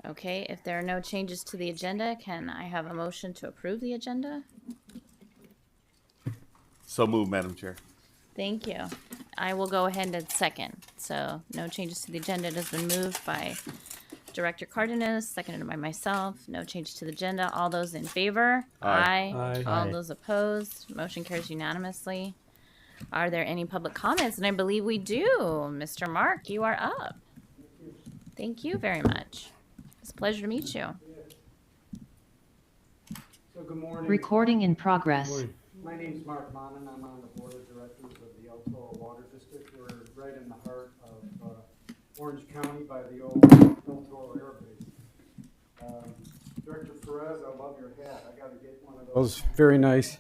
Okay, if there are no changes to the agenda, can I have a motion to approve the agenda? So moved, Madam Chair. Thank you. I will go ahead and second. So no changes to the agenda. It has been moved by Director Cardenas, seconded by myself. No changes to the agenda. All those in favor? Aye. Aye. All those opposed? Motion carries unanimously. Are there any public comments? And I believe we do. Mr. Mark, you are up. Thank you very much. It's a pleasure to meet you. So good morning. Recording in progress. My name's Mark Monin. I'm on the board of directors of the Altoa Water District. We're right in the heart of Orange County by the old Altoa Air Base. Director Perez, I love your hat. I got to get one of those. Very nice.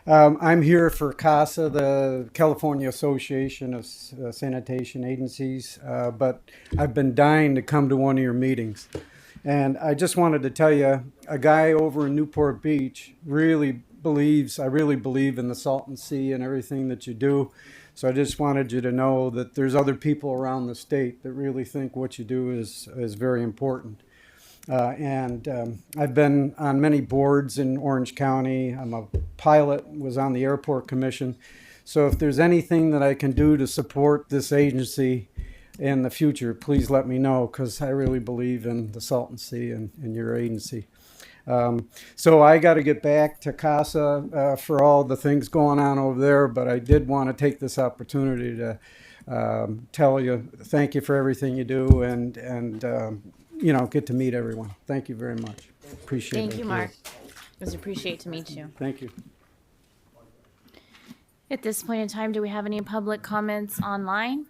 I'm here for CASA, the California Association of Sanitation Agencies, but I've been dying to come to one of your meetings. And I just wanted to tell you, a guy over in Newport Beach I really believe in the Salton Sea and everything that you do. So I just wanted you to know that there's other people around the state that really think what you do is very important. I've been on many boards in Orange County. I'm a pilot, was on the airport commission. So if there's anything that I can do to support this agency in the future, please let me know, because I really believe in the Salton Sea and your agency. So I got to get back to CASA for all the things going on over there, but I did want to take this opportunity to tell you thank you for everything you do and get to meet everyone. Thank you very much. Appreciate it. Thank you, Mark. It was appreciated to meet you. Thank you. At this point in time, do we have any public comments online?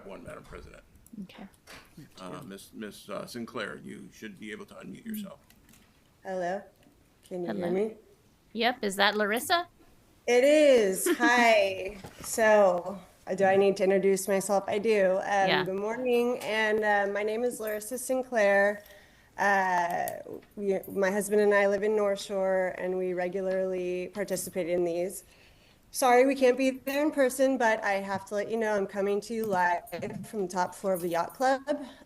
One, Madam President. Okay. Miss Sinclair, you should be able to unmute yourself. Hello, can you Hello. hear me? Yep, is that Larissa? It is. Hi. So, do I need to introduce myself? I do. Yeah. Good morning, and my name is Larissa Sinclair. My husband and I live in North Shore, and we regularly participate in these. Sorry, we can't be there in person, but I have to let you know I'm coming to you live from the top floor of the yacht club,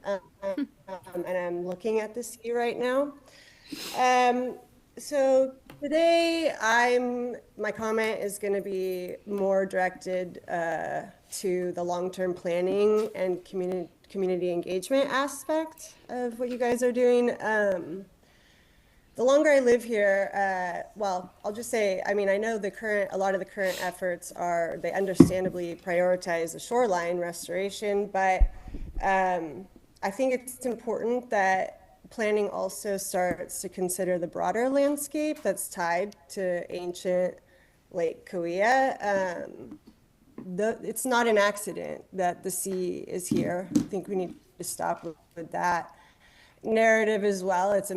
and I'm looking at the sea right now. So today, my comment is going to be more directed to the long-term planning and community engagement aspect of what you guys are doing. The longer I live here, I'll just say, I know a lot of the current efforts they understandably prioritize the shoreline restoration, but I think it's important that planning also starts to consider the broader landscape that's tied to ancient Lake Kauai. It's not an accident that the sea is here. I think we need to stop with that narrative as well. It's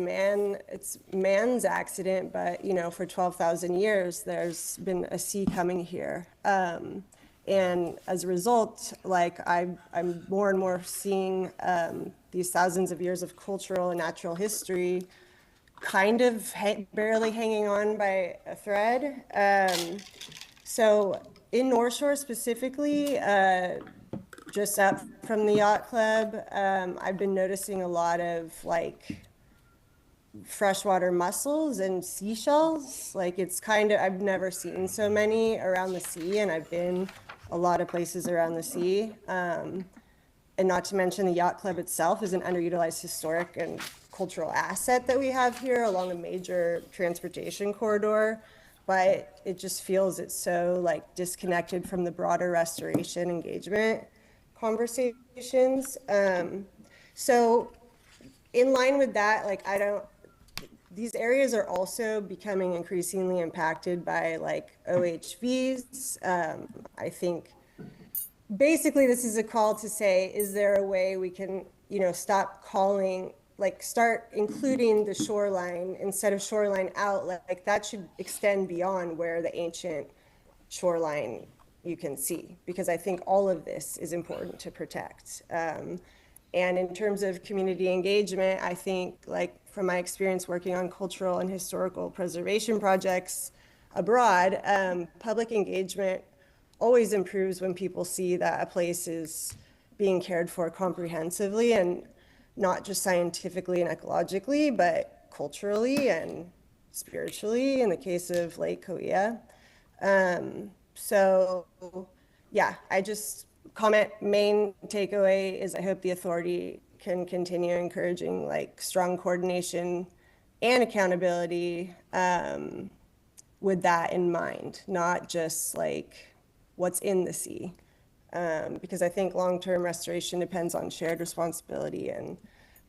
man's accident, but for 12,000 years there's been a sea coming here, and as a result, I'm more and more seeing these thousands of years of cultural and natural history kind of barely hanging on by a thread. So in North Shore specifically, just up from the yacht club, I've been noticing a lot of freshwater mussels and seashells. I've never seen so many around the sea, and I've been a lot of places around the sea. And not to mention the yacht club itself is an underutilized historic and cultural asset that we have here along a major transportation corridor. But it just feels it's so disconnected from the broader restoration engagement conversations. So in line with that, these areas are also becoming increasingly impacted by OHVs. I think basically this is a call to say, is there a way we can, stop calling, start including the shoreline instead of shoreline out, that should extend beyond where the ancient shoreline you can see, because I think all of this is important to protect. And in terms of community engagement, I think from my experience working on cultural and historical preservation projects abroad, public engagement always improves when people see that a place is being cared for comprehensively and not just scientifically and ecologically, but culturally and spiritually in the case of Lake Coia. So yeah, I just main takeaway is I hope the authority can continue encouraging like strong coordination and accountability with that in mind, not just like what's in the sea. Because I think long-term restoration depends on shared responsibility and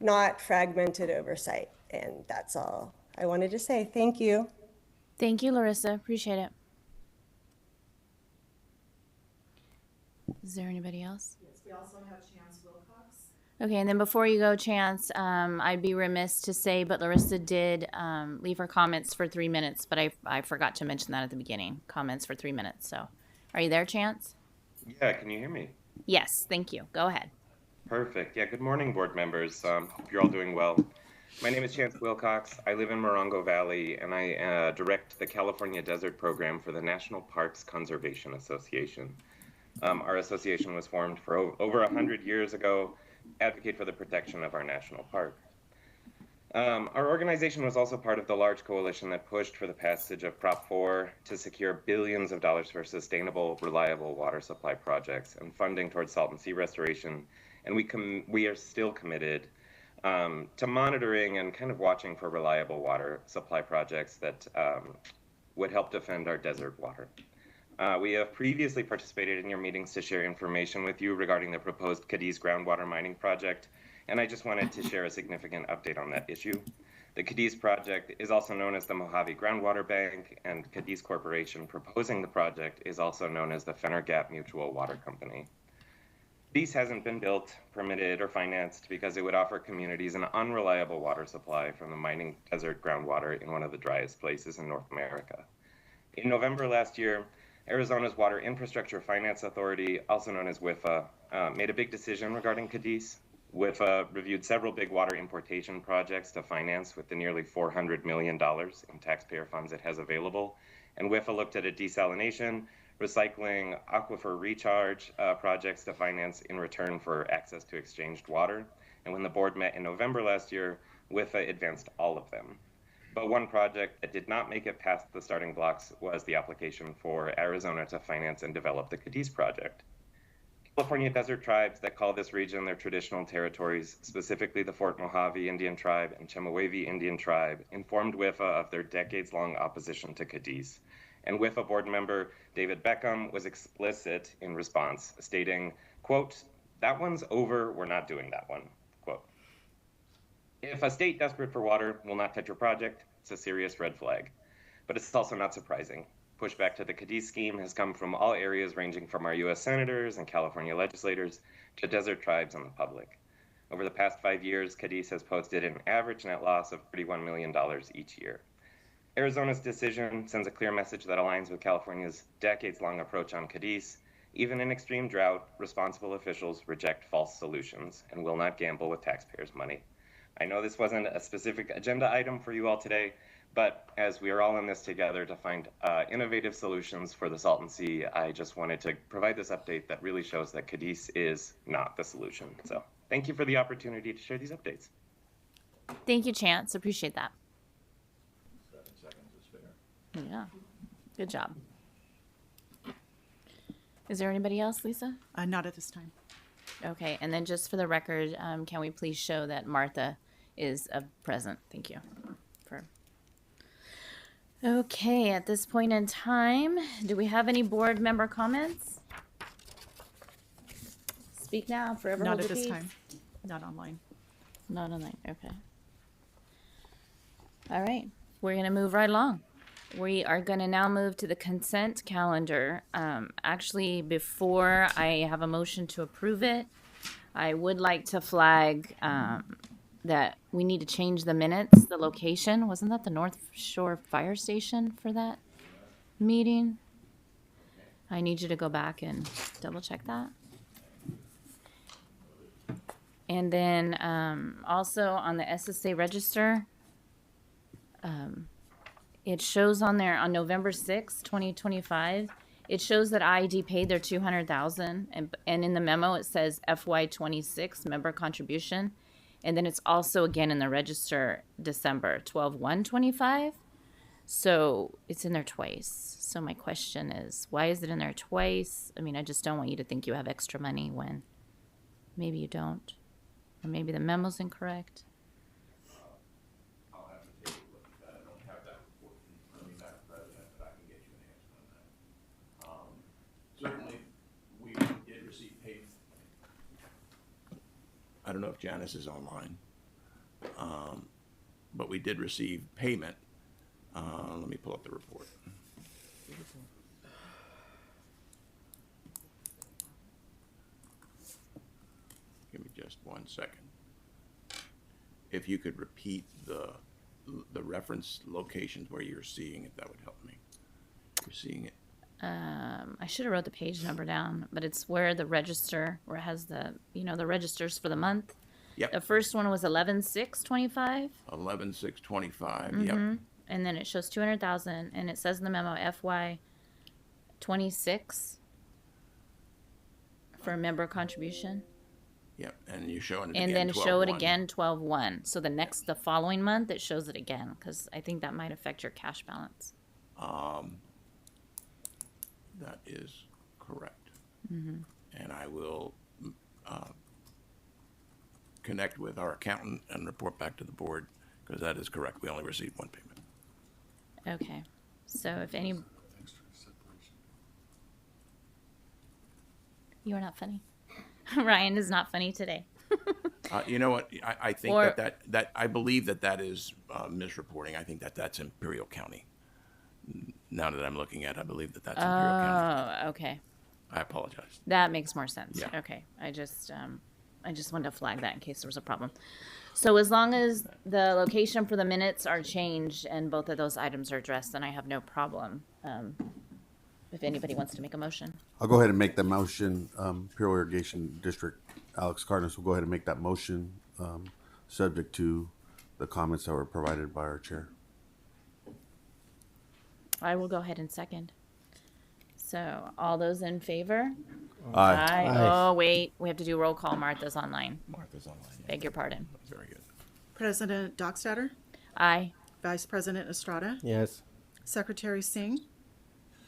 not fragmented oversight. And that's all I wanted to say. Thank you. Thank you, Larissa. Appreciate it. Is there anybody else? Yes, we also have Chance Wilcox. Okay, and then before you go, Chance, I'd be remiss to say, but Larissa did leave her comments for 3 minutes, but I forgot to mention that at the beginning. Comments for 3 minutes. So, are you there, Chance? Yeah, can you hear me? Yes, thank you. Go ahead. Perfect. Yeah, good morning, board members. Hope you're all doing well. My name is Chance Wilcox. I live in Morongo Valley, and I direct the California Desert Program for the National Parks Conservation Association. Our association was formed for over 100 years ago, advocate for the protection of our national park. Our organization was also part of the large coalition that pushed for the passage of Prop 4 to secure billions of dollars for sustainable, reliable water supply projects and funding towards Salton Sea restoration. And we are still committed to monitoring and kind of watching for reliable water supply projects that would help defend our desert water. We have previously participated in your meetings to share information with you regarding the proposed Cadiz groundwater mining project, and I just wanted to share a significant update on that issue. The Cadiz project is also known as the Mojave Groundwater Bank, and Cadiz Corporation proposing the project is also known as the Fenner Gap Mutual Water Company. Cadiz hasn't been built, permitted, or financed because it would offer communities an unreliable water supply from the mining desert groundwater in one of the driest places in North America. In November last year, Arizona's Water Infrastructure Finance Authority, also known as WIFA, made a big decision regarding Cadiz. WIFA reviewed several big water importation projects to finance with the nearly $400 million in taxpayer funds it has available. And WIFA looked at a desalination, recycling, aquifer recharge projects to finance in return for access to exchanged water. And when the board met in November last year, WIFA advanced all of them. But one project that did not make it past the starting blocks was the application for Arizona to finance and develop the Cadiz project. California desert tribes that call this region their traditional territories, specifically the Fort Mojave Indian Tribe and Chemehuevi Indian Tribe, informed WIFA of their decades-long opposition to Cadiz. And WIFA board member David Beckham was explicit in response, stating, quote, "That one's over, we're not doing that one," quote. If a state desperate for water will not touch your project, it's a serious red flag. But it's also not surprising. Pushback to the Cadiz scheme has come from all areas ranging from our U.S. senators and California legislators to desert tribes and the public. Over the past 5 years, Cadiz has posted an average net loss of $31 million each year. Arizona's decision sends a clear message that aligns with California's decades-long approach on Cadiz. Even in extreme drought, responsible officials reject false solutions and will not gamble with taxpayers' money. I know this wasn't a specific agenda item for you all today, but as we are all in this together to find innovative solutions for the Salton Sea, I just wanted to provide this update that really shows that Cadiz is not the solution. So thank you for the opportunity to share these updates. Thank you, Chance. Appreciate that. 7 seconds is fair. Yeah. Good job. Is there anybody else, Lisa? Not at this time. Okay, and then just for the record, can we please show that Martha is present? Thank you. Okay, at this point in time, do we have any board member comments? Speak now, forever Not hold at your this peace. time. Not online. Not online, okay. All right, we're gonna move right along. We are gonna now move to the consent calendar. Actually, before I have a motion to approve it, I would like to flag that we need to change the minutes, the location. Wasn't that the North Shore Fire Station for that meeting? I need you to go back and double check that. And then also on the SSA register, it shows on there on November 6th, 2025, It shows that IED paid their 200,000, and in the memo it says FY26 member contribution, and then it's also again in the register December 12/1/25. So it's in there twice. So my question is, why is it in there twice? I mean, I just don't want you to think you have extra money when maybe you don't, or maybe the memo's incorrect. I'll have to take a look at that. I don't have that report from me, Madam President, but I can get you an answer on that. Certainly, we did receive payment. I don't know if Janice is online, but we did receive payment. Let me pull up the report. Give me just 1 second. If you could repeat the reference locations where you're seeing it, that would help me. You're seeing it. I should have wrote the page number down, but it's where the register, where it has the, the registers for the month. Yep. The first one was 11/6/25. 11/6/25. Yep. And then it shows 200,000, and it says in the memo FY26 for member contribution. Yep. And you're showing it And again. then show it 12/1. again 12/1. So the following month it shows it again, because I think that might affect your cash balance. That is correct. And I will connect with our accountant and report back to the board, because that is correct. We only received one payment. Okay. So if any... You are not funny. Ryan is not funny today. You know what? I think Or- that I believe that is misreporting. I think that's Imperial County. Now that I'm looking at it, I believe that's Imperial County. Oh, okay. I apologize. That makes more sense. Yeah. Okay. I just wanted to flag that in case there was a problem. So as long as the location for the minutes are changed and both of those items are addressed, then I have no problem. If anybody wants to make a motion. I'll go ahead and make the motion. Imperial Irrigation District, Alex Cardenas will go ahead and make that motion, subject to the comments that were provided by our chair. I will go ahead and second. So all those in favor? Aye. Aye. Oh, wait. We have to do roll call. Martha's online. Martha's online. Beg your pardon. Very good. President Dockstader, Aye. Vice President Estrada, Yes. Secretary Singh,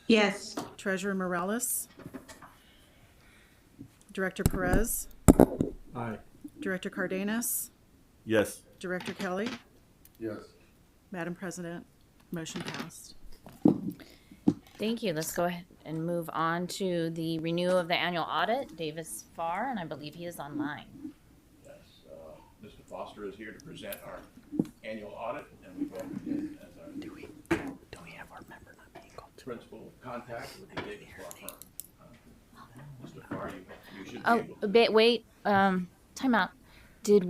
Yes. Treasurer Morales, Director Perez, Aye. Director Cardenas, Yes. Director Kelly. Yes. Madam President, motion passed. Thank you. Let's go ahead and move on to the renewal of the annual audit. Davis Farr, and I believe he is online. Yes, Mr. Foster is here to present our annual audit, and we welcome him as our Do we have our member not being called? principal contact with the Davis Law Firm. Mr. Farr, you should be Oh, able to. wait. Time out. Did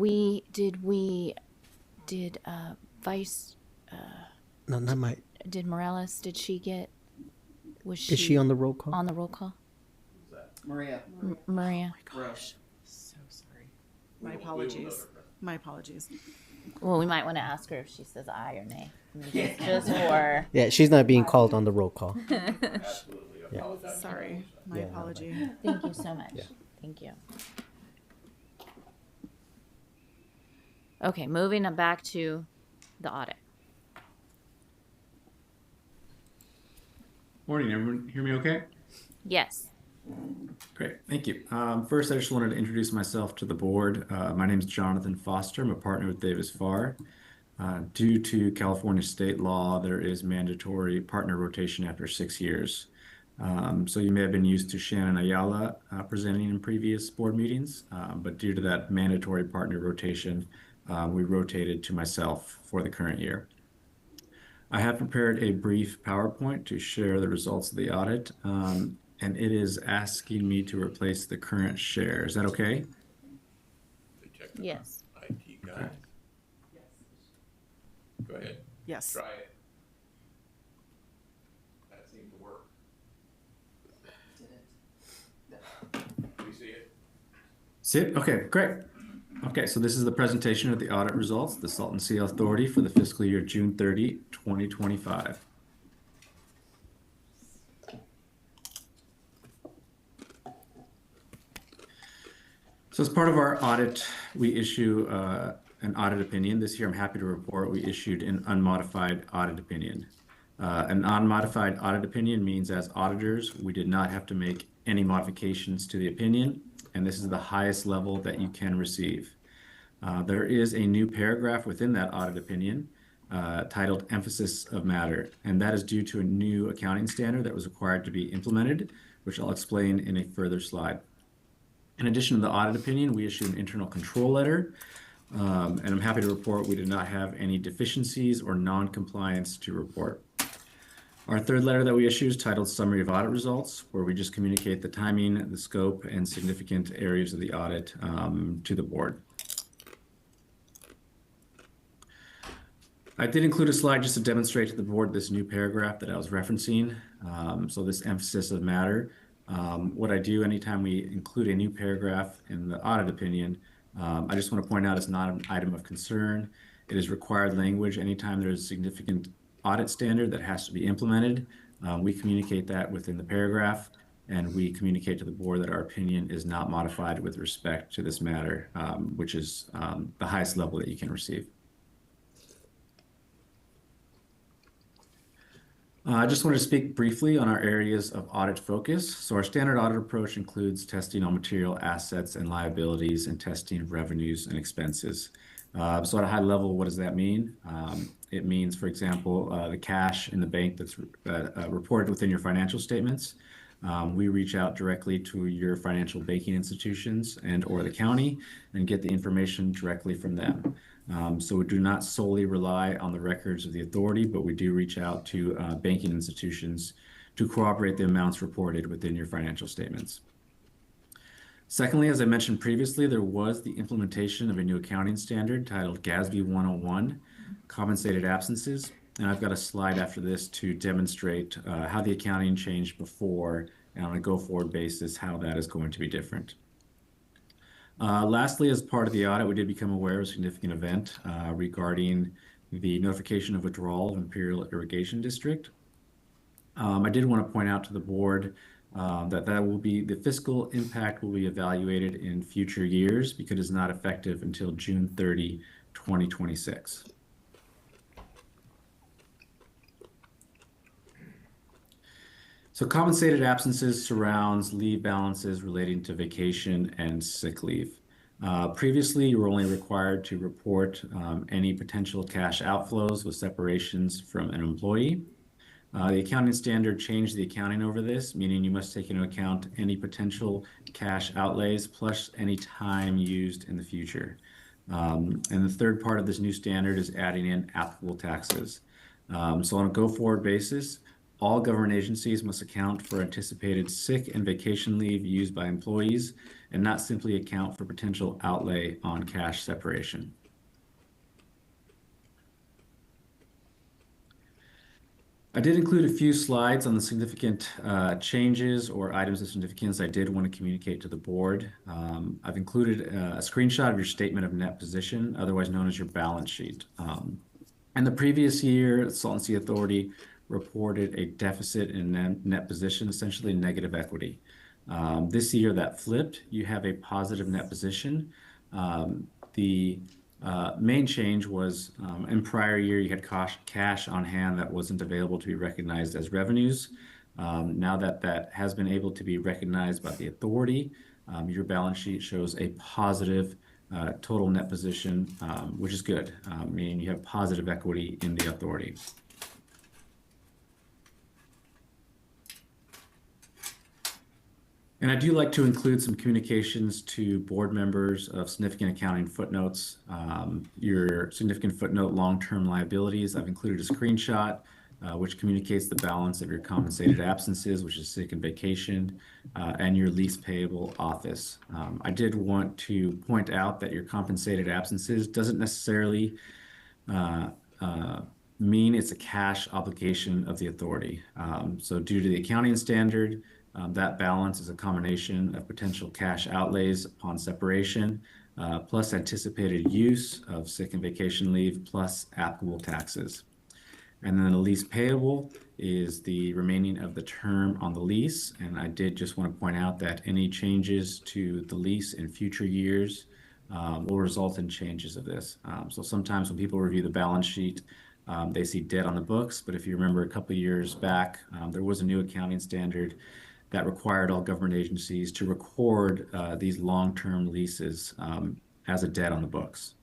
Vice, No, not my. did Morales, did she get, was she? Is she on the roll call? On the roll call? Maria. Maria? So sorry. My apologies. My apologies. Well, we might want to ask her if she says aye or nay. Just for, Yeah, she's not being called on the roll call. Absolutely apologize. Sorry. My Yeah. apology. thank you so much. Yeah. Thank you. Okay, moving back to the audit. Morning, everyone. Hear me okay? Yes. Great, thank you. First, I just wanted to introduce myself to the board. My name is Jonathan Foster. I'm a partner with Davis Farr. Due to California state law, there is mandatory partner rotation after 6 years. So you may have been used to Shannon Ayala presenting in previous board meetings, but due to that mandatory partner rotation, we rotated to myself for the current year. I have prepared a brief PowerPoint to share the results of the audit, and it is asking me to replace the current share. Is that okay? Check the Yes. IT guy. Go ahead. Yes. Try it. That seemed to work. Do we see it? See it? Okay, great. Okay, so this is the presentation of the audit results, the Salton Sea Authority for the fiscal year June 30, 2025. So as part of our audit, we issue an audit opinion. This year, I'm happy to report we issued an unmodified audit opinion. An unmodified audit opinion means as auditors, we did not have to make any modifications to the opinion, and this is the highest level that you can receive. There is a new paragraph within that audit opinion titled Emphasis of Matter, and that is due to a new accounting standard that was required to be implemented, which I'll explain in a further slide. In addition to the audit opinion, we issued an internal control letter, and I'm happy to report we did not have any deficiencies or non-compliance to report. Our third letter that we issue is titled Summary of Audit Results, where we just communicate the timing, the scope, and significant areas of the audit to the board. I did include a slide just to demonstrate to the board this new paragraph that I was referencing. So this emphasis of matter. What I do anytime we include a new paragraph in the audit opinion, I just want to point out it's not an item of concern. It is required language. Anytime there's a significant audit standard that has to be implemented, we communicate that within the paragraph, and we communicate to the board that our opinion is not modified with respect to this matter, which is the highest level that you can receive. I just wanted to speak briefly on our areas of audit focus. So our standard audit approach includes testing on material assets and liabilities and testing of revenues and expenses. So at a high level, what does that mean? It means, for example, the cash in the bank that's reported within your financial statements. We reach out directly to your financial banking institutions and or the county and get the information directly from them. So we do not solely rely on the records of the authority, but we do reach out to banking institutions to corroborate the amounts reported within your financial statements. Secondly, as I mentioned previously, there was the implementation of a new accounting standard titled GASB 101, Compensated Absences. And I've got a slide after this to demonstrate how the accounting changed before and on a go-forward basis, how that is going to be different. Lastly, as part of the audit, we did become aware of a significant event regarding the notification of withdrawal of Imperial Irrigation District. I did want to point out to the board that the fiscal impact will be evaluated in future years because it's not effective until June 30, 2026. So compensated absences surrounds leave balances relating to vacation and sick leave. Previously, you were only required to report any potential cash outflows with separations from an employee. The accounting standard changed the accounting over this, meaning you must take into account any potential cash outlays plus any time used in the future. And the third part of this new standard is adding in applicable taxes. So on a go-forward basis, all government agencies must account for anticipated sick and vacation leave used by employees and not simply account for potential outlay on cash separation. I did include a few slides on the significant changes or items of significance I did want to communicate to the board. I've included a screenshot of your statement of net position, otherwise known as your balance sheet. In the previous year, the Salton Sea Authority reported a deficit in net position, essentially negative equity. This year that flipped, you have a positive net position. The main change was in prior year, you had cash on hand that wasn't available to be recognized as revenues. Now that that has been able to be recognized by the authority, your balance sheet shows a positive total net position, which is good, meaning you have positive equity in the authority. And I do like to include some communications to board members of significant accounting footnotes. Your significant footnote long-term liabilities, I've included a screenshot which communicates the balance of your compensated absences, which is sick and vacation, and your lease payable office. I did want to point out that your compensated absences doesn't necessarily mean it's a cash obligation of the authority. So due to the accounting standard, that balance is a combination of potential cash outlays upon separation, plus anticipated use of sick and vacation leave, plus applicable taxes. And then the lease payable is the remaining of the term on the lease. And I did just want to point out that any changes to the lease in future years will result in changes of this. So sometimes when people review the balance sheet, they see debt on the books. But if you remember a couple of years back, there was a new accounting standard that required all government agencies to record these long-term leases as a debt on the books.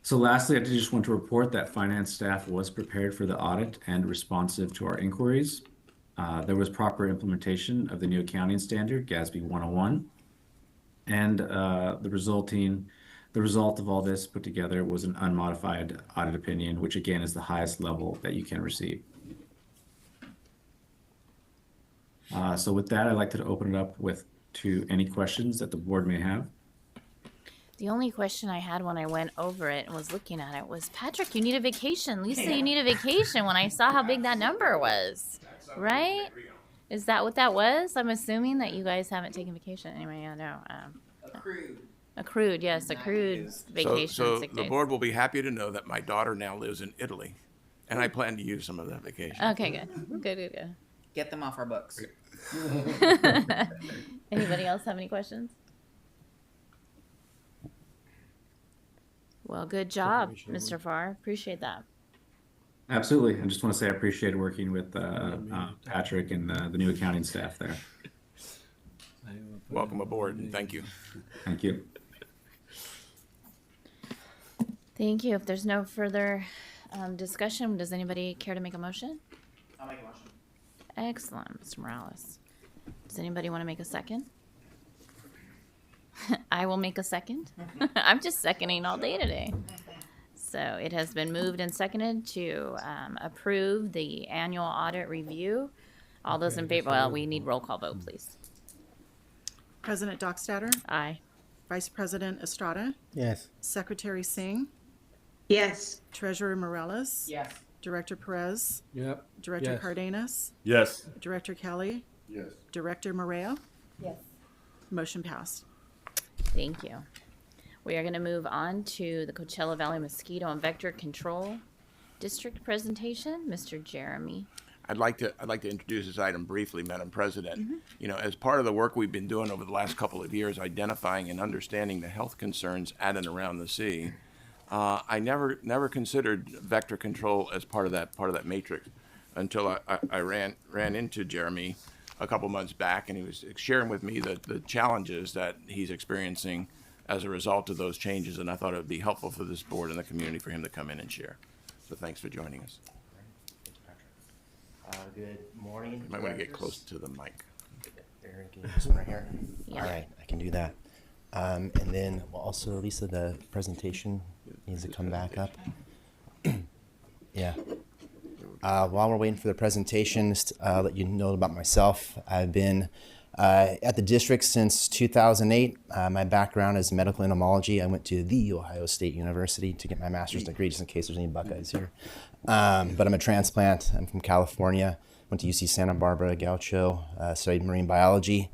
So lastly, I did just want to report that finance staff was prepared for the audit and responsive to our inquiries. There was proper implementation of the new accounting standard, GASB 101, and the result of all this put together was an unmodified audit opinion, which again is the highest level that you can receive. So with that, I'd like to open it up to any questions that the board may have. The only question I had when I went over it and was looking at it was, Patrick, you need a vacation. Lisa, you need a vacation, when I saw how big that number was, right? Is that what that was? I'm assuming that you guys haven't taken vacation. Anyway, I know. Accrued, yes, accrued vacation. So sick the days. board will be happy to know that my daughter now lives in Italy, and I plan to use some of that vacation. Okay, good. Good. Get them off our books. Anybody else have any questions? Well, good job, Mr. Farr. Appreciate that. Absolutely. I just want to say I appreciate working with Patrick and the new accounting staff there. Welcome aboard, and thank you. Thank you. Thank you. If there's no further discussion, does anybody care to make a motion? I'll make a motion. Excellent, Mr. Morales. Does anybody want to make a second? I will make a second. I'm just seconding all day today. So it has been moved and seconded to approve the annual audit review. All those in favor, well, we need roll call vote, please. President Dockstader, Aye. Vice President Estrada, Yes. Secretary Singh, Yes. Treasurer Morales, Yes. Director Perez, Yep. Director Yes. Cardenas, Yes. Director Kelly, Yes. Director Moreo. Yes. Motion passed. Thank you. We are going to move on to the Coachella Valley Mosquito and Vector Control District presentation. Mr. Jeremy. I'd like to introduce this item briefly, Madam President. You know, as part of the work we've been doing over the last couple of years, identifying and understanding the health concerns at and around the sea, I never considered vector control as part of that matrix until I ran into Jeremy a couple months back, and he was sharing with me the challenges that he's experiencing as a result of those changes, and I thought it would be helpful for this board and the community for him to come in and share. So thanks for joining us. Good morning. You might want to get close to the mic. Aaron, can you this one right here? Yeah. All right, I can do that. And then also, Lisa, the presentation needs to come back up. Yeah. While we're waiting for the presentation, just let you know about myself. I've been at the district since 2008. My background is medical entomology. I went to the Ohio State University to get my master's degree, just in case there's any Buckeyes here. But I'm a transplant. I'm from California. Went to UC Santa Barbara, Gaucho, studied marine biology.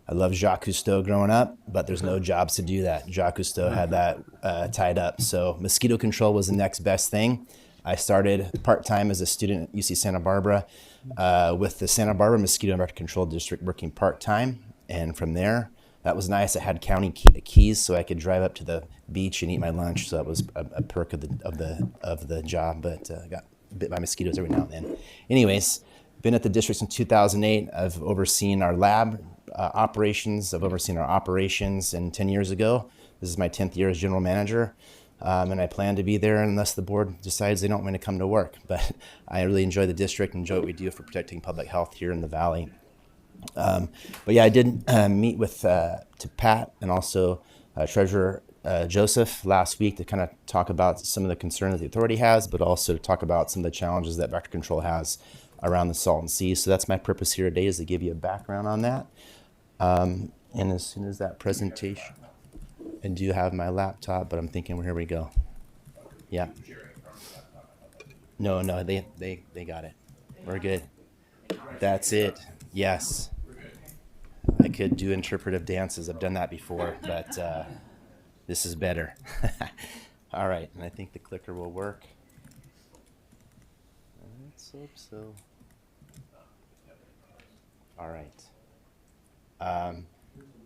I loved Jacques Cousteau growing up, but there's no jobs to do that. Jacques Cousteau had that tied up. So mosquito control was the next best thing. I started part-time as a student at UC Santa Barbara with the Santa Barbara Mosquito and Vector Control District, working part-time. And from there, that was nice. I had county keys, so I could drive up to the beach and eat my lunch. So that was a perk of the job. But I got bit by mosquitoes every now and then. Anyways, been at the district since 2008. I've overseen our lab operations. I've overseen our operations. And 10 years ago, this is my 10th year as general manager. And I plan to be there unless the board decides they don't want me to come to work. But I really enjoy the district, enjoy what we do for protecting public health here in the valley. But yeah, I did meet with to Pat and also Treasurer Joseph last week to kind of talk about some of the concerns that the authority has, but also to talk about some of the challenges that vector control has around the Salton Sea. So that's my purpose here today, is to give you a background on that. And as soon as that presentation, I do have my laptop, but I'm thinking, well, here we go. Yeah. No, they got it. We're good. That's it. Yes. I could do interpretive dances. I've done that before, but this is better. All right, and I think the clicker will work. Let's hope so. All right.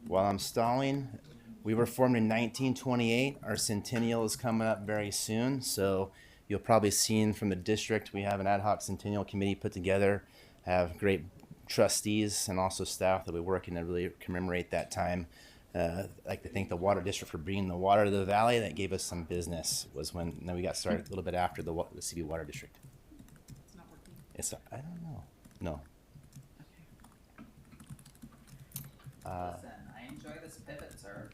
While I'm stalling, we were formed in 1928. Our centennial is coming up very soon, so you'll probably seen from the district we have an ad hoc centennial committee put together, have great trustees and also staff that we're working to really commemorate that time. I'd like to thank the water district for bringing the water to the valley. That gave us some business. Was when then we got started a little bit after the city water district. It's not working. It's I don't know. No. Listen, I enjoy this pivot, sir.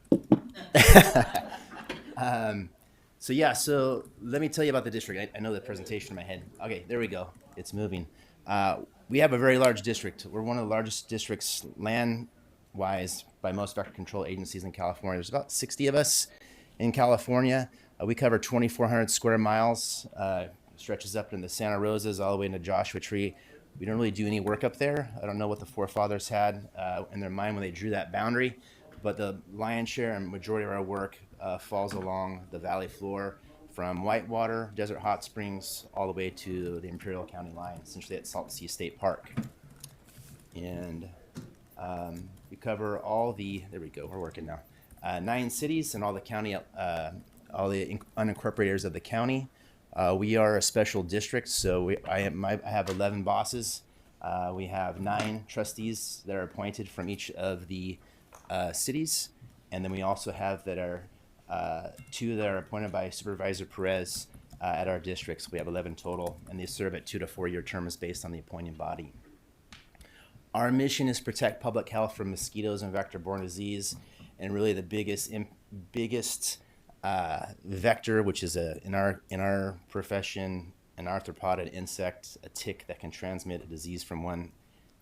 So yeah, so let me tell you about the district. I know the presentation in my head. Okay, there we go. It's moving. We have a very large district. We're one of the largest districts land-wise by most vector control agencies in California. There's about 60 of us in California. We cover 2,400 square miles. Stretches up into the Santa Rosas all the way into Joshua Tree. We don't really do any work up there. I don't know what the forefathers had in their mind when they drew that boundary, but the lion's share and majority of our work falls along the valley floor from Whitewater, Desert Hot Springs, all the way to the Imperial County line, essentially at Salton State Park. And we cover all the, there we go, we're working now, 9 cities and all the county, all the unincorporated areas of the county. We are a special district, so I have 11 bosses. We have 9 trustees that are appointed from each of the cities, and then we also have that are 2 that are appointed by Supervisor Perez at our districts. We have 11 total, and they serve at 2 to 4 year terms based on the appointing body. Our mission is protect public health from mosquitoes and vector-borne disease, and really the biggest vector, which is in our profession, an arthropod, an insect, a tick that can transmit a disease from one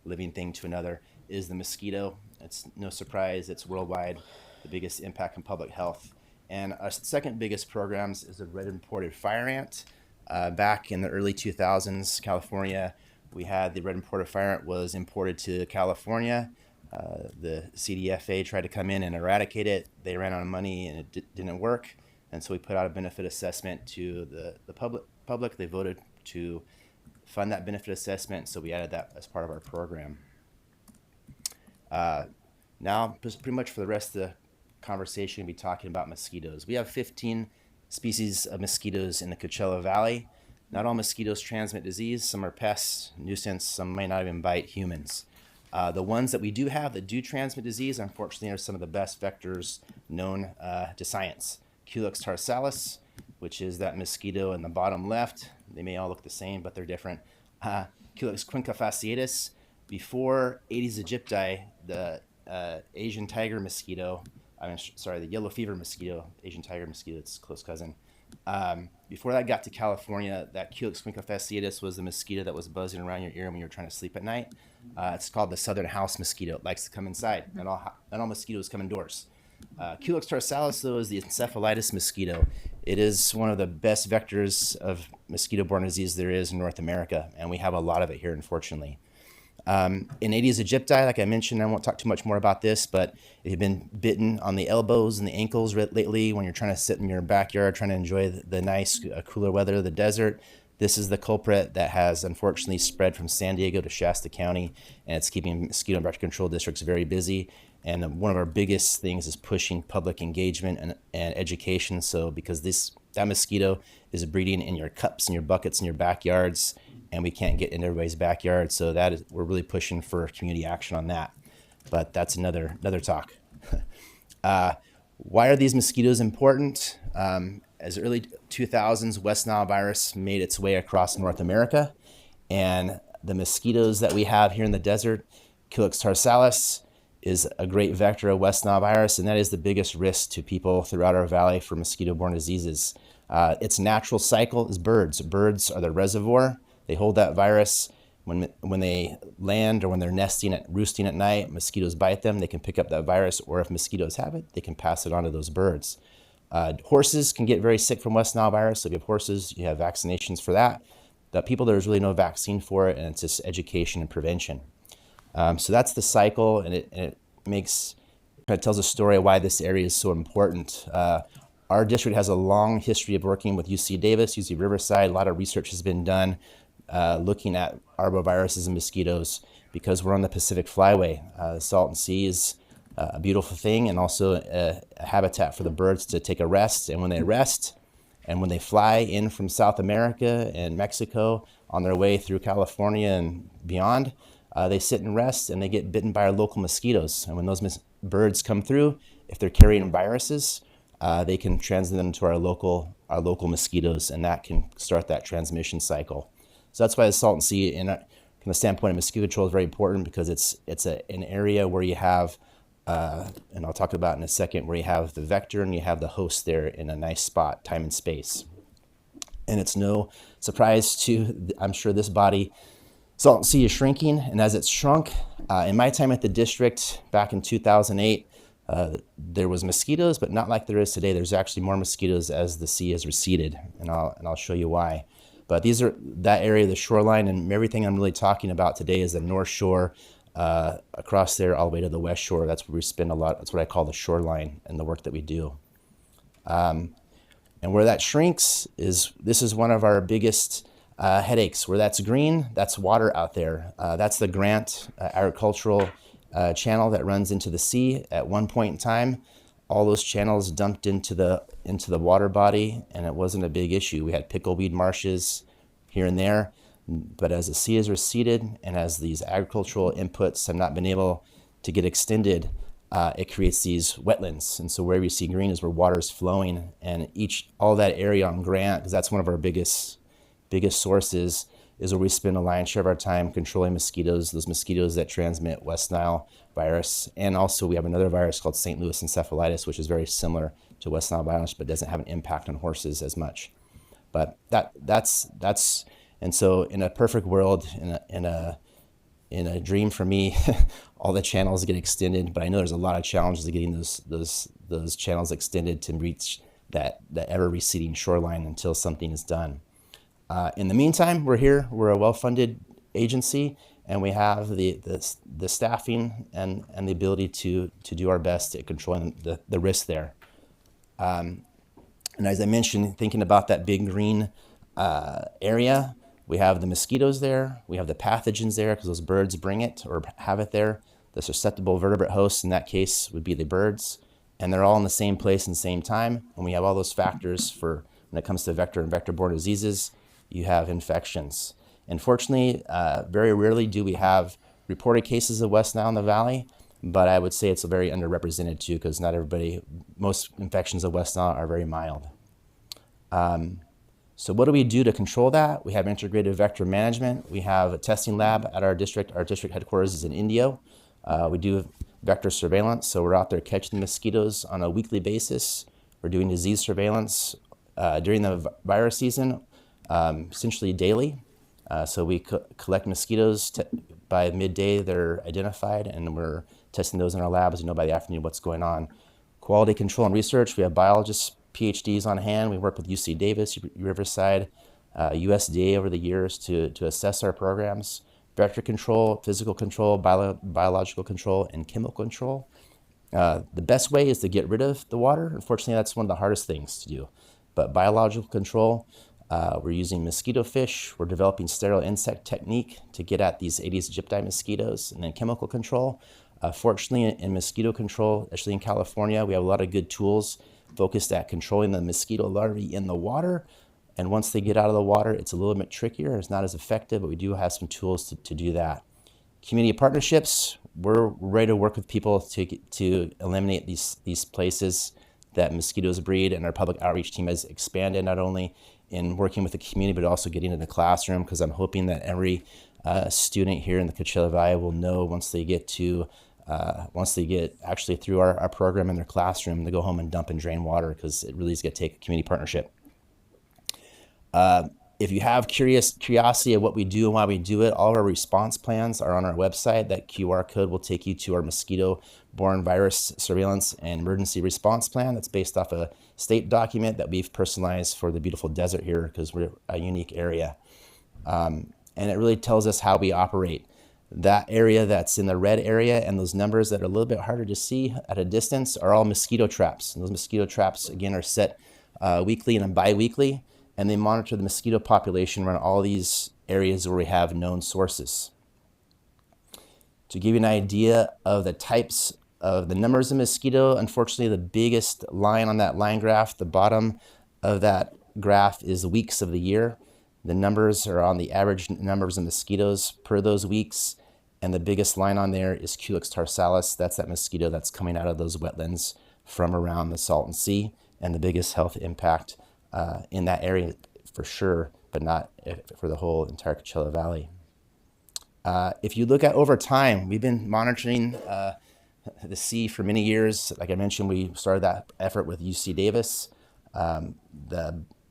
living thing to another, is the mosquito. It's no surprise, it's worldwide, the biggest impact on public health. And our second biggest programs is the red imported fire ant. Back in the early 2000s, California, we had the red imported fire ant was imported to California. The CDFA tried to come in and eradicate it. They ran out of money and it didn't work. And so we put out a benefit assessment to the public. They voted to fund that benefit assessment, so we added that as part of our program. Now, just pretty much for the rest of the conversation, we'll be talking about mosquitoes. We have 15 species of mosquitoes in the Coachella Valley. Not all mosquitoes transmit disease. Some are pests, nuisance, some might not even bite humans. The ones that we do have that do transmit disease, unfortunately, are some of the best vectors known to science. Culex tarsalis, which is that mosquito in the bottom left. They may all look the same, but they're different. Culex quinquefasciatus. Before Aedes aegypti, the Asian tiger mosquito, the yellow fever mosquito, Asian tiger mosquito, it's a close cousin. Before that got to California, that Culex quinquefasciatus was the mosquito that was buzzing around your ear when you were trying to sleep at night. It's called the southern house mosquito. It likes to come inside. Not all mosquitoes come indoors. Culex tarsalis, though, is the encephalitis mosquito. It is one of the best vectors of mosquito-borne disease there is in North America, and we have a lot of it here, unfortunately. In Aedes aegypti, like I mentioned, I won't talk too much more about this, but if you've been bitten on the elbows and the ankles lately when you're trying to sit in your backyard trying to enjoy the nice cooler weather of the desert, this is the culprit that has unfortunately spread from San Diego to Shasta County, and it's keeping mosquito and vector control districts very busy. And one of our biggest things is pushing public engagement and education. So because that mosquito is breeding in your cups and your buckets in your backyards, and we can't get into everybody's backyard. So we're really pushing for community action on that. But that's another talk. Why are these mosquitoes important? As early 2000s, West Nile virus made its way across North America, and the mosquitoes that we have here in the desert, Culex tarsalis, is a great vector of West Nile virus, and that is the biggest risk to people throughout our valley for mosquito-borne diseases. Its natural cycle is birds. Birds are the reservoir. They hold that virus. When they land or when they're roosting at night, mosquitoes bite them, they can pick up that virus, or if mosquitoes have it, they can pass it on to those birds. Horses can get very sick from West Nile virus, so if you have horses, you have vaccinations for that. The people, there's really no vaccine for it, and it's just education and prevention. So that's the cycle, and it tells a story of why this area is so important. Our district has a long history of working with UC Davis, UC Riverside. A lot of research has been done looking at arboviruses and mosquitoes because we're on the Pacific Flyway. The Salton Sea is a beautiful thing and also a habitat for the birds to take a rest. And when they rest and when they fly in from South America and Mexico on their way through California and beyond, they sit and rest and they get bitten by our local mosquitoes. And when those birds come through, if they're carrying viruses, they can transmit them to our local mosquitoes, and that can start that transmission cycle. So that's why the Salton Sea, from the standpoint of mosquito control, is very important because it's an area where you have, and I'll talk about in a second, where you have the vector and you have the host there in a nice spot, time and space. And it's no surprise to, I'm sure, this body, Salton Sea is shrinking, and as it's shrunk, in my time at the district back in 2008, there was mosquitoes, but not like there is today. There's actually more mosquitoes as the sea has receded, and I'll show you why. But these are that area, the shoreline, and everything I'm really talking about today is the North Shore, across there all the way to the West Shore. That's where we spend a lot. That's what I call the shoreline and the work that we do. And where that shrinks this is one of our biggest headaches. Where that's green, that's water out there. That's the Grant agricultural channel that runs into the sea. At one point in time, all those channels dumped into the water body, and it wasn't a big issue. We had pickleweed marshes here and there, but as the sea has receded and as these agricultural inputs have not been able to get extended, it creates these wetlands. And so wherever you see green is where water is flowing, and all that area on Grant, because that's one of our biggest sources, is where we spend a lion's share of our time controlling mosquitoes, those mosquitoes that transmit West Nile virus. And also we have another virus called St. Louis encephalitis, which is very similar to West Nile virus, but doesn't have an impact on horses as much. But that's and so in a perfect world, in a dream for me, all the channels get extended, but I know there's a lot of challenges to getting those channels extended to reach that ever receding shoreline until something is done. In the meantime, we're here. We're a well-funded agency, and we have the staffing and the ability to do our best at controlling the risk there. And as I mentioned, thinking about that big green area, we have the mosquitoes there. We have the pathogens there because those birds bring it or have it there. The susceptible vertebrate hosts in that case would be the birds, and they're all in the same place and same time. And we have all those factors for when it comes to vector and vector-borne diseases. You have infections. Unfortunately, very rarely do we have reported cases of West Nile in the valley, but I would say it's very underrepresented too, because most infections of West Nile are very mild. So what do we do to control that? We have integrated vector management. We have a testing lab at our district. Our district headquarters is in Indio. We do vector surveillance, so we're out there catching mosquitoes on a weekly basis. We're doing disease surveillance during the virus season, essentially daily. So we collect mosquitoes. By midday, they're identified, and we're testing those in our labs to know by the afternoon what's going on. Quality control and research, we have biologists, PhDs on hand. We work with UC Davis, Riverside, USDA over the years to assess our programs. Vector control, physical control, biological control, and chemical control. The best way is to get rid of the water. Unfortunately, that's one of the hardest things to do. But biological control, we're using mosquito fish. We're developing sterile insect technique to get at these Aedes aegypti mosquitoes. And then chemical control. Fortunately, in mosquito control, especially in California, we have a lot of good tools focused at controlling the mosquito larvae in the water. And once they get out of the water, it's a little bit trickier. It's not as effective, but we do have some tools to do that. Community partnerships, we're ready to work with people to eliminate these places that mosquitoes breed, and our public outreach team has expanded not only in working with the community, but also getting into the classroom, because I'm hoping that every student here in the Coachella Valley will know once they get actually through our program in their classroom, to go home and dump and drain water, because it really is going to take a community partnership. If you have curiosity of what we do and why we do it, all of our response plans are on our website. That QR code will take you to our mosquito-borne virus surveillance and emergency response plan. That's based off a state document that we've personalized for the beautiful desert here, because we're a unique area. And it really tells us how we operate. That area that's in the red area and those numbers that are a little bit harder to see at a distance are all mosquito traps. And those mosquito traps, again, are set weekly and bi-weekly, and they monitor the mosquito population around all these areas where we have known sources. To give you an idea of the types of the numbers of mosquito, unfortunately, the biggest line on that line graph, the bottom of that graph is weeks of the year. The numbers are on the average numbers of mosquitoes per those weeks. And the biggest line on there is Culex tarsalis. That's that mosquito that's coming out of those wetlands from around the Salton Sea. And the biggest health impact in that area for sure, but not for the whole entire Coachella Valley. If you look at over time, we've been monitoring the sea for many years. Like I mentioned, we started that effort with UC Davis.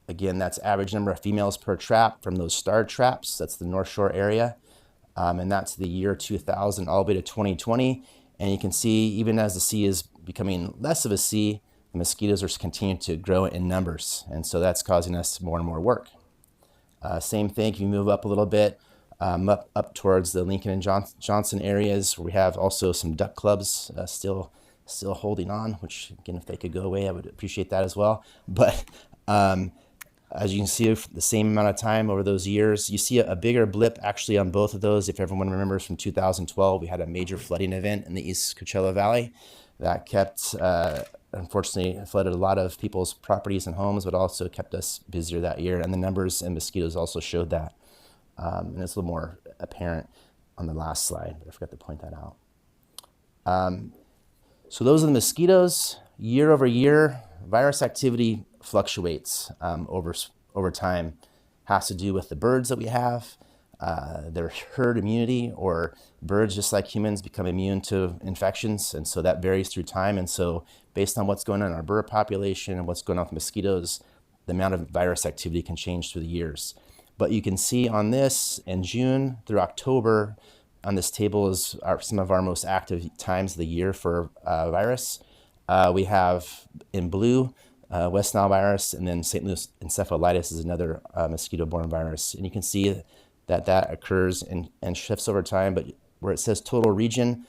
Again, that's average number of females per trap from those starred traps. That's the North Shore area. And that's the year 2000 all the way to 2020. And you can see, even as the sea is becoming less of a sea, the mosquitoes are continuing to grow in numbers. And so that's causing us more and more work. Same thing, if you move up a little bit, up towards the Lincoln and Johnson areas, where we have also some duck clubs still holding on, which, again, if they could go away, I would appreciate that as well. But as you can see, for the same amount of time over those years, you see a bigger blip actually on both of those. If everyone remembers, from 2012, we had a major flooding event in the East Coachella Valley that kept, unfortunately, flooded a lot of people's properties and homes, but also kept us busier that year. And the numbers and mosquitoes also showed that. And it's a little more apparent on the last slide, but I forgot to point that out. So those are the mosquitoes. Year over year, virus activity fluctuates over time. Has to do with the birds that we have, their herd immunity, or birds, just like humans, become immune to infections, and so that varies through time. And so based on what's going on in our bird population and what's going on with mosquitoes, the amount of virus activity can change through the years. But you can see on this, in June through October, on this table is some of our most active times of the year for virus. We have in blue West Nile virus, and then St. Louis encephalitis is another mosquito-borne virus. And you can see that occurs and shifts over time, but where it says total region,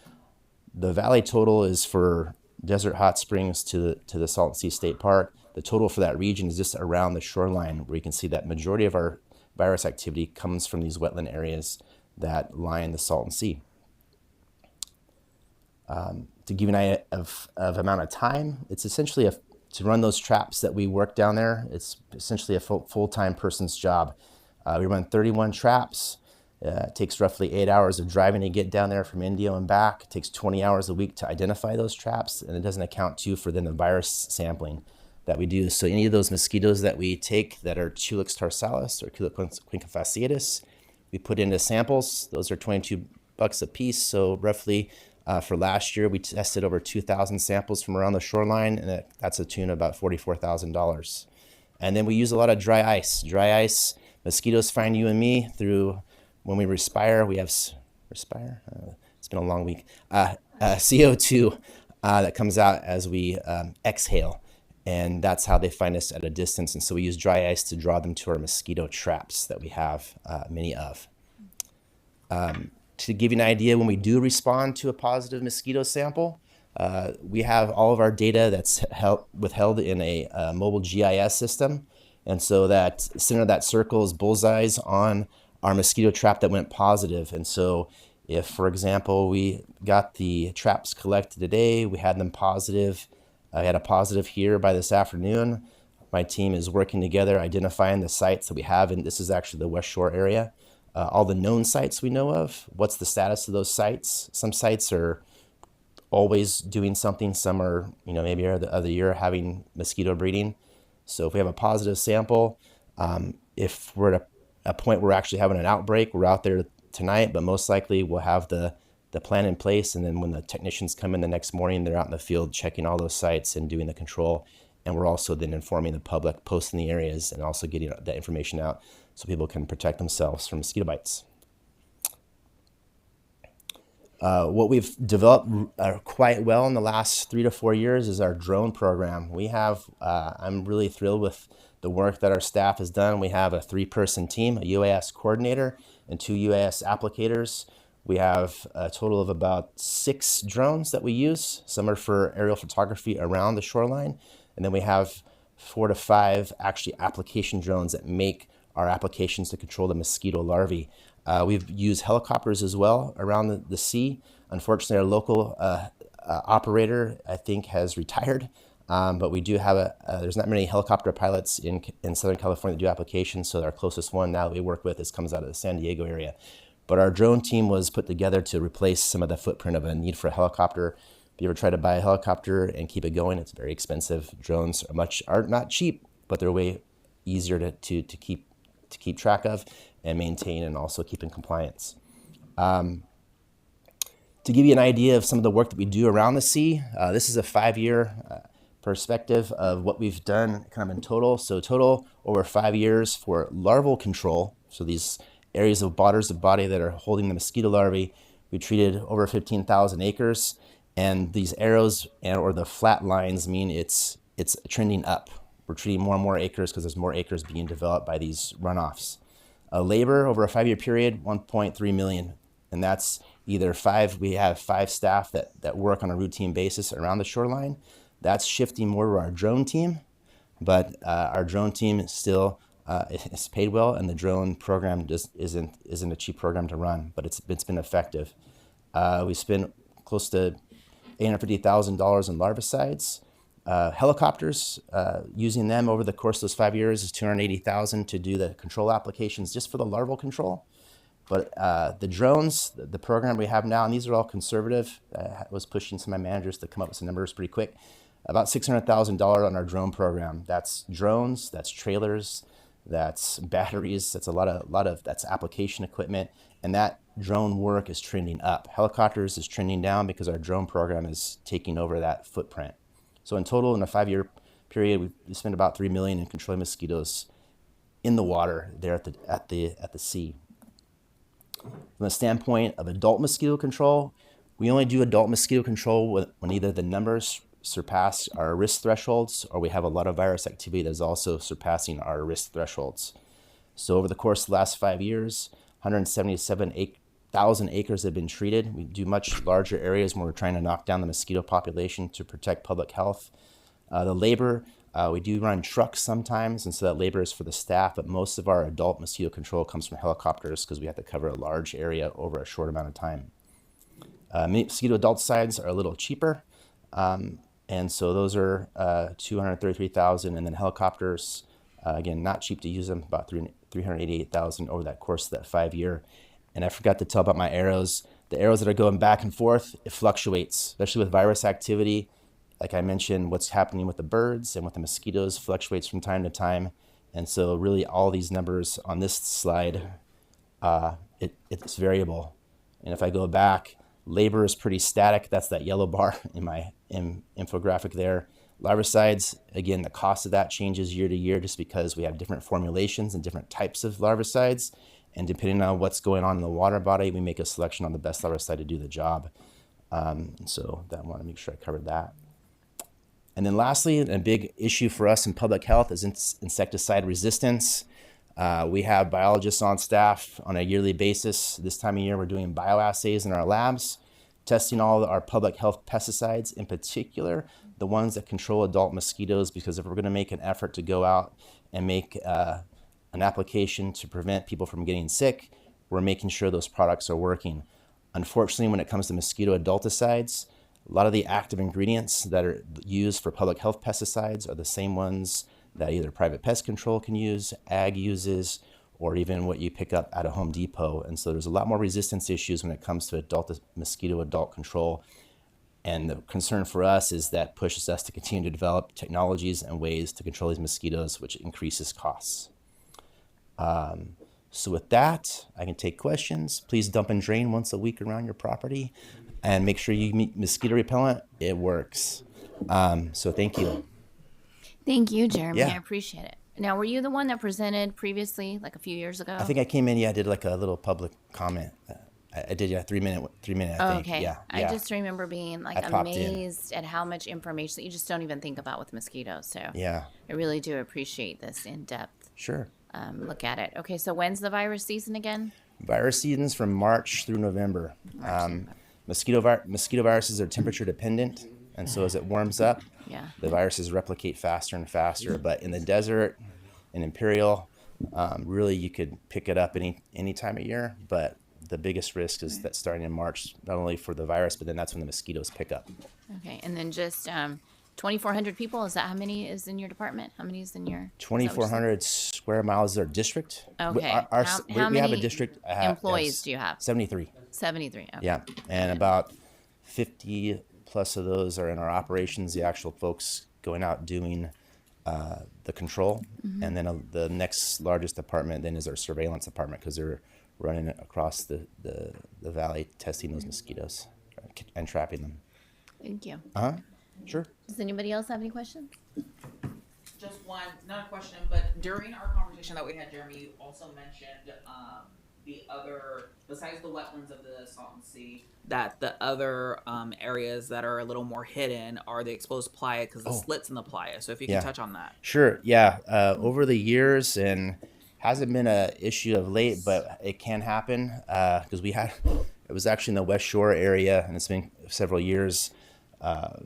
the valley total is for Desert Hot Springs to the Salton Sea State Park. The total for that region is just around the shoreline, where you can see that majority of our virus activity comes from these wetland areas that line the Salton Sea. To give you an idea of amount of time, it's essentially to run those traps that we work down there, it's essentially a full-time person's job. We run 31 traps. It takes roughly 8 hours of driving to get down there from Indio and back. It takes 20 hours a week to identify those traps, and it doesn't account for then the virus sampling that we do. So any of those mosquitoes that we take that are Culex tarsalis or Culex quinquefasciatus, we put into samples. Those are $22 a piece. So roughly for last year, we tested over 2,000 samples from around the shoreline, and that's a tune of about $44,000. And then we use a lot of dry ice. Dry ice, mosquitoes find you and me through when we respire. We have respire. It's been a long week. CO2 that comes out as we exhale. And that's how they find us at a distance. And so we use dry ice to draw them to our mosquito traps that we have many of. To give you an idea, when we do respond to a positive mosquito sample, we have all of our data that's withheld in a mobile GIS system. And so that center of that circle is bullseyes on our mosquito trap that went positive. And so if, for example, we got the traps collected today, we had them positive, I had a positive here by this afternoon. My team is working together, identifying the sites that we have, and this is actually the West Shore area. All the known sites we know of, what's the status of those sites? Some sites are always doing something. Some are, maybe the other year having mosquito breeding. So if we have a positive sample, if we're at a point where we're actually having an outbreak, we're out there tonight, but most likely we'll have the plan in place, and then when the technicians come in the next morning, they're out in the field checking all those sites and doing the control. And we're also then informing the public, posting the areas, and also getting that information out so people can protect themselves from mosquito bites. What we've developed quite well in the last 3 to 4 years is our drone program. We have, I'm really thrilled with the work that our staff has done. We have a 3-person team, a UAS coordinator and 2 UAS applicators. We have a total of about 6 drones that we use. Some are for aerial photography around the shoreline. And then we have 4 to 5 actually application drones that make our applications to control the mosquito larvae. We've used helicopters as well around the sea. Unfortunately, our local operator, I think, has retired. But we do have there's not many helicopter pilots in Southern California that do applications. So our closest one now that we work with comes out of the San Diego area. But our drone team was put together to replace some of the footprint of a need for a helicopter. If you ever try to buy a helicopter and keep it going, it's very expensive. Drones are not cheap, but they're way easier to keep track of and maintain, and also keep in compliance. To give you an idea of some of the work that we do around the sea, this is a 5-year perspective of what we've done kind of in total. So total over 5 years for larval control. So these areas of waters of body that are holding the mosquito larvae, we treated over 15,000 acres. And these arrows or the flat lines mean it's trending up. We're treating more and more acres because there's more acres being developed by these runoffs. Labor over a 5-year period, 1.3 million. And that's either we have 5 staff that work on a routine basis around the shoreline. That's shifting more to our drone team, but our drone team is still is paid well, and the drone program just isn't a cheap program to run, but it's been effective. We spent close to $850,000 in larvicides. Helicopters, using them over the course of those 5 years is $280,000 to do the control applications just for the larval control. But the drones, the program we have now, and these are all conservative. I was pushing some of my managers to come up with some numbers pretty quick. About $600,000 on our drone program. That's drones, that's trailers, that's batteries, that's a lot of that's application equipment, and that drone work is trending up. Helicopters is trending down because our drone program is taking over that footprint. So in total, in a 5-year period, we spent about $3 million in controlling mosquitoes in the water there at the sea. From the standpoint of adult mosquito control, we only do adult mosquito control when either the numbers surpass our risk thresholds, or we have a lot of virus activity that is also surpassing our risk thresholds. So over the course of the last 5 years, 177,000 acres have been treated. We do much larger areas when we're trying to knock down the mosquito population to protect public health. The labor, we do run trucks sometimes, and so that labor is for the staff, but most of our adult mosquito control comes from helicopters because we have to cover a large area over a short amount of time. Mosquito adulticides are a little cheaper. And so those are $233,000, and then helicopters, again, not cheap to use them, about $388,000 over that course of that 5-year. And I forgot to tell about my arrows. The arrows that are going back and forth, it fluctuates, especially with virus activity. Like I mentioned, what's happening with the birds and with the mosquitoes fluctuates from time to time. And so really all these numbers on this slide, it's variable. And if I go back, labor is pretty static. That's that yellow bar in my infographic there. Larvicides, again, the cost of that changes year to year just because we have different formulations and different types of larvicides. And depending on what's going on in the water body, we make a selection on the best larvicide to do the job. So I want to make sure I covered that. And then lastly, a big issue for us in public health is insecticide resistance. We have biologists on staff on a yearly basis. This time of year, we're doing bioassays in our labs, testing all our public health pesticides, in particular, the ones that control adult mosquitoes, because if we're going to make an effort to go out and make an application to prevent people from getting sick, we're making sure those products are working. Unfortunately, when it comes to mosquito adulticides, a lot of the active ingredients that are used for public health pesticides are the same ones that either private pest control can use, ag uses, or even what you pick up at a Home Depot. And so there's a lot more resistance issues when it comes to mosquito adult control. And the concern for us is that pushes us to continue to develop technologies and ways to control these mosquitoes, which increases costs. So with that, I can take questions. Please dump and drain once a week around your property and make sure you meet mosquito repellent. It works. So thank you. Thank you, Jeremy. Yeah. I appreciate it. Now, were you the one that presented previously, like a few years ago? I think I came in, I did like a little public comment. I did, 3 minute, I think. Okay. Yeah. I just remember being like I popped in. amazed at how much information that you just don't even think about with mosquitoes. So Yeah. I really do appreciate this in-depth Sure. look at it. Okay, so when's the virus season again? Virus seasons from March through November. Mosquito viruses are temperature dependent, and so as it warms up, Yeah. the viruses replicate faster and faster. But in the desert, in Imperial, really you could pick it up any time of year. But the biggest risk is that starting in March, not only for the virus, but then that's when the mosquitoes pick up. Okay, and then just 2,400 people. Is that how many is in your department? How many is in your? 2,400 square miles is our district. Okay. We How have a many district. employees do you have? 73. 73. Okay. Yeah, and about 50 plus of those are in our operations, the actual folks going out doing the control. And then the next largest department then is our surveillance department, because they're running across the valley testing those mosquitoes and trapping them. Thank you. Sure. Does anybody else have any questions? Just one, not a question, but during our conversation that we had, Jeremy, you also mentioned the other, besides the wetlands of the Salton Sea, that the other areas that are a little more hidden are the exposed playa because the slits in the playa. So if you can touch on that. Sure. Yeah. Over the years, and hasn't been a issue of late, but it can happen because it was actually in the West Shore area, and it's been several years.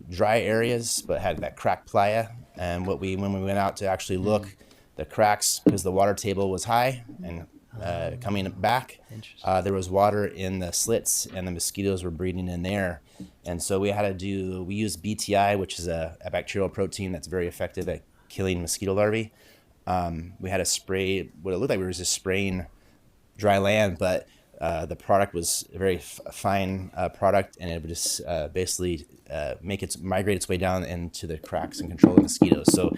Dry areas, but had that cracked playa. And when we went out to actually look, the cracks, because the water table was high and coming back, there was water in the slits, and the mosquitoes were breeding in there. And so we used BTI, which is a bacterial protein that's very effective at killing mosquito larvae. We had to spray what it looked like we were just spraying dry land, but the product was a very fine product, and it would just basically migrate its way down into the cracks and control the mosquitoes. So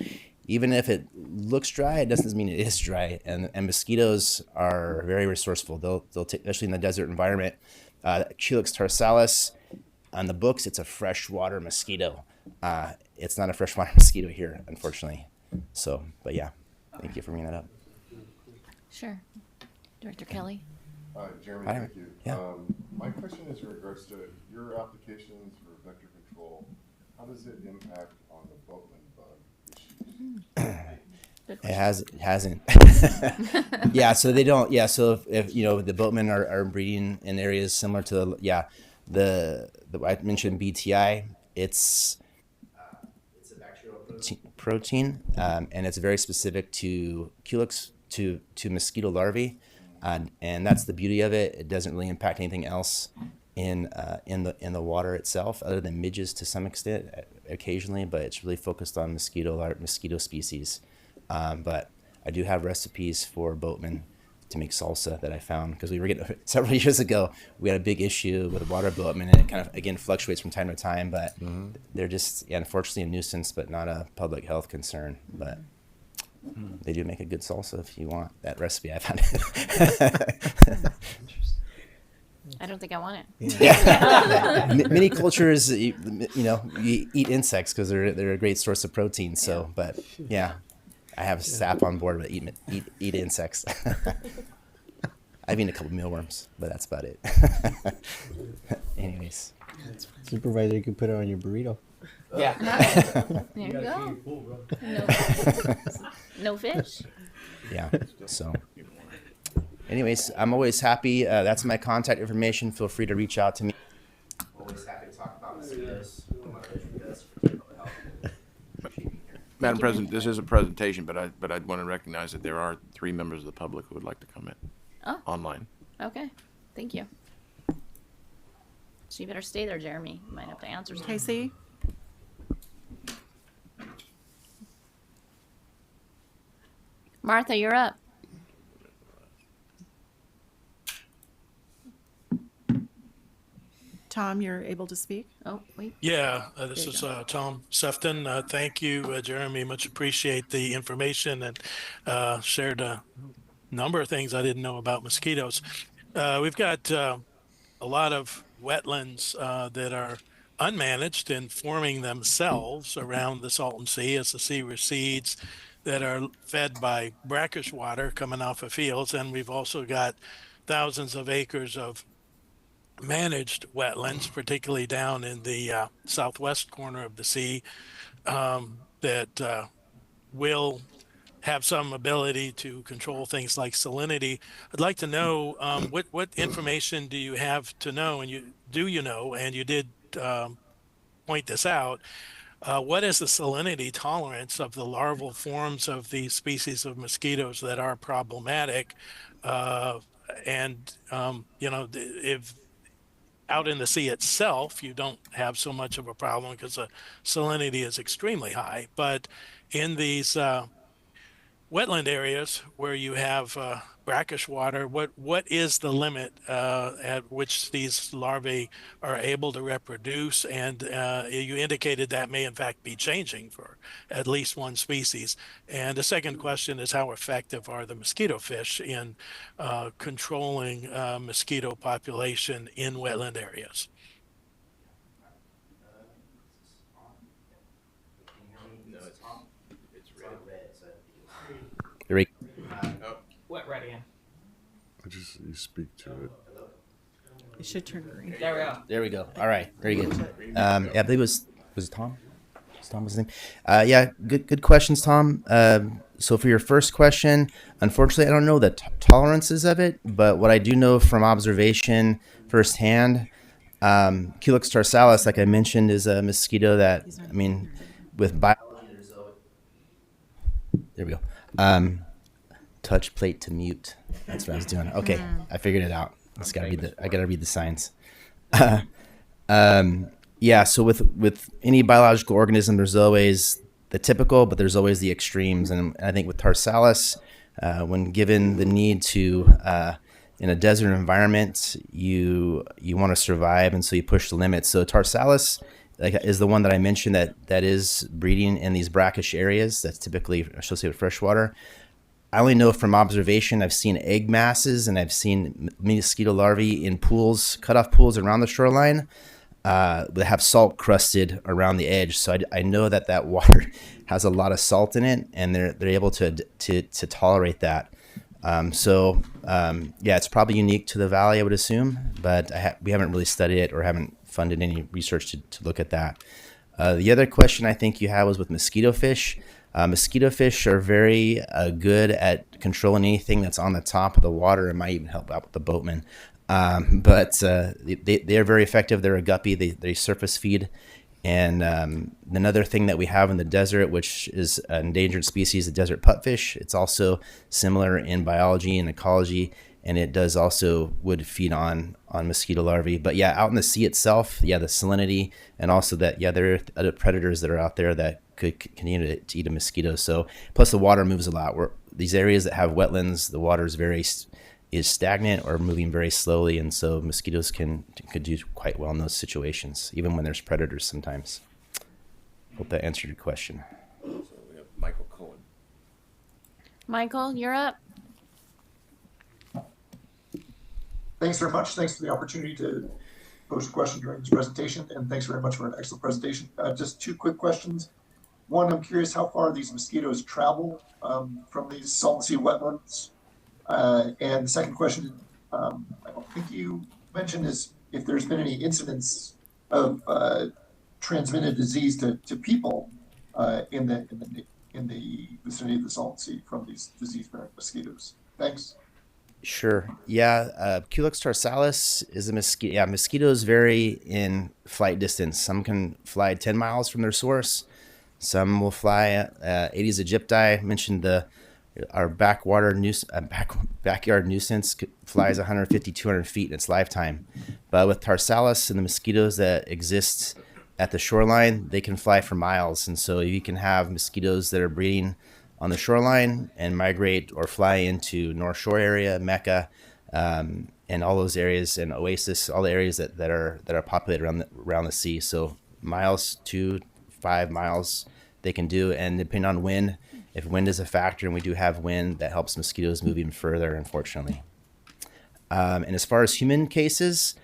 even if it looks dry, it doesn't mean it is dry. And mosquitoes are very resourceful. They'll take, especially in the desert environment. Culex tarsalis, on the books, it's a freshwater mosquito. It's not a freshwater mosquito here, unfortunately. So, but yeah, thank you for bringing that up. Sure. Director Kelly. Jeremy, Hi. thank you. Yeah. My question is in regards to your applications for vector control. How does it impact on the boatman bug issue? It hasn't. Yeah, so they don't. Yeah, so if the boatmen are breeding in areas similar to the I mentioned BTI. It's a bacterial protein, and it's very specific to Culex to mosquito larvae. And that's the beauty of it. It doesn't really impact anything else in the water itself, other than midges to some extent, occasionally. But it's really focused on mosquito species. But I do have recipes for boatmen to make salsa that I found, because we were getting several years ago. We had a big issue with water boatmen, and it kind of again fluctuates from time to time. But they're just unfortunately a nuisance, but not a public health concern. But they do make a good salsa if you want that recipe. I found it. I don't think I want it. Yeah. Many cultures, you eat insects because they're a great source of protein. So, but yeah, I have sap on board, but eat insects. I've eaten a couple mealworms, but that's about it. Anyways. Supervisor, you can put it on your burrito. Yeah. There you go. No fish. Yeah. So, anyways, I'm always happy. That's my contact information. Feel free to reach out to me. Always happy to talk about mosquitoes. Madam President, this is a presentation, but I'd want to recognize that there are 3 members of the public who would like to comment online. Okay. Thank you. So you better stay there, Jeremy. You might have to answer something. Casey? Martha, you're up. Tom, you're able to speak? Oh, wait. Yeah, this is Tom Sefton. Thank you, Jeremy. Much appreciate the information, and shared a number of things I didn't know about mosquitoes. We've got a lot of wetlands that are unmanaged and forming themselves around the Salton Sea as the sea recedes, that are fed by brackish water coming off of fields. And we've also got thousands of acres of managed wetlands, particularly down in the southwest corner of the sea, that will have some ability to control things like salinity. I'd like to know what information do you have to know, and you know, and you did point this out. What is the salinity tolerance of the larval forms of these species of mosquitoes that are problematic? And you know, if out in the sea itself, you don't have so much of a problem because the salinity is extremely high. But in these wetland areas where you have brackish water, what is the limit at which these larvae are able to reproduce? And you indicated that may in fact be changing for at least one species. And the second question is, how effective are the mosquito fish in controlling mosquito population in wetland areas? What ready in? You speak to it. It should turn green. There we go. There we go. All right, very good. Yeah, I believe was it Tom? Was Tom his name? Yeah, good questions, Tom. So for your first question, unfortunately, I don't know the tolerances of it, but what I do know from observation firsthand, Culex tarsalis, like I mentioned, is a mosquito that, I mean, with biology, there we go. Touch plate to mute. That's what I was doing. Okay, I figured it out. I gotta read the signs. Yeah, so with any biological organism, there's always the typical, but there's always the extremes. And I think with tarsalis, when given the need to, in a desert environment, you want to survive, and so you push the limits. So tarsalis is the one that I mentioned that is breeding in these brackish areas. That's typically associated with freshwater. I only know from observation. I've seen egg masses and I've seen mosquito larvae in pools, cutoff pools around the shoreline that have salt crusted around the edge. So I know that water has a lot of salt in it, and they're able to tolerate that. Yeah, it's probably unique to the valley, I would assume, but we haven't really studied it or haven't funded any research to look at that. The other question I think you had was with mosquito fish. Mosquito fish are very good at controlling anything that's on the top of the water. It might even help out with the boatmen. But they are very effective. They're a guppy. They surface feed. And another thing that we have in the desert, which is an endangered species, the desert pupfish. It's also similar in biology and ecology, and it does also would feed on mosquito larvae. But yeah, out in the sea itself, yeah, the salinity, and also that, yeah, there are other predators that are out there that could continue to eat a mosquito. So plus the water moves a lot. These areas that have wetlands, the water is stagnant or moving very slowly, and so mosquitoes could do quite well in those situations, even when there's predators sometimes. Hope that answered your question. So we have Michael Cohen. Michael, you're up. Thanks very much. Thanks for the opportunity to pose a question during this presentation, and thanks very much for an excellent presentation. Just two quick questions. One, I'm curious how far these mosquitoes travel from these Salton Sea wetlands. And the second question, I don't think you mentioned, is if there's been any incidents of transmitted disease to people in the vicinity of the Salton Sea from these disease-bearing mosquitoes. Thanks. Sure. Yeah. Culex tarsalis is a mosquito. Yeah, mosquitoes vary in flight distance. Some can fly 10 miles from their source. Some will fly. Aedes aegypti, mentioned our backyard nuisance flies 150, 200 feet in its lifetime. But with tarsalis and the mosquitoes that exist at the shoreline, they can fly for miles. And so you can have mosquitoes that are breeding on the shoreline and migrate or fly into North Shore area, Mecca, and all those areas, and Oasis, all the areas that are populated around the sea. So miles, 2 to 5 miles they can do, and depending on wind, if wind is a factor, and we do have wind, that helps mosquitoes move even further, unfortunately. And as far as human cases,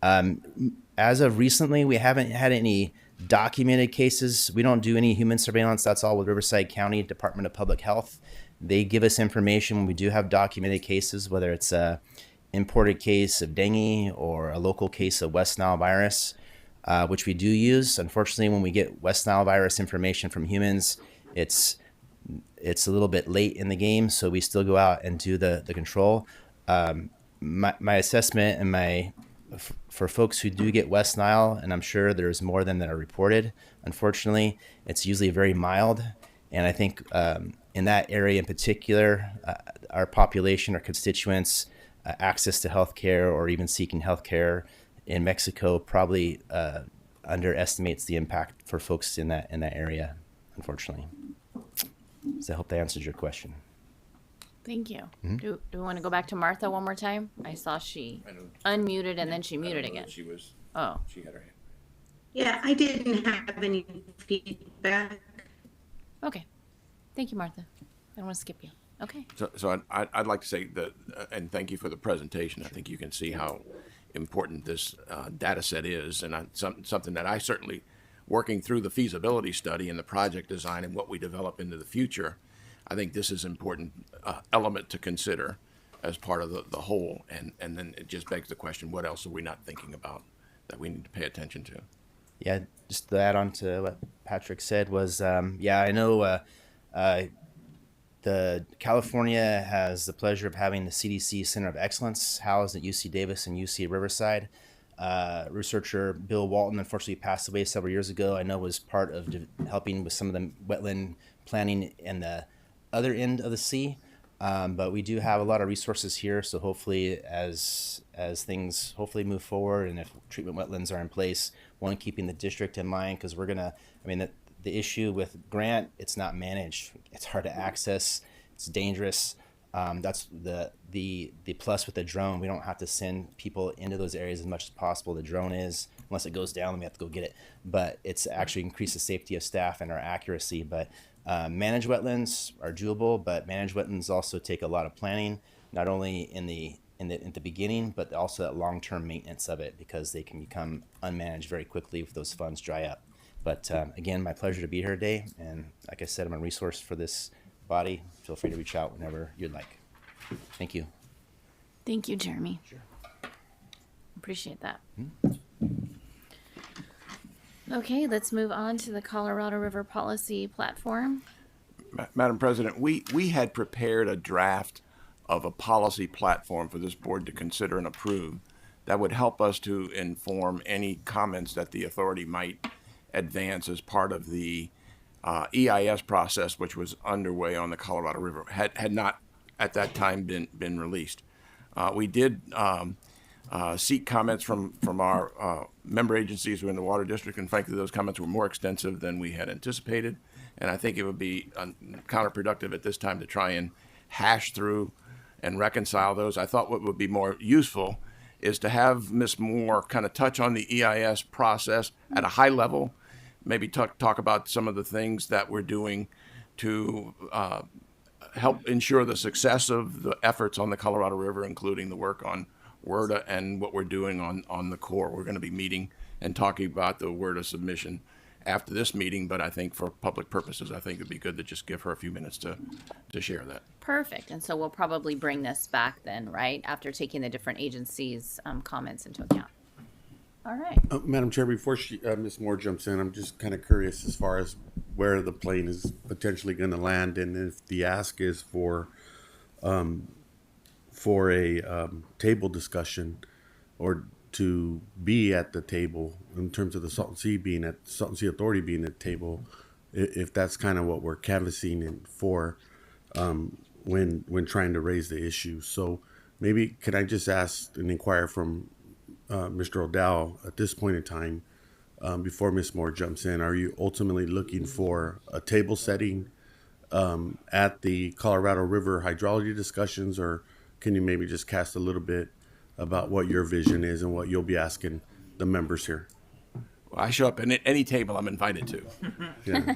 as of recently, we haven't had any documented cases. We don't do any human surveillance. That's all with Riverside County Department of Public Health. They give us information when we do have documented cases, whether it's a imported case of dengue or a local case of West Nile virus, which we do use. Unfortunately, when we get West Nile virus information from humans, it's it's a little bit late in the game, so we still go out and do the control. My assessment and for folks who do get West Nile, and I'm sure there's more than that are reported, unfortunately, it's usually very mild. And I think in that area in particular, our population, our constituents, access to healthcare or even seeking healthcare in Mexico probably underestimates the impact for folks in that area, unfortunately. So I hope that answers your question. Thank you. Do we want to go back to Martha one more time? I saw she unmuted and then she muted again. She was. Oh. She had her hand. Yeah, I didn't have any feedback. Okay. Thank you, Martha. I don't want to skip you. Okay. So I'd like to say that, and thank you for the presentation. I think you can see how important this data set is, and something that I certainly, working through the feasibility study and the project design and what we develop into the future, I think this is an important element to consider as part of the whole. And then it just begs the question, what else are we not thinking about that we need to pay attention to? Yeah, just to add on to what Patrick said was, I know the California has the pleasure of having the CDC Center of Excellence housed at UC Davis and UC Riverside. Researcher Bill Walton unfortunately passed away several years ago. I know was part of helping with some of the wetland planning in the other end of the sea. But we do have a lot of resources here. So hopefully as things hopefully move forward and if treatment wetlands are in place, one, keeping the district in mind, because we're going to, the issue with Grant, it's not managed. It's hard to access. It's dangerous. That's the plus with the drone. We don't have to send people into those areas as much as possible. The drone is, unless it goes down, then we have to go get it. But it's actually increased the safety of staff and our accuracy. But managed wetlands are doable, but managed wetlands also take a lot of planning, not only in the beginning, but also that long-term maintenance of it, because they can become unmanaged very quickly if those funds dry up. But again, my pleasure to be here today. And like I said, I'm a resource for this body. Feel free to reach out whenever you'd like. Thank you. Thank you, Jeremy. Sure. Appreciate that. Okay, let's move on to the Colorado River Policy Platform. Madam President, we had prepared a draft of a policy platform for this board to consider and approve that would help us to inform any comments that the authority might advance as part of the EIS process, which was underway on the Colorado River, had not at that time been released. We did seek comments from our member agencies within the Water District, and frankly, those comments were more extensive than we had anticipated. And I think it would be counterproductive at this time to try and hash through and reconcile those. I thought what would be more useful is to have Ms. Moore kind of touch on the EIS process at a high level, maybe talk about some of the things that we're doing to help ensure the success of the efforts on the Colorado River, including the work on WRDA and what we're doing on the core. We're going to be meeting and talking about the WRDA submission after this meeting, but I think for public purposes, I think it'd be good to just give her a few minutes to share that. Perfect. And so we'll probably bring this back then, right, after taking the different agencies' comments into account. All right. Madam Chair, before Ms. Moore jumps in, I'm just kind of curious as far as where the plane is potentially going to land, and if the ask is for a table discussion or to be at the table in terms of the Salton Sea Authority being at the table, if that's kind of what we're canvassing for when trying to raise the issue. So maybe can I just ask and inquire from Mr. O'Dowd at this point in time, before Ms. Moore jumps in, are you ultimately looking for a table setting at the Colorado River hydrology discussions, or can you maybe just cast a little bit about what your vision is and what you'll be asking the members here? Well, I show up at any table I'm invited to. Yeah.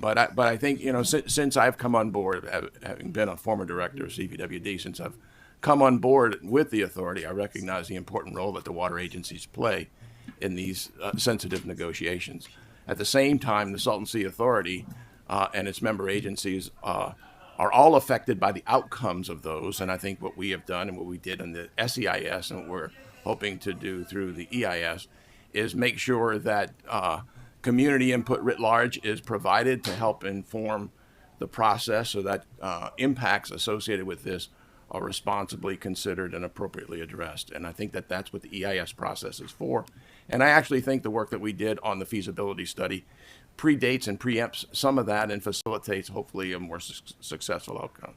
But I think, since I've come on board, having been a former director of CVWD, since I've come on board with the authority, I recognize the important role that the water agencies play in these sensitive negotiations. At the same time, the Salton Sea Authority and its member agencies are all affected by the outcomes of those. And I think what we have done and what we did in the SEIS and what we're hoping to do through the EIS is make sure that community input writ large is provided to help inform the process so that impacts associated with this are responsibly considered and appropriately addressed. And I think that that's what the EIS process is for. And I actually think the work that we did on the feasibility study predates and preempts some of that and facilitates hopefully a more successful outcome.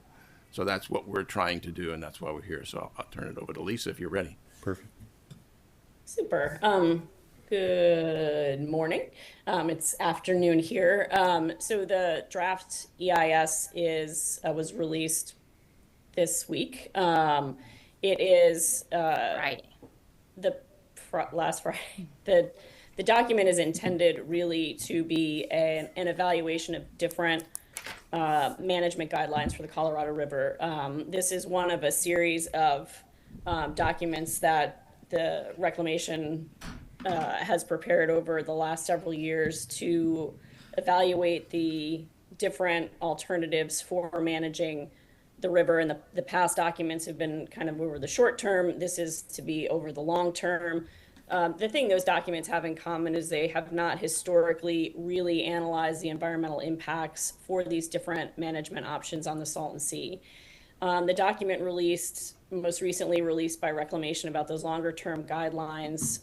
So that's what we're trying to do, and that's why we're here. So I'll turn it over to Lisa if you're ready. Perfect. Super. Good morning. It's afternoon here. So the draft EIS was released this week. It is Friday. Last Friday. The document is intended really to be an evaluation of different management guidelines for the Colorado River. This is one of a series of documents that the reclamation has prepared over the last several years to evaluate the different alternatives for managing the river. And the past documents have been kind of over the short term. This is to be over the long term. The thing those documents have in common is they have not historically really analyzed the environmental impacts for these different management options on the Salton Sea. The document most recently released by Reclamation about those longer term guidelines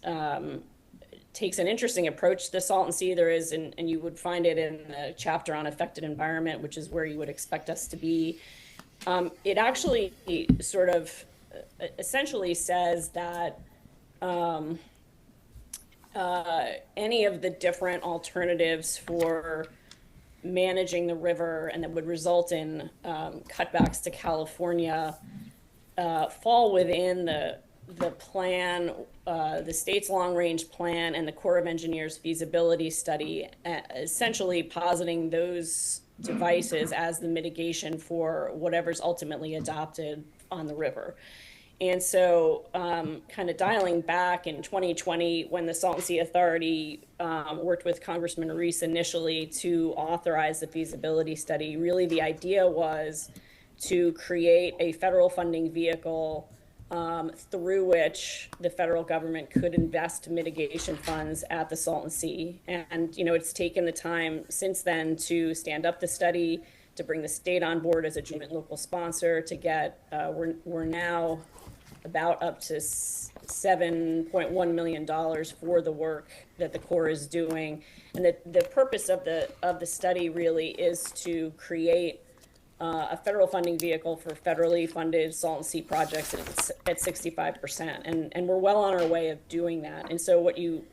takes an interesting approach to the Salton Sea. There is, and you would find it in the chapter on affected environment, which is where you would expect us to be. It actually sort of essentially says that any of the different alternatives for managing the river and that would result in cutbacks to California fall within the plan, the state's long-range plan and the Corps of Engineers feasibility study, essentially positing those devices as the mitigation for whatever's ultimately adopted on the river. And so kind of dialing back in 2020, when the Salton Sea Authority worked with Congressman Reese initially to authorize the feasibility study, really the idea was to create a federal funding vehicle through which the federal government could invest mitigation funds at the Salton Sea. And, it's taken the time since then to stand up the study, to bring the state on board as a joint local sponsor, to get, we're now about up to $7.1 million for the work that the Corps is doing. And the purpose of the study really is to create a federal funding vehicle for federally funded Salton Sea projects at 65%, and we're well on our way of doing that. And so what you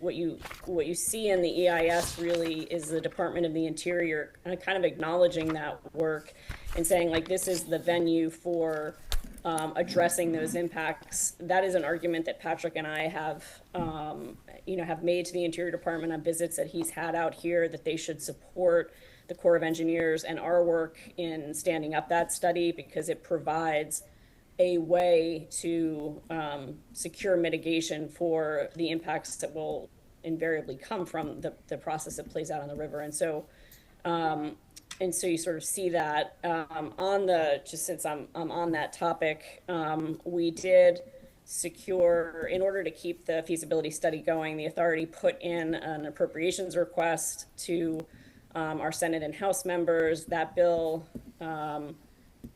see in the EIS really is the Department of the Interior kind of acknowledging that work and saying, like, this is the venue for addressing those impacts. That is an argument that Patrick and I have made to the Interior Department on visits that he's had out here, that they should support the Corps of Engineers and our work in standing up that study, because it provides a way to secure mitigation for the impacts that will invariably come from the process that plays out on the river. And so you sort of see that just since I'm on that topic, we did secure, in order to keep the feasibility study going, the authority put in an appropriations request to our Senate and House members. That bill on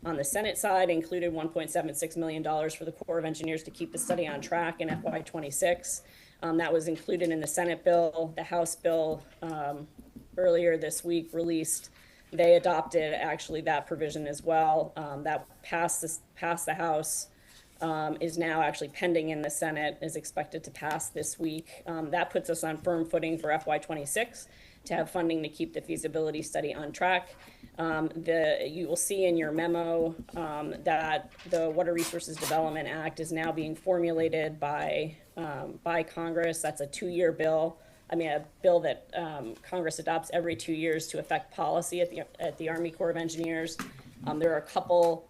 the Senate side included $1.76 million for the Corps of Engineers to keep the study on track in FY26. That was included in the Senate bill. The House bill earlier this week released, they adopted actually that provision as well. That passed the House, is now actually pending in the Senate, is expected to pass this week. That puts us on firm footing for FY26 to have funding to keep the feasibility study on track. You will see in your memo that the Water Resources Development Act is now being formulated by Congress. That's a 2-year bill. A bill that Congress adopts every 2 years to affect policy at the Army Corps of Engineers. There are a couple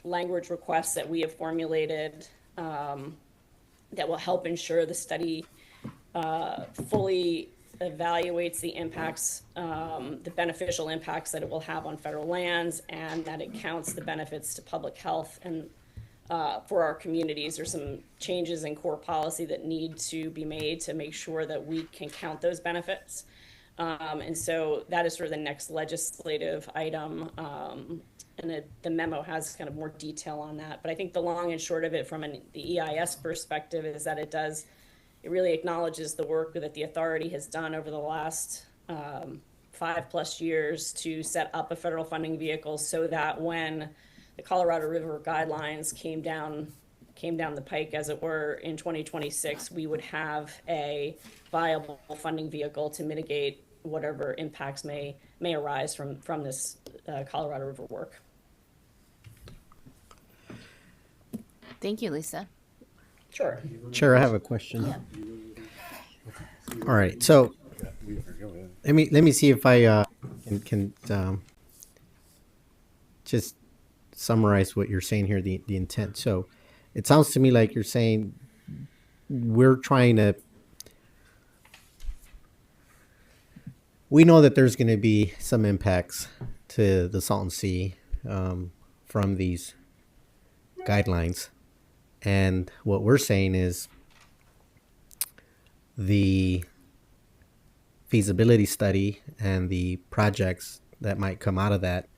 language requests that we have formulated that will help ensure the study fully evaluates the impacts, the beneficial impacts that it will have on federal lands, and that it counts the benefits to public health and for our communities. There's some changes in core policy that need to be made to make sure that we can count those benefits. And so that is sort of the next legislative item. And the memo has kind of more detail on that. But I think the long and short of it from the EIS perspective is that it really acknowledges the work that the authority has done over the last 5+ years to set up a federal funding vehicle so that when the Colorado River guidelines came down the pike, as it were, in 2026, we would have a viable funding vehicle to mitigate whatever impacts may arise from this Colorado River work. Thank you, Lisa. Sure. Chair, I have a question. Yeah. All right, so let me see if I can just summarize what you're saying here, the intent. So it sounds to me like you're saying we know that there's going to be some impacts to the Salton Sea from these guidelines. And what we're saying is the feasibility study and the projects that might come out of that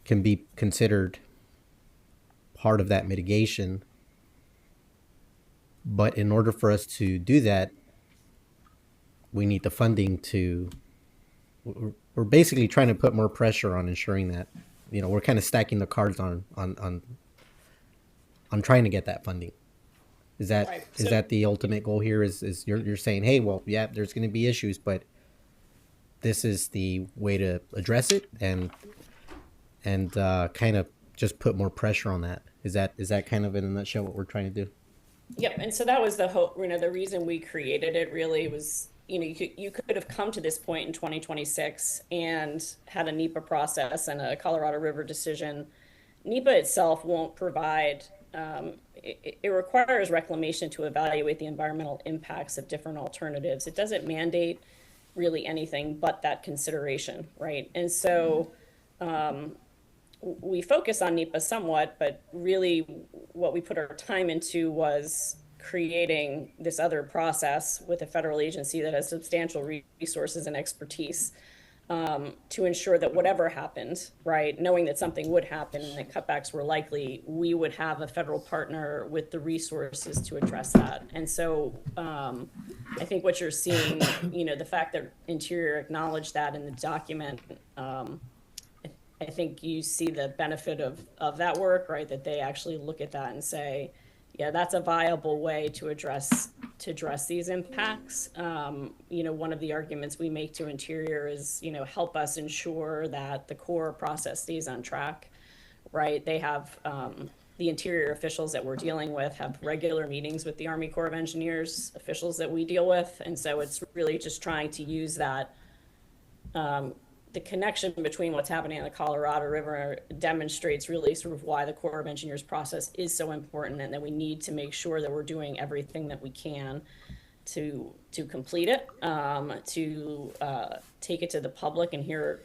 can be considered part of that mitigation. But in order for us to do that, we need the funding we're basically trying to put more pressure on ensuring that, we're kind of stacking the cards on trying to get that funding. Is that Right. is that the ultimate goal here? Is you're saying, hey, well, yeah, there's going to be issues, but this is the way to address it and kind of just put more pressure on that. Is that kind of in a nutshell what we're trying to do? Yep. And so that was the hope. The reason we created it really was, you could have come to this point in 2026 and had a NEPA process and a Colorado River decision. NEPA itself won't provide. It requires reclamation to evaluate the environmental impacts of different alternatives. It doesn't mandate really anything but that consideration, right? And so we focus on NEPA somewhat, but really what we put our time into was creating this other process with a federal agency that has substantial resources and expertise to ensure that whatever happened, right, knowing that something would happen and that cutbacks were likely, we would have a federal partner with the resources to address that. And so I think what you're seeing, the fact that Interior acknowledged that in the document, I think you see the benefit of that work, right, that they actually look at that and say, yeah, that's a viable way to address these impacts. One of the arguments we make to Interior is, help us ensure that the core process stays on track, right? They have the Interior officials that we're dealing with have regular meetings with the Army Corps of Engineers officials that we deal with, and so it's really just trying to use that. The connection between what's happening on the Colorado River demonstrates really sort of why the Corps of Engineers process is so important, and that we need to make sure that we're doing everything that we can to complete it, to take it to the public and hear,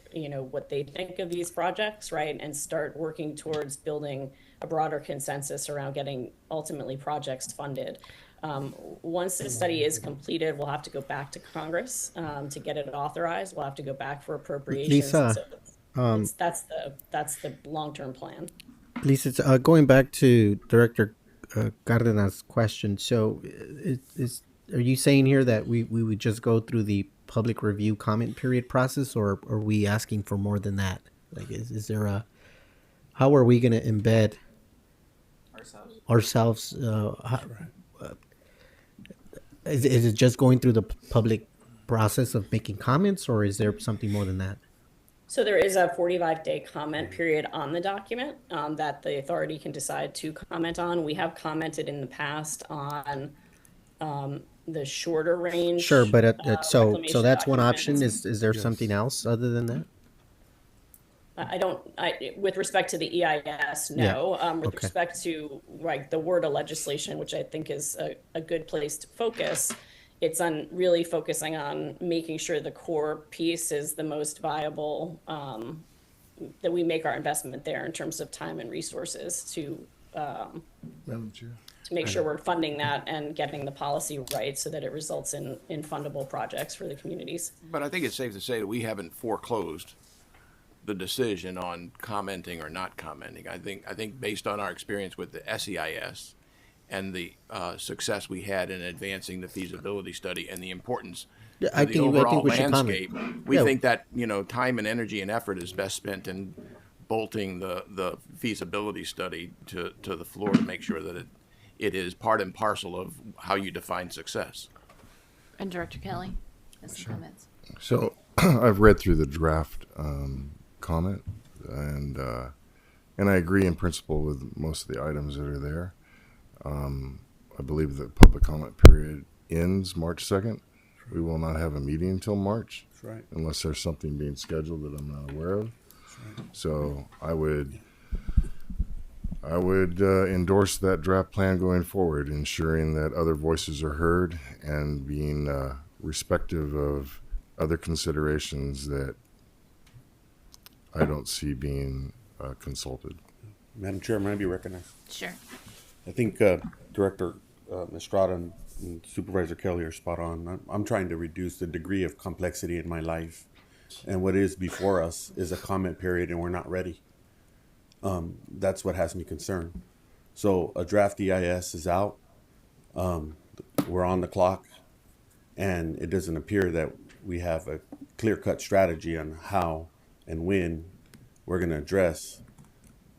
what they think of these projects, right? And start working towards building a broader consensus around getting ultimately projects funded. Once the study is completed, we'll have to go back to Congress to get it authorized. We'll have to go back for appropriations. Lisa, so that's the long-term plan. Lisa, going back to Director Cardenas' question. So, are you saying here that we would just go through the public review comment period process, or are we asking for more than that? Like, is there how are we going to embed ourselves? Is it just going through the public process of making comments, or is there something more than that? So there is a 45-day comment period on the document that the authority can decide to comment on. We have commented in the past on the shorter range. Sure, but so that's one document. option. Is there something else other than that? With respect to the EIS, no. With respect to the WRDA legislation, which I think is a good place to focus, it's on really focusing on making sure the core piece is the most viable, that we make our investment there in terms of time and resources to Madam Chair. to make sure we're funding that and getting the policy right so that it results in fundable projects for the communities. But I think it's safe to say that we haven't foreclosed the decision on commenting or not commenting. I think based on our experience with the SEIS and the success we had in advancing the feasibility study and the importance I of the think overall we should landscape, comment. we Yeah. think that time and energy and effort is best spent in bolting the feasibility study to the floor to make sure that it is part and parcel of how you define success. And Director Kelly has some comments. So I've read through the draft comment, and I agree in principle with most of the items that are there. I believe the public comment period ends March 2nd. We will not have a meeting until March. That's right. Unless there's something being scheduled that I'm not aware of. So I would endorse that draft plan going forward, ensuring that other voices are heard and being respective of other considerations that I don't see being consulted. Madam Chair, may I be recognized? Sure. I think Director Estrada and Supervisor Kelly are spot on. I'm trying to reduce the degree of complexity in my life, and what is before us is a comment period, and we're not ready. That's what has me concerned. So a draft EIS is out. We're on the clock, and it doesn't appear that we have a clear-cut strategy on how and when we're going to address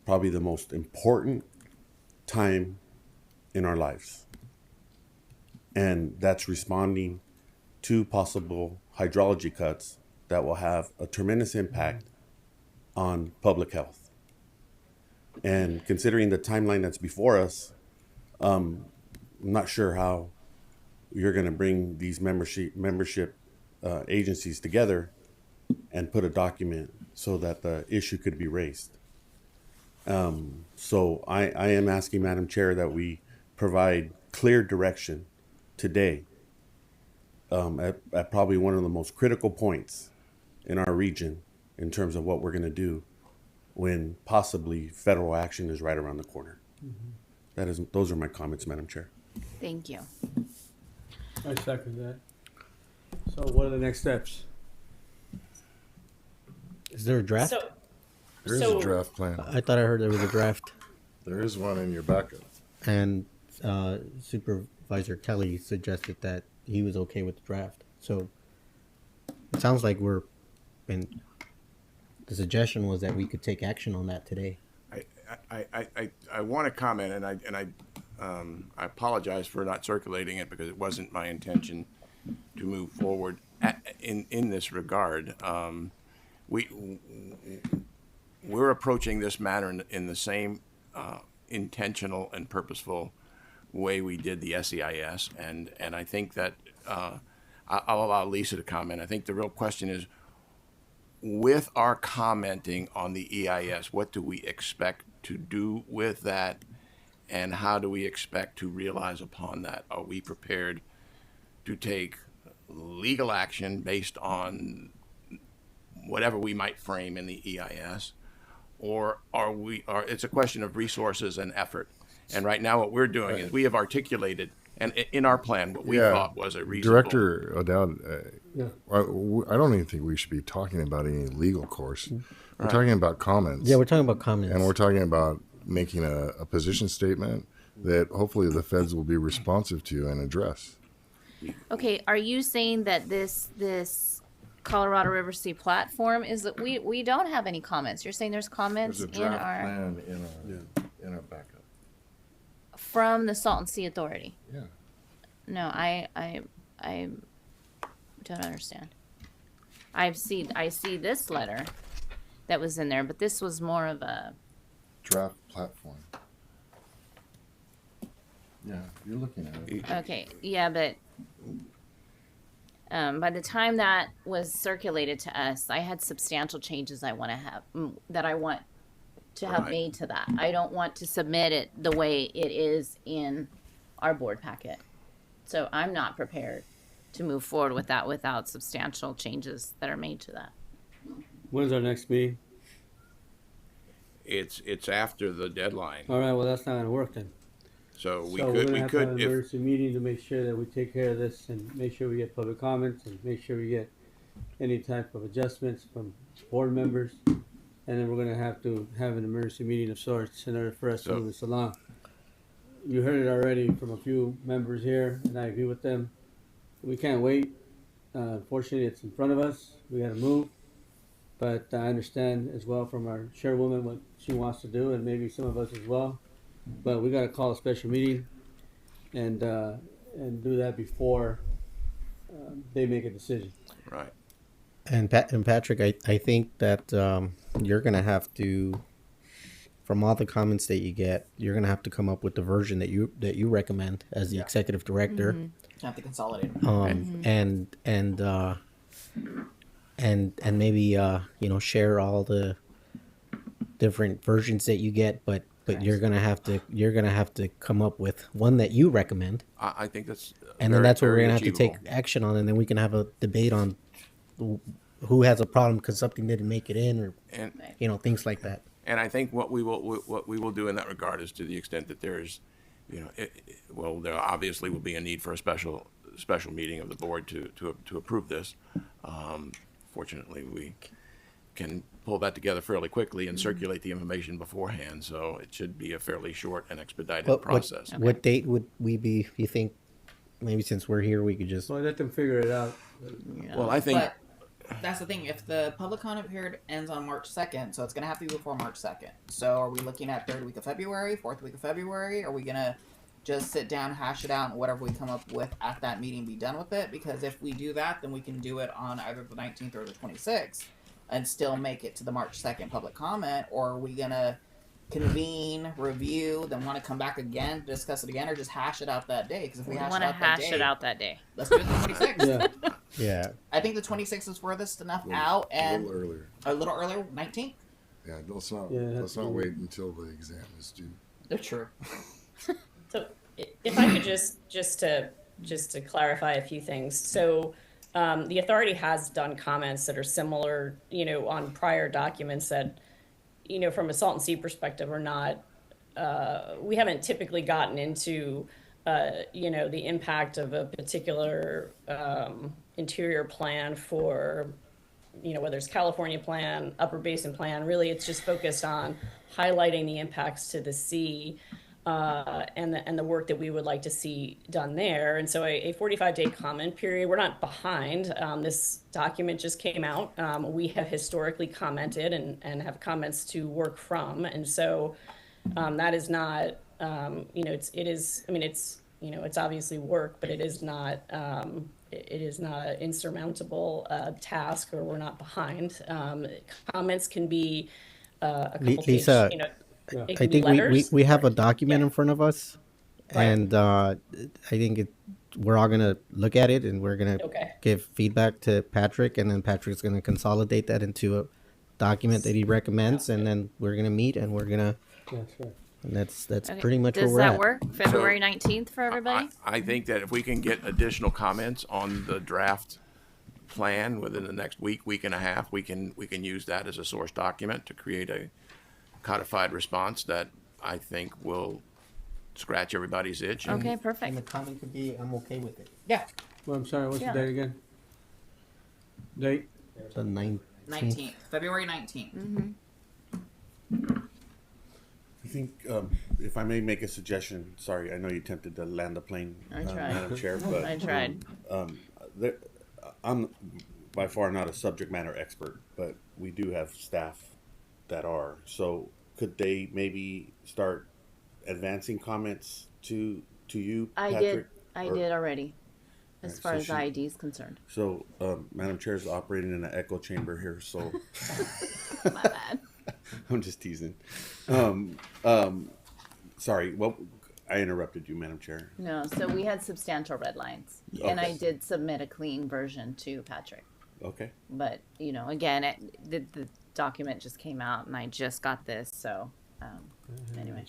probably the most important time in our lives. And that's responding to possible hydrology cuts that will have a tremendous impact on public health. And considering the timeline that's before us, I'm not sure how you're going to bring these membership agencies together and put a document so that the issue could be raised. So I am asking, Madam Chair, that we provide clear direction today at probably one of the most critical points in our region in terms of what we're going to do when possibly federal action is right around the corner. Those are my comments, Madam Chair. Thank you. I second that. So what are the next steps? Is there a draft? There is a draft plan. I thought I heard there was a draft. There is one in your backup. And Supervisor Kelly suggested that he was okay with the draft. So it sounds like the suggestion was that we could take action on that today. I want to comment, and I apologize for not circulating it because it wasn't my intention to move forward in this regard. We're approaching this matter in the same intentional and purposeful way we did the SEIS, and I think that I'll allow Lisa to comment. I think the real question is, with our commenting on the EIS, what do we expect to do with that, and how do we expect to realize upon that? Are we prepared to take legal action based on whatever we might frame in the EIS, or it's a question of resources and effort? And right now what we're doing is we have articulated and in our plan what we thought was a reasonable. Director O'Dowd, I don't even think we should be talking about any legal course. We're talking about comments. Yeah, we're talking about comments. And we're talking about making a position statement that hopefully the feds will be responsive to and address. Okay, are you saying that this Colorado River Sea platform is that we don't have any comments? You're saying there's comments There's a in draft our plan in our backup. from the Salton Sea Authority? Yeah. No, I don't understand. I see this letter that was in there, but this was more of a Draft platform. Yeah, you're looking at it. okay, yeah, but by the time that was circulated to us, I had substantial changes I want to have that I want to have made to that. I don't want to submit it the way it is in our board packet. So I'm not prepared to move forward with that without substantial changes that are made to that. When's our next meeting? it's after the deadline. All right, well, that's not gonna work then. So we So we're could, gonna we have to have could, an if, emergency meeting to make sure that we take care of this and make sure we get public comments and make sure we get any type of adjustments from board members. And then we're gonna have to have an emergency meeting of sorts in order for us to So- move this along. You heard it already from a few members here, and I agree with them. We can't wait. Unfortunately, it's in front of us. We gotta move. But I understand as well from our chairwoman what she wants to do, and maybe some of us as well. But we gotta call a special meeting and do that before they make a decision. right. And Patrick, I think that you're gonna have to, from all the comments that you get, you're gonna have to come up with the version that you recommend as the executive director. Have to consolidate. And maybe share all the different versions that you get, but you're gonna have to come up with one that you recommend, I think that's and very, then that's what we're very gonna have to take achievable. action on, and then we can have a debate on who has a problem because something didn't make it in, or And things like that. And I think what we will do in that regard is, to the extent that there's, well, there obviously will be a need for a special meeting of the board to approve this. Fortunately, we can pull that together fairly quickly and circulate the information beforehand, so it should be a fairly short and expedited process. What date would we be? You think maybe since we're here, we could just. So let them figure it out. Well, I think. But that's the thing. If the public comment period ends on March 2nd, so it's going to have to be before March 2nd. So are we looking at 3rd week of February, 4th week of February? Are we going to just sit down, hash it out, and whatever we come up with at that meeting, be done with it? Because if we do that, then we can do it on either the 19th or the 26th and still make it to the March 2nd public comment. Or are we going to convene, review, then want to come back again, discuss it again, or just hash it out that day? Because if we want hash to it out hash that day, it out that day. let's do it the 26th. Yeah. I think the 26th is furthest enough out, and A little earlier. a little earlier, 19th. Yeah, let's that's not wait until the exam is due. They're true. So if I could just to clarify a few things. So the authority has done comments that are similar, on prior documents that, from a Salton Sea perspective are not, we haven't typically gotten into, the impact of a particular interior plan for, whether it's California plan, Upper Basin plan. Really, it's just focused on highlighting the impacts to the sea and the work that we would like to see done there. And so a 45-day comment period, we're not behind. This document just came out. We have historically commented and have comments to work from. And so that is not, it's obviously work, but it is not an insurmountable task, or we're not behind. Comments can be a couple Lisa, pages, it I can be think letters. we have a document in front of us, and I think we're all gonna look at it, and we're gonna give feedback to Patrick, and then Patrick's gonna consolidate that into a document that he recommends, and then we're gonna meet, and we're gonna. That's right. And that's Okay. pretty much Does where we're that at. work? February 19th for everybody? I think that if we can get additional comments on the draft plan within the next week and a half, we can use that as a source document to create a codified response that I think will scratch everybody's itch. Okay, And perfect. the comment could be, I'm okay with it. Yeah. Well, I'm sorry, what's Yeah. the date again? Date? The 19th, February 19th. I think, if I may make a suggestion, sorry, I know you attempted to land the plane, I tried. Madam Chair, but I tried. I'm by far not a subject matter expert, but we do have staff that are. So could they maybe start advancing comments to you, Patrick? I did already, as Right, far so as the ID is concerned. So, Madam Chair is operating in an echo chamber here, so My bad. I'm just teasing. Sorry, well, I interrupted you, Madam Chair. No, so we had substantial red lines, and I Okay. did submit a clean version to Patrick. Okay. But again, the document just came out, and I just got this, so anyway.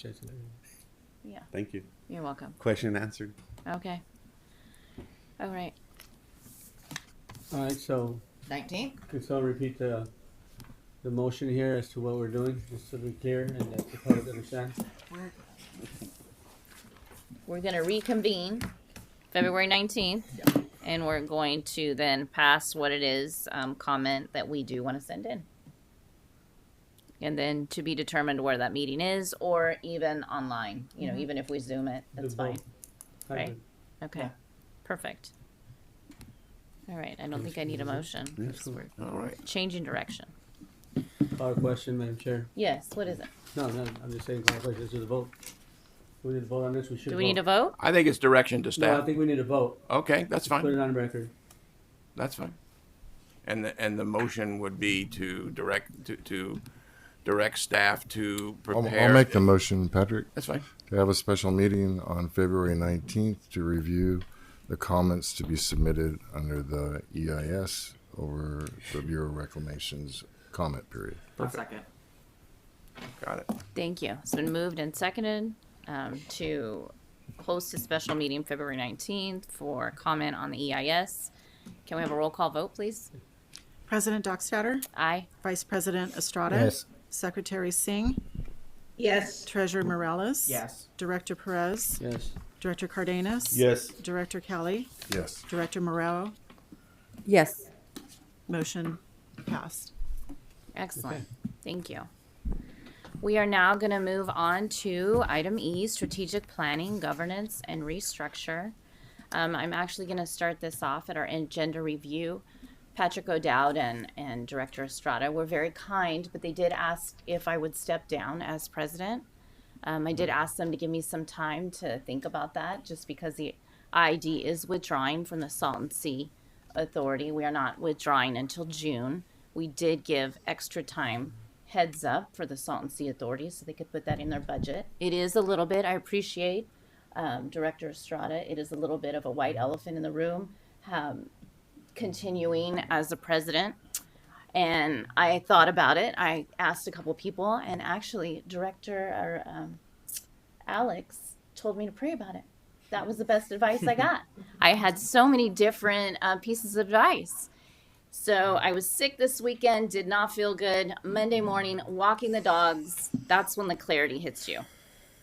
Yeah. Thank you. You're welcome. Question answered. Okay. All right. All right, so 19th. can someone repeat the the motion here as to what we're doing, just to be clear and that the public understands? We're going to reconvene February 19th, and we're going to then pass what it is, comment that we do want to send in. And then to be determined where that meeting is, or even online, you know, even if we Zoom it, that's fine. Right? Okay, perfect. All right, I don't think I need a motion. We're All right. changing direction. Call a question, Madam Chair. Yes, what is it? No, I'm just saying call a question. This is a vote. Do we need to vote on this? We should Do we need a vote? I think it's direction to No, staff. I think we need a vote. Okay, that's Put fine. it on record. That's fine. And the motion would be to direct staff to prepare. I'll make the motion, Patrick. That's fine. To have a special meeting on February 19th to review the comments to be submitted under the EIS over the Bureau of Reclamation's comment period. Second. Got it. Thank you. It's been moved and seconded to host a special meeting February 19th for comment on the EIS. Can we have a roll call vote, please? President Dockstader? Aye. Vice President Estrada? Yes. Secretary Singh? Yes. Treasurer Morales? Yes. Director Perez? Yes. Director Cardenas? Yes. Director Kelly? Yes. Director Morero? Yes. Motion passed. Excellent. Thank you. We are now going to move on to item E, strategic planning, governance, and restructure. I'm actually going to start this off at our agenda review. Patrick O'Dowd and Director Estrada were very kind, but they did ask if I would step down as president. I did ask them to give me some time to think about that, just because the ID is withdrawing from the Salton Sea Authority. We are not withdrawing until June. We did give extra time heads up for the Salton Sea Authority so they could put that in their budget. It is a little bit, I appreciate Director Estrada, it is a little bit of a white elephant in the room, continuing as the president. And I thought about it. I asked a couple people, and actually Alex told me to pray about it. That was the best advice I got. I had so many different pieces of advice. So I was sick this weekend, did not feel good. Monday morning, walking the dogs, that's when the clarity hits you.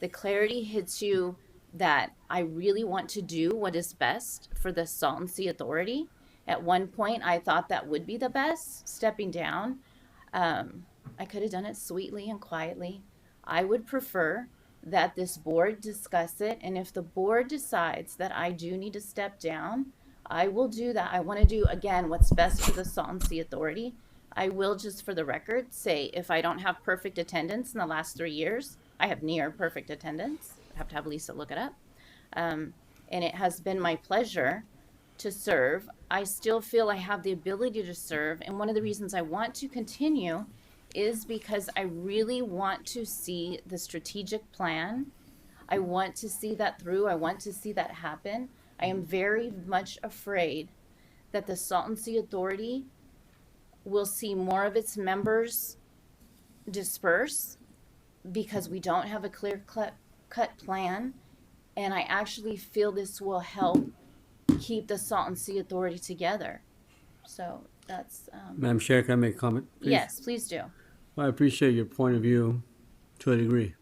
The clarity hits you that I really want to do what is best for the Salton Sea Authority. At one point, I thought that would be the best, stepping down. I could have done it sweetly and quietly. I would prefer that this board discuss it, and if the board decides that I do need to step down, I will do that. I want to do, again, what's best for the Salton Sea Authority. I will, just for the record, say if I don't have perfect attendance in the last 3 years, I have near perfect attendance. I have to have Lisa look it up. And it has been my pleasure to serve. I still feel I have the ability to serve, and one of the reasons I want to continue is because I really want to see the strategic plan. I want to see that through. I want to see that happen. I am very much afraid that the Salton Sea Authority will see more of its members disperse because we don't have a clear-cut plan, and I actually feel this will help keep the Salton Sea Authority together. So that's... Madam Chair, can I make a comment, please? Yes, please do. Well, I appreciate your point of view to a degree.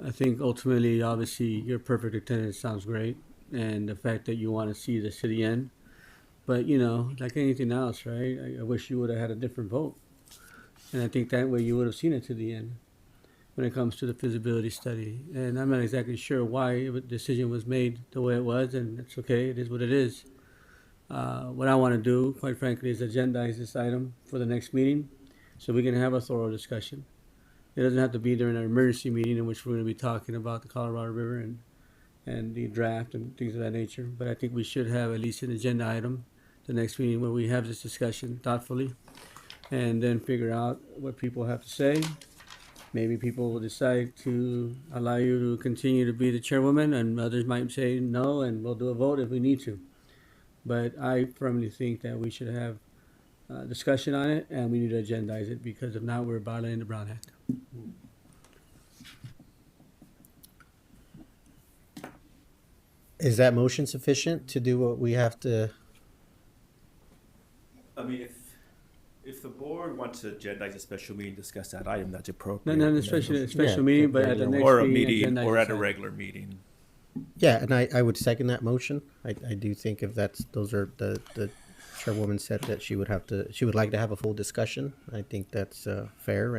I think ultimately, obviously, your perfect attendance sounds great, and the fact that you want to see the city end. But, you know, like anything else, right? I wish you would have had a different vote. And I think that way you would have seen it to the end when it comes to the feasibility study. And I'm not exactly sure why the decision was made the way it was, and it's okay, it is what it is. What I want to do, quite frankly, is agendize this item for the next meeting so we can have a thorough discussion. It doesn't have to be during an emergency meeting in which we're going to be talking about the Colorado River and the draft and things of that nature. But I think we should have at least an agenda item the next meeting where we have this discussion thoughtfully and then figure out what people have to say. Maybe people will decide to allow you to continue to be the chairwoman, and others might say no, and we'll do a vote if we need to. But I firmly think that we should have a discussion on it, and we need to agendize it, because if not, we're violating the Brown Act. Is that motion sufficient to do what we have to? I mean, if the board want to agendize a special meeting, discuss that item, that's No, appropriate. not And a then- special meeting, but at the next Or a meeting, meeting, or agendize at a this regular meeting. Yeah, and I would second that motion. I do think if those are the chairwoman said that she would like to have a full discussion. I think that's fair,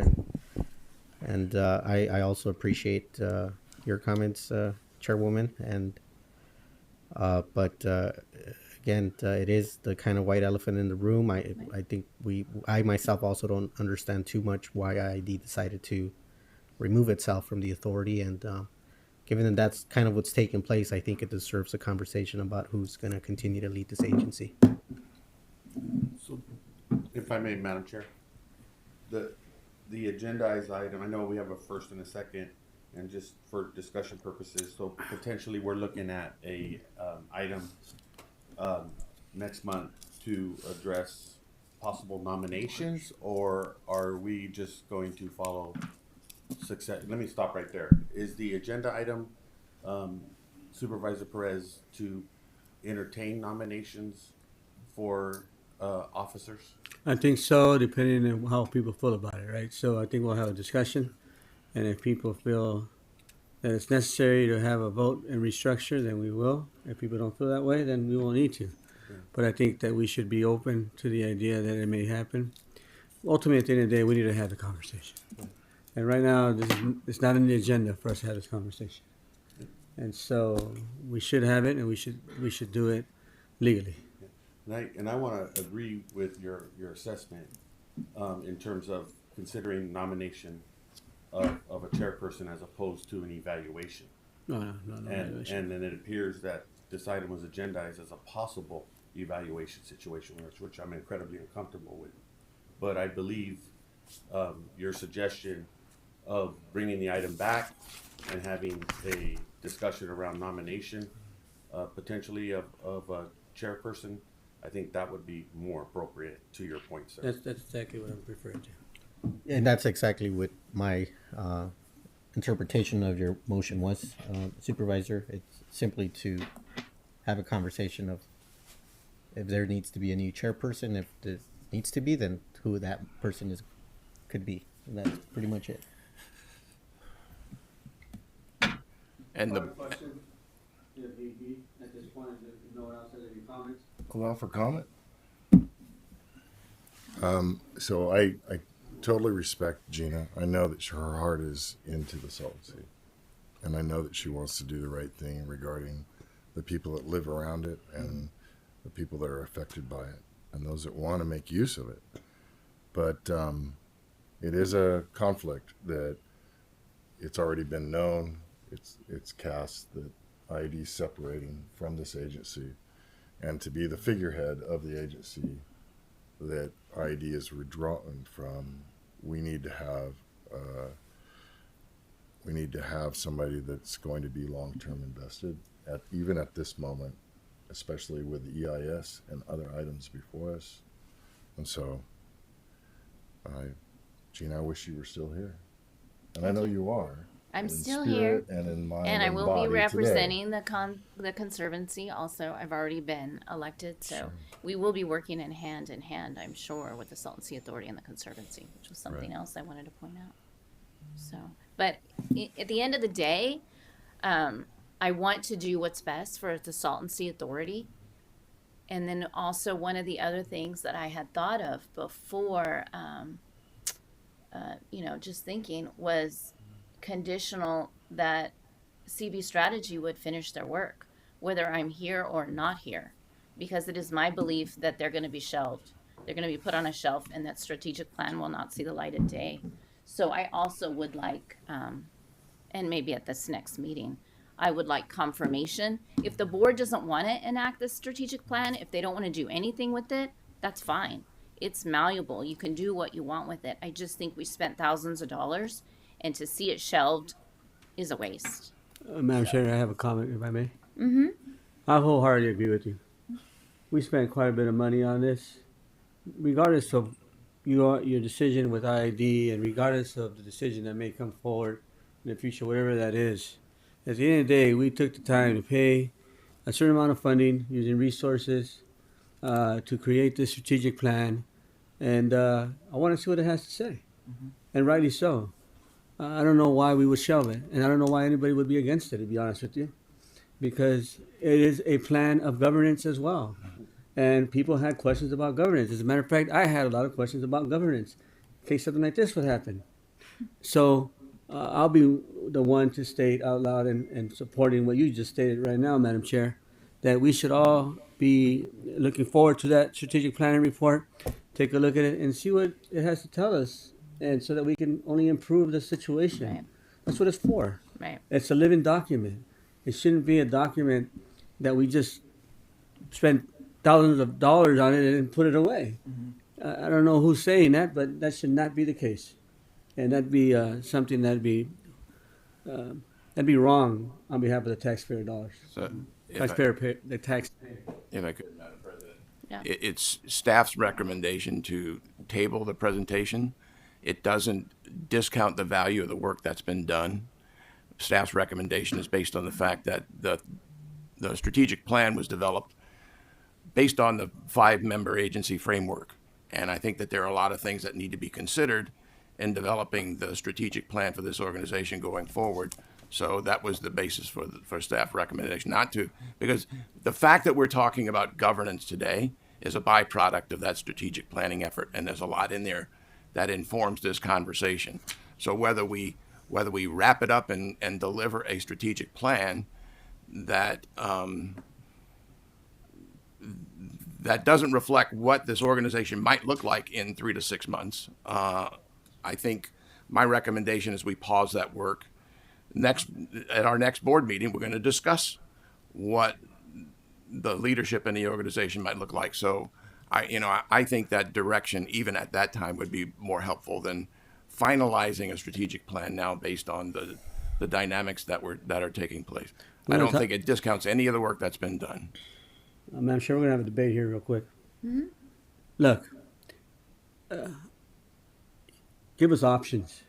and I also appreciate your comments, chairwoman, and but again, it is the kind of white elephant in the room. I think I myself also don't understand too much why ID decided to remove itself from the authority, and given that that's kind of what's taking place, I think it deserves a conversation about who's going to continue to lead this agency. So, if I may, Madam Chair, the agendized item, I know we have a first and a second, and just for discussion purposes, so potentially we're looking at a item next month to address possible nominations, or are we just going to follow success? Let me stop right there. Is the agenda item, Supervisor Perez, to entertain nominations for officers? I think so, depending on how people feel about it, right? So I think we'll have a discussion, and if people feel that it's necessary to have a vote and restructure, then we will. If people don't feel that way, then we won't need to. But I think that we should be open to the idea that it may happen. Ultimately, at the end of the day, we need to have the conversation. And right now, it's not on the agenda for us to have this conversation. And so we should have it, and we should do it legally. And I want to agree with your assessment in terms of considering nomination of a chairperson as opposed to an evaluation. No evaluation. And then it appears that this item was agendized as a possible evaluation situation, which I'm incredibly uncomfortable with. But I believe your suggestion of bringing the item back and having a discussion around nomination, potentially of a chairperson, I think that would be more appropriate to your point, sir. That's exactly what I'm referring to. And that's exactly what my interpretation of your motion was, Supervisor. It's simply to have a conversation of if there needs to be a new chairperson. If there needs to be, then who that person could be. And that's pretty much it. And the question, Bldg, at this point, if no one else has any comments. Allow for comment. So I totally respect Gina. I know that her heart is into the Salton Sea, and I know that she wants to do the right thing regarding the people that live around it and the people that are affected by it and those that want to make use of it. But it is a conflict that it's already been known. It's cast that ID is separating from this agency, and to be the figurehead of the agency that ID is withdrawn from, we need to have somebody that's going to be long-term invested even at this moment, especially with the EIS and other items before us. And so, Gina, I wish you were still here, and I know you are. I'm in still spirit here, and in mind and I will be body representing today. the conservancy. Also, I've already been elected, so Sure. we will be working in hand, I'm sure, with the Salton Sea Authority and the conservancy, which was something else I wanted to point out. So, but at the end of the day, I want to do what's best for the Salton Sea Authority. And then also one of the other things that I had thought of before, just thinking was conditional that CB Strategy would finish their work, whether I'm here or not here, because it is my belief that they're going to be shelved. They're going to be put on a shelf, and that strategic plan will not see the light of day. So I also would like, and maybe at this next meeting, I would like confirmation. If the board doesn't want to enact this strategic plan, if they don't want to do anything with it, that's fine. It's malleable. You can do what you want with it. I just think we spent thousands of dollars, and to see it shelved is a waste. Madam Chair, I have a comment, if I may. Mm-hmm. I wholeheartedly agree with you. We spent quite a bit of money on this. Regardless of your decision with ID, and regardless of the decision that may come forward in the future, whatever that is, at the end of the day, we took the time to pay a certain amount of funding using resources to create this strategic plan and I want to see what it has to say, and rightly so. I don't know why we would shelve it, and I don't know why anybody would be against it, to be honest with you, because it is a plan of governance as well. And people had questions about governance. As a matter of fact, I had a lot of questions about governance in case something like this would happen. So I'll be the one to state out loud and supporting what you just stated right now, Madam Chair, that we should all be looking forward to that strategic planning report, take a look at it and see what it has to tell us, and so that we can only improve the situation. Right. That's what it's for. Right. It's a living document. It shouldn't be a document that we just spend thousands of dollars on it and put it away. I don't know who's saying that, but that should not be the case. And that'd be something that'd be wrong on behalf of the taxpayer dollars. So, the taxpayer. If I could, Madam President. Yeah. It's staff's recommendation to table the presentation. It doesn't discount the value of the work that's been done. Staff's recommendation is based on the fact that the strategic plan was developed based on the 5-member agency framework. And I think that there are a lot of things that need to be considered in developing the strategic plan for this organization going forward. So that was the basis for staff recommendation, because the fact that we're talking about governance today is a byproduct of that strategic planning effort, and there's a lot in there that informs this conversation. So whether we wrap it up and deliver a strategic plan that that doesn't reflect what this organization might look like in 3 to 6 months, I think my recommendation is we pause that work. At our next board meeting, we're going to discuss what the leadership in the organization might look like. So I think that direction, even at that time, would be more helpful than finalizing a strategic plan now based on the dynamics that are taking place. I don't think it discounts any of the work that's been done. I'm sure we're going to have a debate here real quick. Mm-hmm. Look, give us options.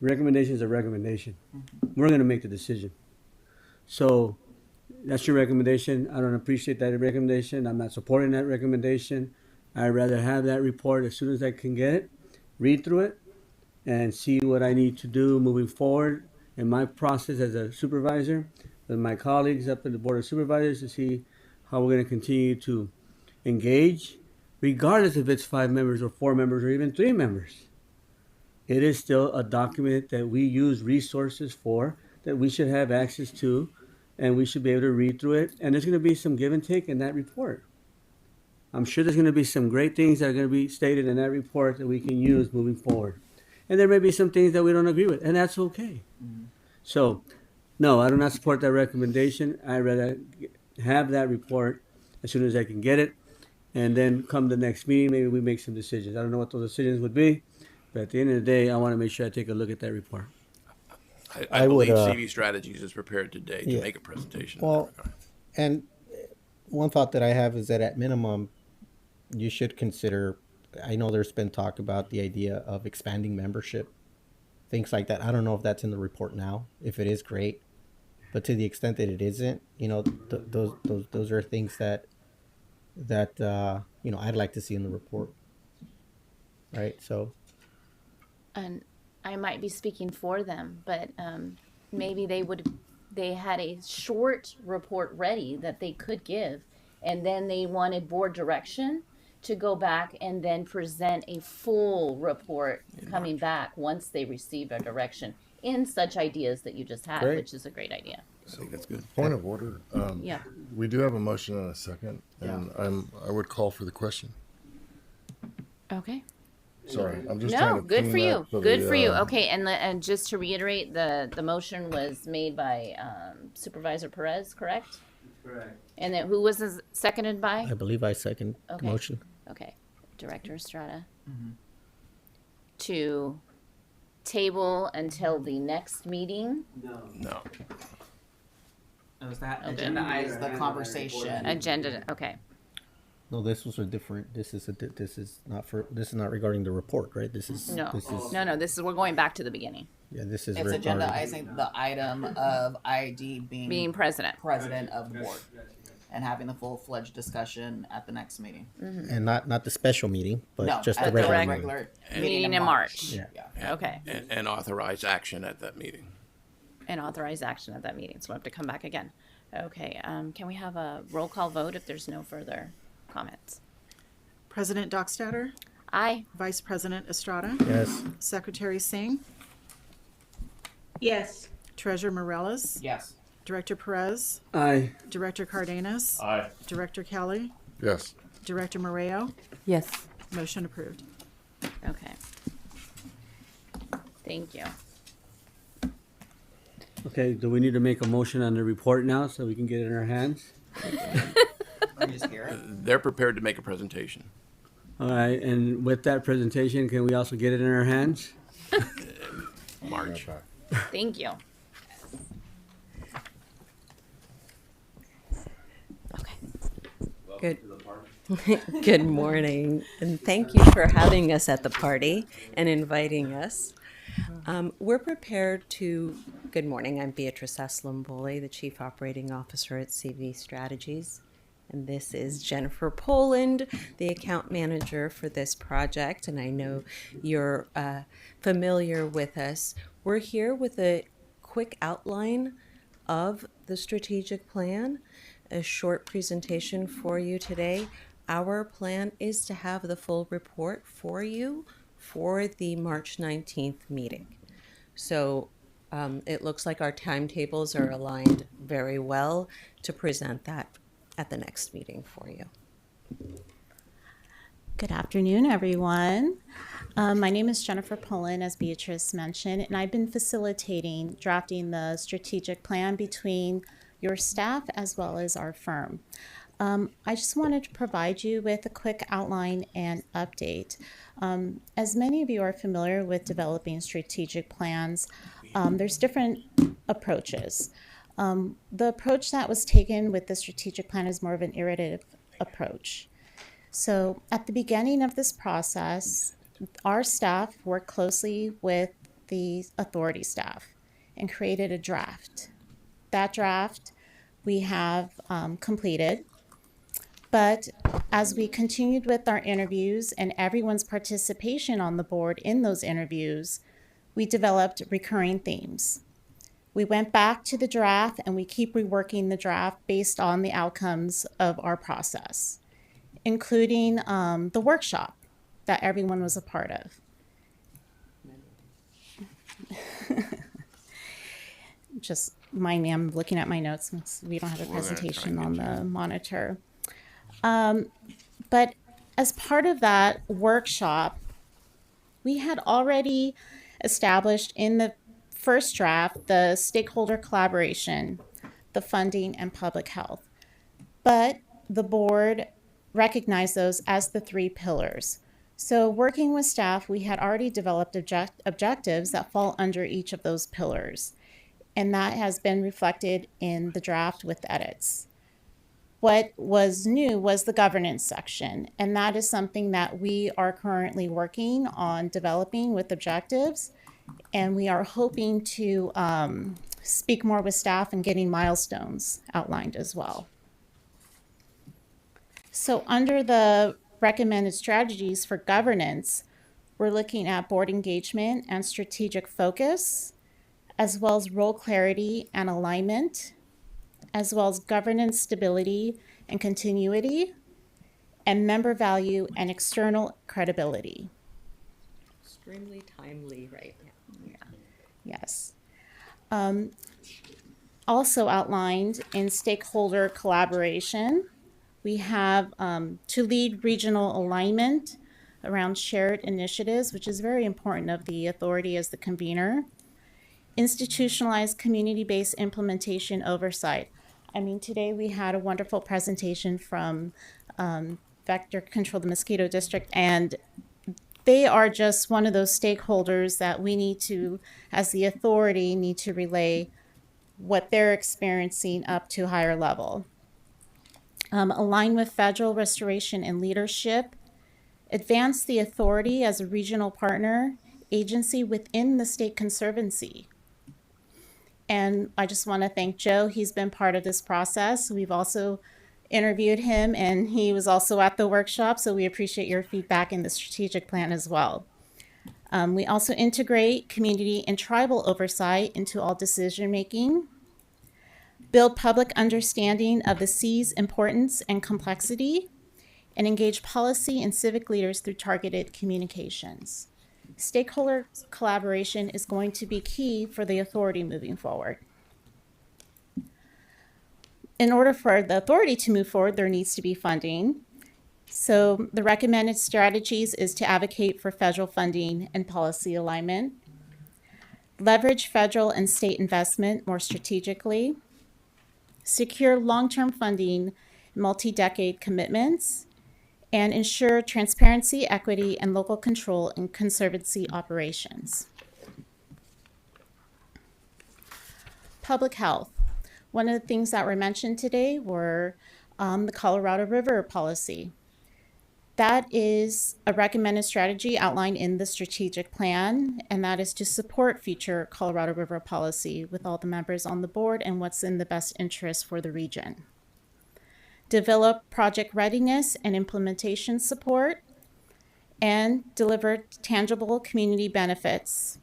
Recommendation is a recommendation. We're going to make the decision. So that's your recommendation. I don't appreciate that recommendation. I'm not supporting that recommendation. I'd rather have that report as soon as I can get it, read through it, and see what I need to do moving forward in my process as a supervisor with my colleagues up at the Board of Supervisors to see how we're going to continue to engage, regardless if it's 5 members or 4 members or even 3 members. It is still a document that we use resources for, that we should have access to, and we should be able to read through it. And there's going to be some give and take in that report. I'm sure there's going to be some great things that are going to be stated in that report that we can use moving forward. And there may be some things that we don't agree with, and that's okay. Mm-hmm. So, no, I do not support that recommendation. I'd rather have that report as soon as I can get it, and then come the next meeting, maybe we make some decisions. I don't know what those decisions would be, but at the end of the day, I want to make sure I take a look at that report. I believe CV Strategies is prepared today to make a presentation. Well, and one thought that I have is that at minimum, you should consider, I know there's been talk about the idea of expanding membership, things like that. I don't know if that's in the report now. If it is, great. But to the extent that it isn't, those are things that I'd like to see in the report. Right? So. And I might be speaking for them, but maybe they had a short report ready that they could give, and then they wanted board direction to go back and then present a full report coming back once they received our direction in such ideas that you just had, which is a great idea. I think that's good. Point of order. Yeah. We do have a motion and a second, and I would call for the question. Okay. Sorry, I'm just trying to good for you. Good for you. the, Okay, and just to reiterate, the motion was made by Supervisor Perez, correct? Correct. And then who was this seconded by? I believe I second the motion. Okay, Director Estrada. To table until the next meeting. No. It was that agendized the conversation. Agenda. Okay. No, this was a different. This is not regarding the report, right? This is no. We're going back to the beginning. Yeah, this is. It's agendizing the item of ID being president of the board. and having the full-fledged discussion at the next meeting. And not the special meeting, but No, just the at the regular meeting. regular Meeting in March. Yeah. Okay. And authorize action at that meeting. And authorize action at that meeting. So we'll have to come back again. Okay. Can we have a roll call vote if there's no further comments? President Dockstader, Aye. Vice President Estrada, Yes. Secretary Singh, Yes. Treasurer Morales, Yes. Director Perez, Aye. Director Cardenas, Aye. Director Kelly, Yes. Director Moreo. Yes. Motion approved. Okay. Thank you. Okay, do we need to make a motion on the report now so we can get it in our hands? They're prepared to make a presentation. All right, and with that presentation, can we also get it in our hands? March. Thank you. Good. Good morning, and thank you for having us at the party and inviting us. We're prepared to. Good morning. I'm Beatrice Bldg, the Chief Operating Officer at CV Strategies, and this is Jennifer Poland, the account manager for this project. And I know you're familiar with us. We're here with a quick outline of the strategic plan, a short presentation for you today. Our plan is to have the full report for you for the March 19th meeting. So it looks like our timetables are aligned very well to present that at the next meeting for you. Good afternoon, everyone. My name is Jennifer Poland, as Beatrice mentioned, and I've been facilitating drafting the strategic plan between your staff as well as our firm. I just wanted to provide you with a quick outline and update. As many of you are familiar with developing strategic plans, there's different approaches. The approach that was taken with the strategic plan is more of an iterative approach. So at the beginning of this process, our staff worked closely with the authority staff and created a draft. That draft we have completed. But as we continued with our interviews and everyone's participation on the board in those interviews, we developed recurring themes. We went back to the draft and we keep reworking the draft based on the outcomes of our process, including the workshop that everyone was a part of. Just mind me, I'm looking at my notes since we don't have a presentation on the monitor. But as part of that workshop, we had already established in the first draft the stakeholder collaboration, the funding, and public health. But the board recognized those as the 3 pillars. So working with staff, we had already developed objectives that fall under each of those pillars. And that has been reflected in the draft with edits. What was new was the governance section, and that is something that we are currently working on developing with objectives, and we are hoping to speak more with staff and getting milestones outlined as well. So under the recommended strategies for governance, we're looking at board engagement and strategic focus, as well as role clarity and alignment, as well as governance stability and continuity, and member value and external credibility. Extremely timely right now. Yes. Also outlined in stakeholder collaboration, we have to lead regional alignment around shared initiatives, which is very important of the authority as the convener. Institutionalized community-based implementation oversight. I mean, today we had a wonderful presentation from Vector Control the Mosquito District, and they are just one of those stakeholders that we need to, as the authority, need to relay what they're experiencing up to a higher level. Align with federal restoration and leadership. Advance the authority as a regional partner agency within the state conservancy. And I just want to thank Joe. He's been part of this process. We've also interviewed him, and he was also at the workshop, so we appreciate your feedback in the strategic plan as well. We also integrate community and tribal oversight into all decision making, build public understanding of the sea's importance and complexity, and engage policy and civic leaders through targeted communications. Stakeholder collaboration is going to be key for the authority moving forward. In order for the authority to move forward, there needs to be funding. So the recommended strategies is to advocate for federal funding and policy alignment, leverage federal and state investment more strategically, secure long-term funding, multi-decade commitments, and ensure transparency, equity, and local control in conservancy operations. Public health. One of the things that were mentioned today were the Colorado River policy. That is a recommended strategy outlined in the strategic plan, and that is to support future Colorado River policy with all the members on the board and what's in the best interest for the region. Develop project readiness and implementation support, and deliver tangible community benefits.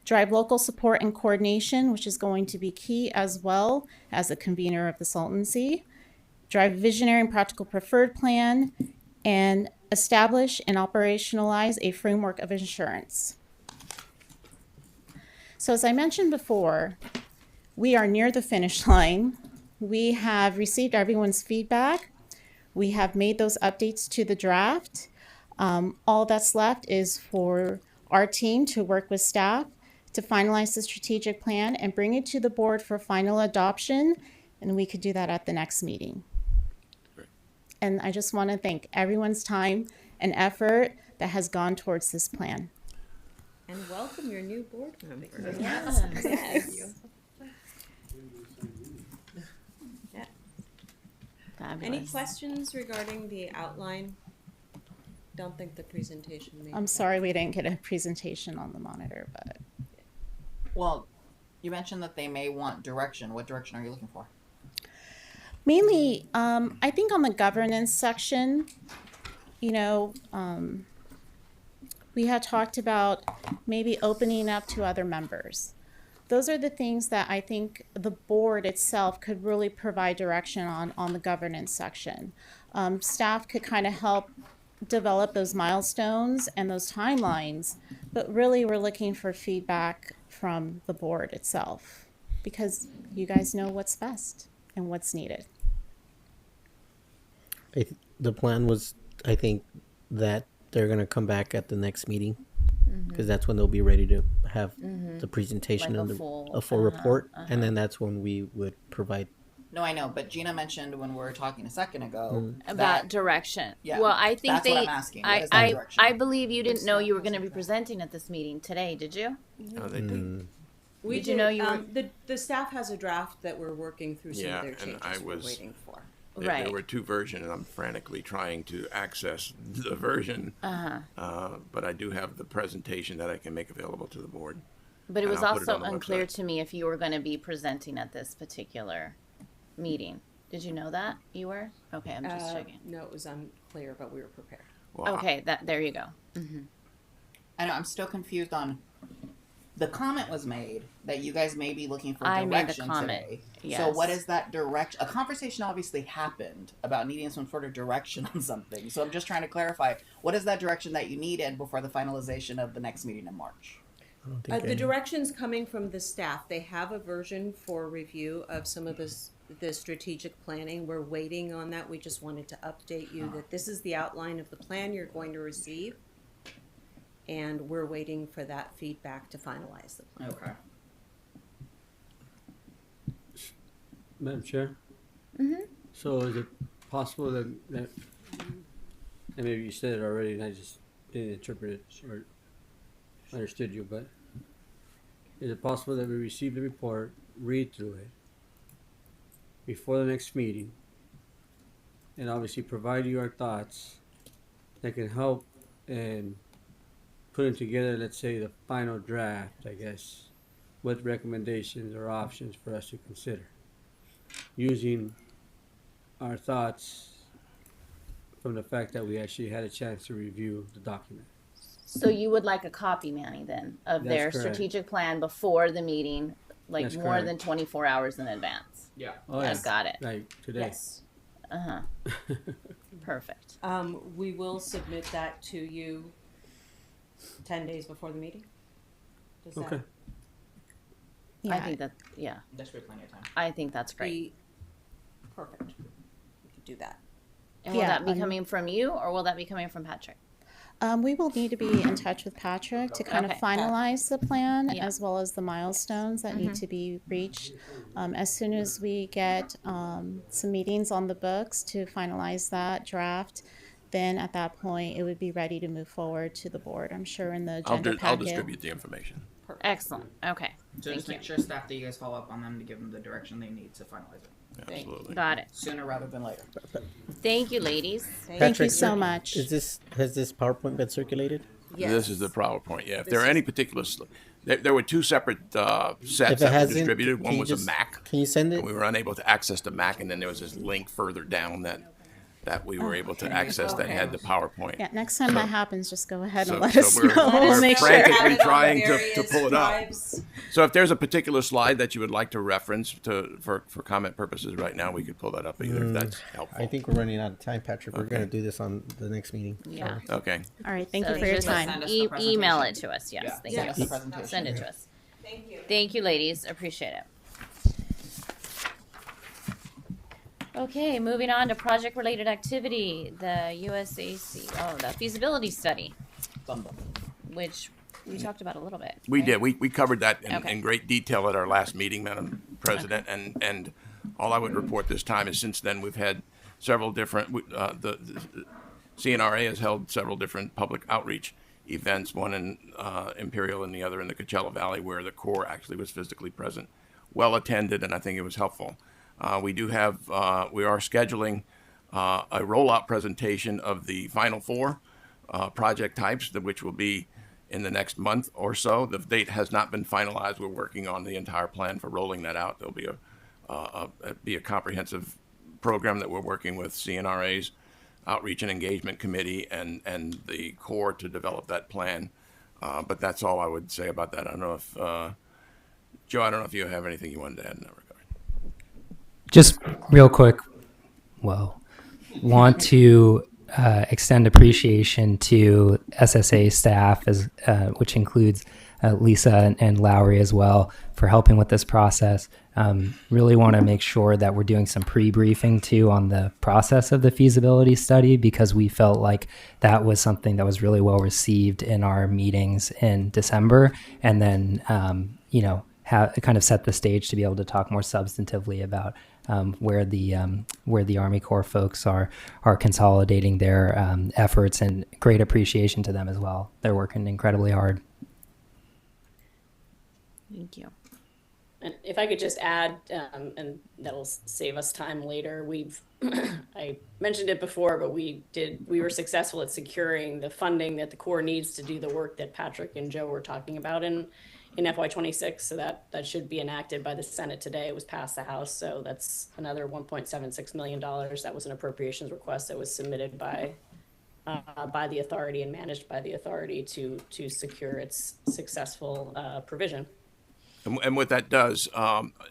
Drive local support and coordination, which is going to be key as well as the convener of the Salton Sea. Drive visionary and practical preferred plan, and establish and operationalize a framework of insurance. So as I mentioned before, we are near the finish line. We have received everyone's feedback. We have made those updates to the draft. All that's left is for our team to work with staff to finalize the strategic plan and bring it to the board for final adoption, and we could do that at the next meeting. And I just want to thank everyone's time and effort that has gone towards this plan. And welcome your new board member. Yes. Yes. Yeah. Fabulous. Any questions regarding the outline? Don't think the presentation made I'm sorry we didn't get a presentation on the monitor, but. Well, you mentioned that they may want direction. What direction are you looking for? Mainly, I think on the governance section, you know, we had talked about maybe opening up to other members. Those are the things that I think the board itself could really provide direction on the governance section. Staff could kind of help develop those milestones and those timelines, but really we're looking for feedback from the board itself because you guys know what's best and what's needed. The plan was, I think, that they're going to come back at the next meeting because that's when they'll be ready to have the presentation Like and a a full report, and then that's when we would provide. No, I know, but Gina mentioned when we were talking a second ago About direction. Yeah, Well, I think that's what I'm asking. What is that I direction? believe you didn't know you were going to be presenting at this meeting today, did you? No, they did. We Did you know you were? the staff has a draft that we're working through some Yeah, of their and changes I we're was- waiting for. Right. There were two versions, and I'm frantically trying to access the version. But I do have the presentation that I can make available to the board. But it and was I'll put it also on the unclear website. to me if you were going to be presenting at this particular meeting. Did you know that you were? Okay, I'm just checking. No, it was unclear, but we were prepared. Well, Okay, there you go. I know, I'm still confused on, the comment was made that you guys may be looking for I made the direction comment, today. So yes. what is that direction? A conversation obviously happened about needing some sort of direction on something. So I'm just trying to clarify, what is that direction that you needed before the finalization of the next meeting in March? I don't think The direction's coming from the staff. They have a version for review of some of the strategic planning. We're waiting on that. We just wanted to update you that this is the outline of the plan you're going to receive. And we're waiting for that feedback to finalize the plan. Okay. Madam Chair? So is it possible that and maybe you said it already and I just didn't interpret it or understood you, but is it possible that we receive the report, read through it before the next meeting, and obviously provide you our thoughts that can help in putting together, let's say, the final draft, I guess, with recommendations or options for us to consider, using our thoughts from the fact that we actually had a chance to review the document. So you would like a copy, Manny, then, of That's their correct. strategic plan before the meeting, like That's more correct. than 24 hours in advance? Yeah. I've got it. Like today. Yes. Uh-huh. Perfect. We will submit that to you 10 days before the meeting. Does that Okay. I think that, yeah, That should be plenty of time. I think that's great. be perfect? We could do that. And will Yeah, that be coming from you, or will that be coming from Patrick? We will need to be in touch with Patrick to kind of Okay. finalize the plan Yeah. as well as the milestones that need to be reached. As soon as we get some meetings on the books to finalize that draft, then at that point it would be ready to move forward to the board. I'm sure in the agenda I'll packet. distribute the information. Excellent. Okay. So just Thank make you. sure staff that you guys follow up on them to give them the direction they need to finalize it. Absolutely. Got it. Sooner rather than later. Thank you, ladies. Thank you so much. Has this PowerPoint been circulated? This is the PowerPoint. Yeah. If there are any particular, there were two separate sets If it that were hasn't, distributed. can One you was just- a Mac. Can you send it? And we were unable to access the Mac, and then there was this link further down that we were able to access that had the PowerPoint. Yeah, next time that happens, just go ahead and So- let so us we're- know. we're We'll make sure. frantically trying to pull it up. So if there's a particular slide that you would like to reference for comment purposes right now, we could pull that up either if that's helpful. I think we're running out of time, Patrick. We're going to do this on the next meeting. Yeah. Okay. All right, thank So you for your just time. Send us the presentation. Email it to us. Yes. Yeah, Thank send you. us the presentation. Send it to us. Thank you. Thank you, ladies. Appreciate it. Okay, moving on to project-related activity, the USAC, the feasibility study, which we talked about a little bit. We right? did. We covered that Okay. in great detail at our last meeting, Madam President. And all I would report this time is since then we've had several different, the CNRA has held several different public outreach events, one in Imperial and the other in the Coachella Valley, where the Corps actually was physically present, well attended, and I think it was helpful. We are scheduling a rollout presentation of the final four project types, which will be in the next month or so. The date has not been finalized. We're working on the entire plan for rolling that out. There'll be a comprehensive program that we're working with CNRA's Outreach and Engagement Committee and the Corps to develop that plan. But that's all I would say about that. I don't know if, Joe, I don't know if you have anything you wanted to add in that regard. Just real quick, want to extend appreciation to SSA staff, which includes Lisa and Lowry as well, for helping with this process. Really want to make sure that we're doing some pre-briefing too on the process of the feasibility study, because we felt like that was something that was really well received in our meetings in December, and then kind of set the stage to be able to talk more substantively about where the Army Corps folks are consolidating their efforts, and great appreciation to them as well. They're working incredibly hard. Thank you. And if I could just add, and that'll save us time later, I mentioned it before, but we were successful at securing the funding that the Corps needs to do the work that Patrick and Joe were talking about in FY26. So that should be enacted by the Senate today. It was passed the House. So that's another $1.76 million. That was an appropriations request that was submitted by the authority and managed by the authority to secure its successful provision. And what that does,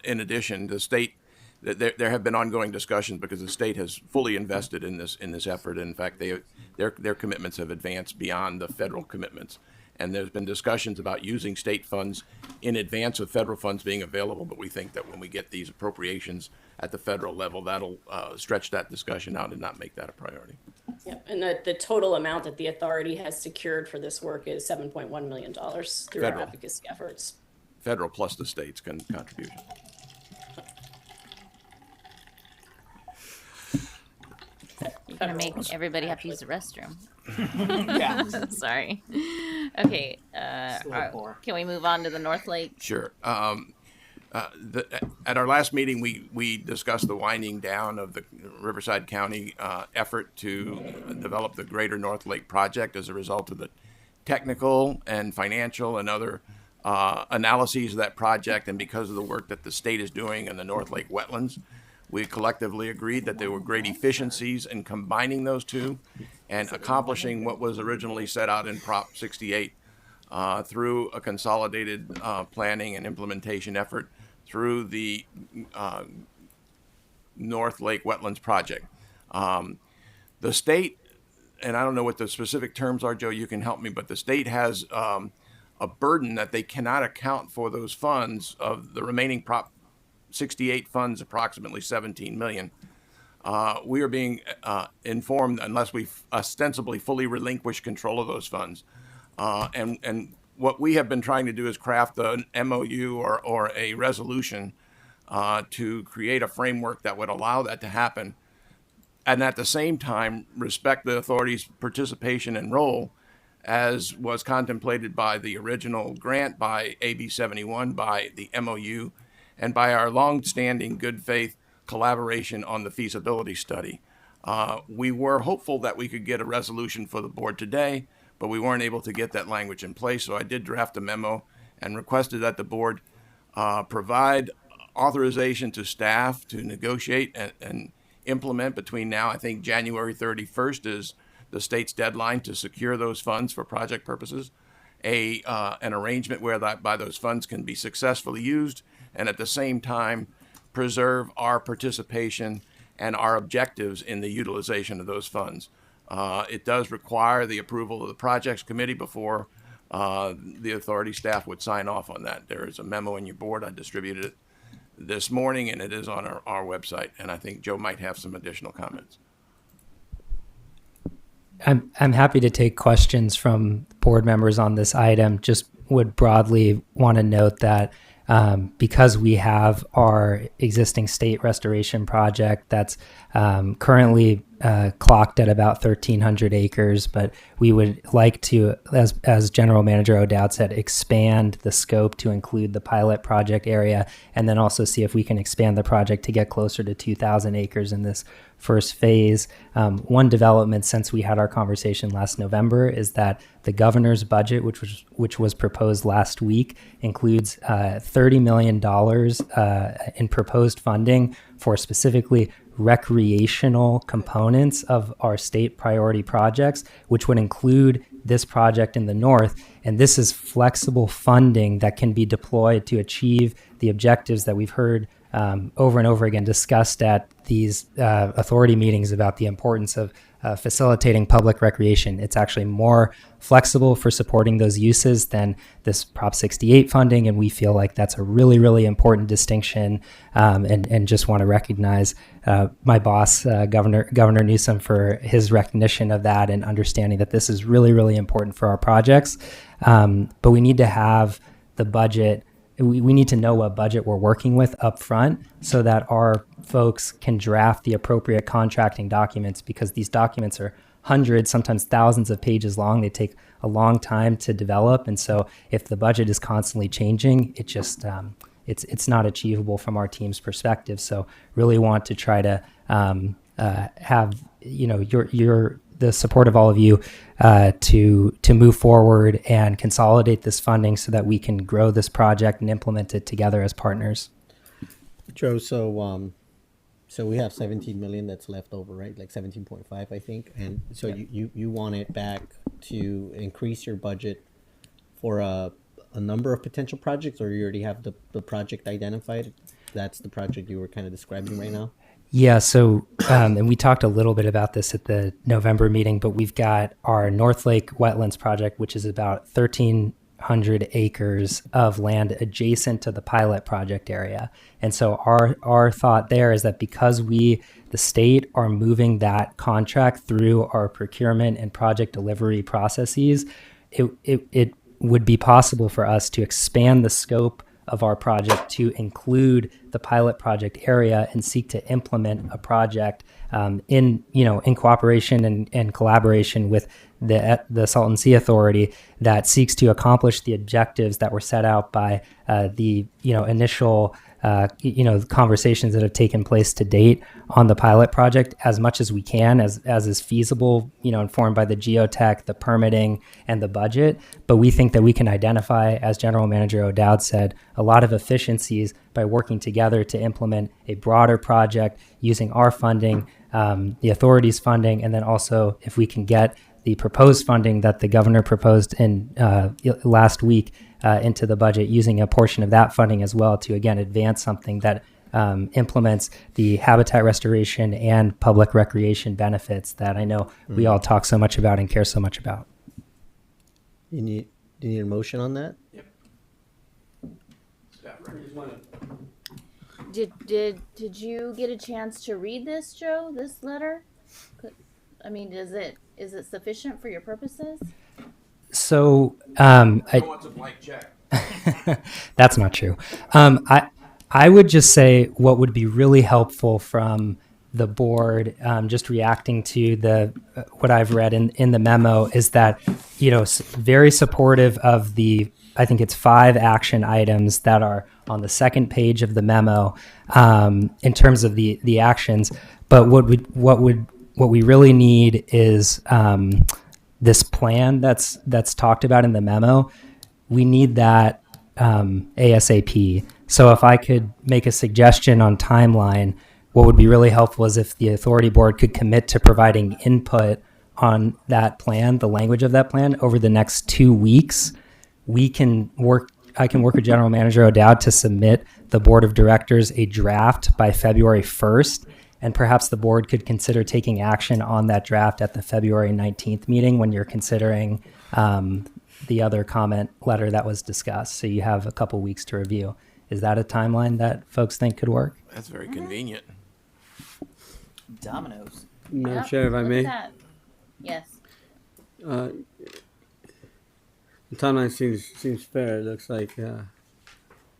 in addition, the state, there have been ongoing discussions because the state has fully invested in this effort. In fact, their commitments have advanced beyond the federal commitments. And there's been discussions about using state funds in advance of federal funds being available. But we think that when we get these appropriations at the federal level, that'll stretch that discussion out and not make that a priority. Yep. And the total amount that the authority has secured for this work is $7.1 million through our advocacy efforts. Federal plus the state's contribution. You're gonna make everybody have to use the restroom. Yeah. Sorry. Okay. Can we move on to the North Lake? Sure. At our last meeting, we discussed the winding down of the Riverside County effort to develop the Greater North Lake project as a result of the technical and financial and other analyses of that project, and because of the work that the state is doing in the North Lake wetlands. We collectively agreed that there were great efficiencies in combining those two and accomplishing what was originally set out in Prop 68 through a consolidated planning and implementation effort through the North Lake Wetlands Project. The state, and I don't know what the specific terms are, Joe, you can help me, but the state has a burden that they cannot account for those funds of the remaining Prop 68 funds, approximately 17 million. We are being informed, unless we ostensibly fully relinquish control of those funds. And what we have been trying to do is craft an MOU or a resolution to create a framework that would allow that to happen, and at the same time respect the authority's participation and role as was contemplated by the original grant, by AB 71, by the MOU, and by our long-standing good faith collaboration on the feasibility study. We were hopeful that we could get a resolution for the board today, but we weren't able to get that language in place. So I did draft a memo and requested that the board provide authorization to staff to negotiate and implement between now, I think January 31st is the state's deadline to secure those funds for project purposes, an arrangement whereby those funds can be successfully used and at the same time preserve our participation and our objectives in the utilization of those funds. It does require the approval of the projects committee before the authority staff would sign off on that. There is a memo in your board. I distributed it this morning, and it is on our website. And I think Joe might have some additional comments. I'm happy to take questions from board members on this item. Just would broadly want to note that because we have our existing state restoration project that's currently clocked at about 1,300 acres, but we would like to, as General Manager O'Dowd said, expand the scope to include the pilot project area, and then also see if we can expand the project to get closer to 2,000 acres in this first phase. One development since we had our conversation last November is that the governor's budget, which was proposed last week, includes $30 million in proposed funding for specifically recreational components of our state priority projects, which would include this project in the north. And this is flexible funding that can be deployed to achieve the objectives that we've heard over and over again discussed at these authority meetings about the importance of facilitating public recreation. It's actually more flexible for supporting those uses than this Prop 68 funding, and we feel like that's a really, really important distinction, and just want to recognize my boss, Governor Newsom, for his recognition of that and understanding that this is really, really important for our projects. But we need to have the budget. We need to know what budget we're working with up front so that our folks can draft the appropriate contracting documents, because these documents are hundreds, sometimes thousands of pages long. They take a long time to develop. And so if the budget is constantly changing, it just, it's not achievable from our team's perspective. So really want to try to have, the support of all of you to move forward and consolidate this funding so that we can grow this project and implement it together as partners. Joe, so we have 17 million that's left over, right? Like 17.5, I think. And so you want it back to increase your budget for a number of potential projects, or you already have the project identified? That's the project you were kind of describing right now? Yeah, so, and we talked a little bit about this at the November meeting, but we've got our North Lake Wetlands project, which is about 1,300 acres of land adjacent to the pilot project area. And so our thought there is that because the state are moving that contract through our procurement and project delivery processes, it would be possible for us to expand the scope of our project to include the pilot project area and seek to implement a project in cooperation and collaboration with the Salton Sea Authority that seeks to accomplish the objectives that were set out by the initial conversations that have taken place to date on the pilot project as much as we can, as is feasible, informed by the geotech, the permitting, and the budget. But we think that we can identify, as General Manager O'Dowd said, a lot of efficiencies by working together to implement a broader project using our funding, the authority's funding, and then also if we can get the proposed funding that the governor proposed in last week into the budget, using a portion of that funding as well to, again, advance something that implements the habitat restoration and public recreation benefits that I know we all talk so much about and care so much about. Do you need a motion on that? Yep. Did you get a chance to read this, Joe? This letter? I mean, is it sufficient for your purposes? So What's a blank check? that's not true. I would just say what would be really helpful from the board, just reacting to what I've read in the memo, is that very supportive of I think it's 5 action items that are on the second page of the memo in terms of the actions. But what we really need is this plan that's talked about in the memo. We need that ASAP. So if I could make a suggestion on timeline, what would be really helpful is if the authority board could commit to providing input on that plan, the language of that plan, over the next 2 weeks. I can work with General Manager O'Dowd to submit the board of directors a draft by February 1st. And perhaps the board could consider taking action on that draft at the February 19th meeting when you're considering the other comment letter that was discussed. So you have a couple weeks to review. Is that a timeline that folks think could work? That's very convenient. Dominoes. Madam Chair, if I may. Yes. The timeline seems fair. It looks like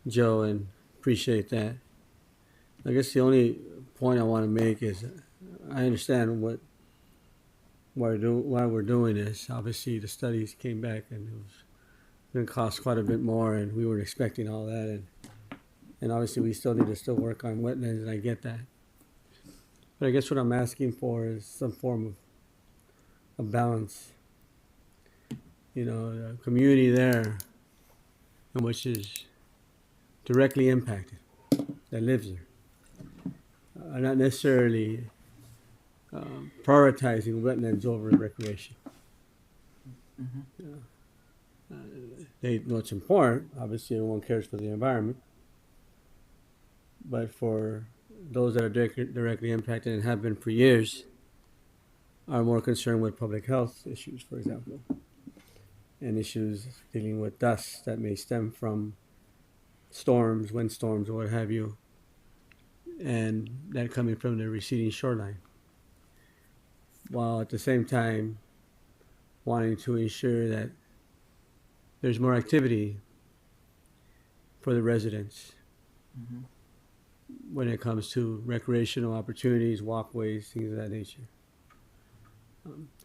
Joe, and appreciate that. I guess the only point I want to make is I understand why we're doing this. Obviously, the studies came back and it was going to cost quite a bit more, and we weren't expecting all that. And obviously, we still need to work on wetlands, and I get that. But I guess what I'm asking for is some form of balance. The community there, which is directly impacted, that lives there, are not necessarily prioritizing wetlands over recreation. They know it's important. Obviously, everyone cares for the environment. But for those that are directly impacted and have been for years, are more concerned with public health issues, for example, and issues dealing with dust that may stem from storms, windstorms, or what have you, and that coming from the receding shoreline, while at the same time wanting to ensure that there's more activity for the residents when it comes to recreational opportunities, walkways, things of that nature.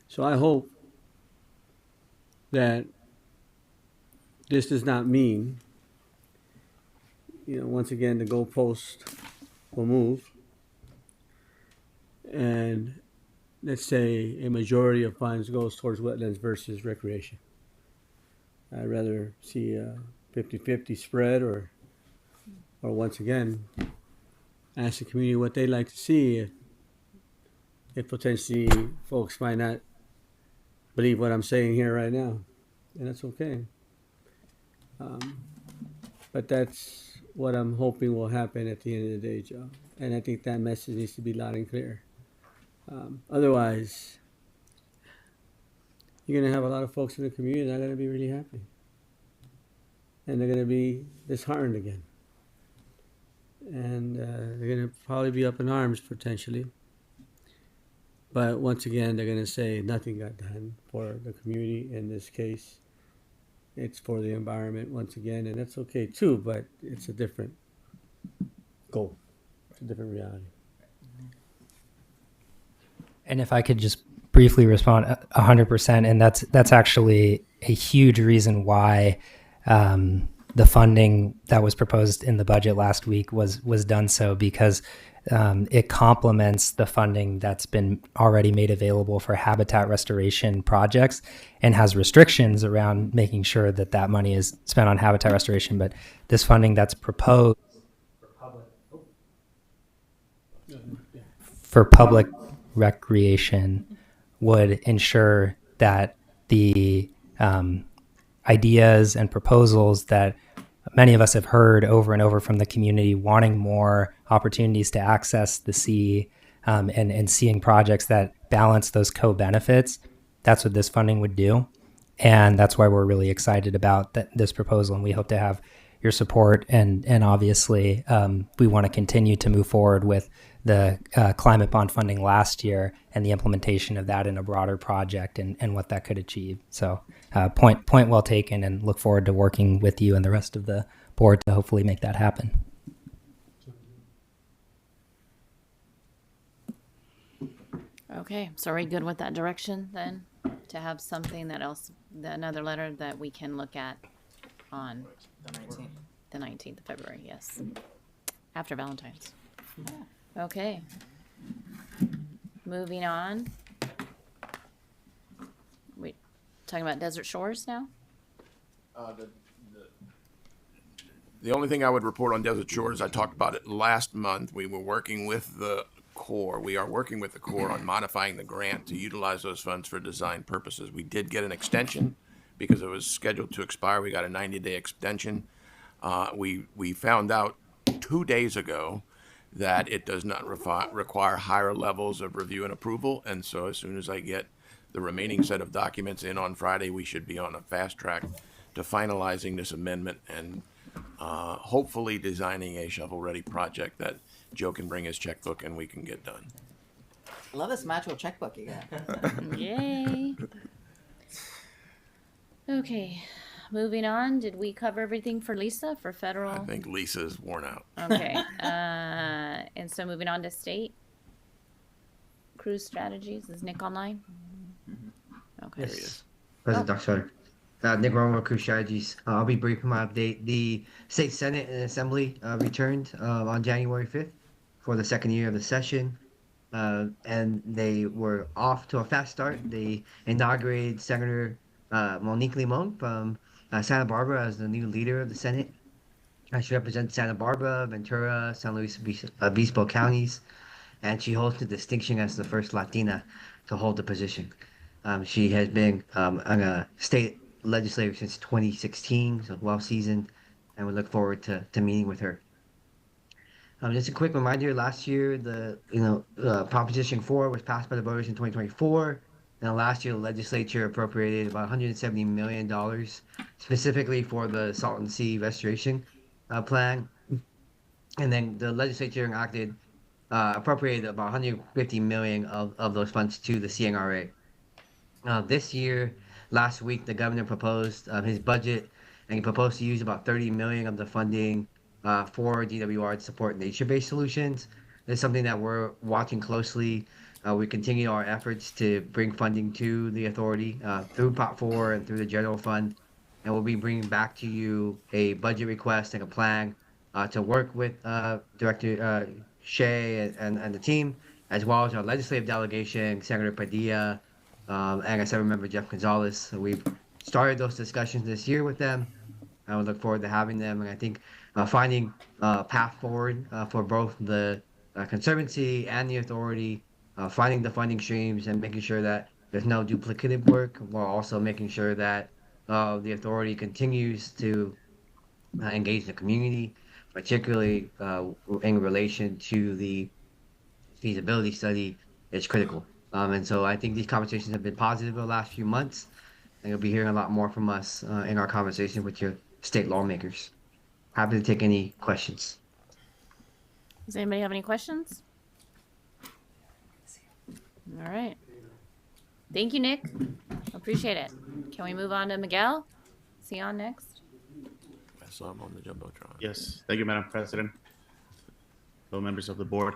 So I hope that this does not mean, once again, the goalpost will move, and let's say a majority of funds goes towards wetlands versus recreation. I'd rather see a 50-50 spread, or once again, ask the community what they'd like to see. If potentially folks might not believe what I'm saying here right now, and that's okay. But that's what I'm hoping will happen at the end of the day, Joe. And I think that message needs to be loud and clear. Otherwise, you're going to have a lot of folks in the community that are going to be really happy. And they're going to be disheartened again. And they're going to probably be up in arms, potentially. But once again, they're going to say nothing got done for the community in this case. It's for the environment once again, and that's okay too, but it's a different goal. It's a different reality. And if I could just briefly respond 100%, and that's actually a huge reason why the funding that was proposed in the budget last week was done so because it complements the funding that's been already made available for habitat restoration projects and has restrictions around making sure that that money is spent on habitat restoration. But this funding that's proposed for public recreation would ensure that the ideas and proposals that many of us have heard over and over from the community, wanting more opportunities to access the sea and seeing projects that balance those co-benefits, that's what this funding would do. And that's why we're really excited about this proposal, and we hope to have your support. And obviously, we want to continue to move forward with the climate bond funding last year and the implementation of that in a broader project and what that could achieve. So point well taken, and look forward to working with you and the rest of the board to hopefully make that happen. Okay, so are we good with that direction then? To have something that else, another letter that we can look at on the 19th of February, yes. After Valentine's. Okay. Moving on. Wait, talking about Desert Shores now? The only thing I would report on Desert Shores, I talked about it last month. We were working with the Corps. We are working with the Corps on modifying the grant to utilize those funds for design purposes. We did get an extension because it was scheduled to expire. We got a 90-day extension. We found out 2 days ago that it does not require higher levels of review and approval. And so as soon as I get the remaining set of documents in on Friday, we should be on a fast track to finalizing this amendment and hopefully designing a shovel-ready project that Joe can bring his checkbook and we can get done. I love this macho checkbook you got. Yay. Okay, moving on. Did we cover everything for Lisa for federal? I think Lisa's worn out. Okay, and so moving on to state cruise strategies. Is Nick online? Okay. There he is. President Dr. Nick Romo, Cruise Strategies. I'll be brief in my update. The State Senate and Assembly returned on January 5th for the second year of the session. And they were off to a fast start. They inaugurated Senator Monique Limon from Santa Barbara as the new leader of the Senate. She represents Santa Barbara, Ventura, San Luis Obispo counties, and she holds the distinction as the first Latina to hold the position. She has been on a state legislator since 2016, so well seasoned, and we look forward to meeting with her. Just a quick reminder: last year, Proposition 4 was passed by the voters in 2024, and last year the legislature appropriated about $170 million specifically for the Salton Sea restoration plan, and then the legislature appropriated about $150 million of those funds to the CNRA. This year, last week, the governor proposed his budget, and he proposed to use about $30 million of the funding for DWR to support nature-based solutions. This is something that we're watching closely. We continue our efforts to bring funding to the authority through Pot 4 and through the general fund, and we'll be bringing back to you a budget request and a plan to work with Director Shea and the team, as well as our legislative delegation, Senator Padilla, and I said, remember Jeff Gonzalez. So we've started those discussions this year with them. I would look forward to having them, and I think finding a path forward for both the Conservancy and the authority, finding the funding streams and making sure that there's no duplicative work, while also making sure that the authority continues to engage the community, particularly in relation to the feasibility study, is critical. And so I think these conversations have been positive over the last few months, and you'll be hearing a lot more from us in our conversation with your state lawmakers. Happy to take any questions. Does anybody have any questions? All right. Thank you, Nick. Appreciate it. Can we move on to Miguel? Is he on next? I saw him on the Jumbotron. Yes, thank you, Madam President. Fellow members of the board.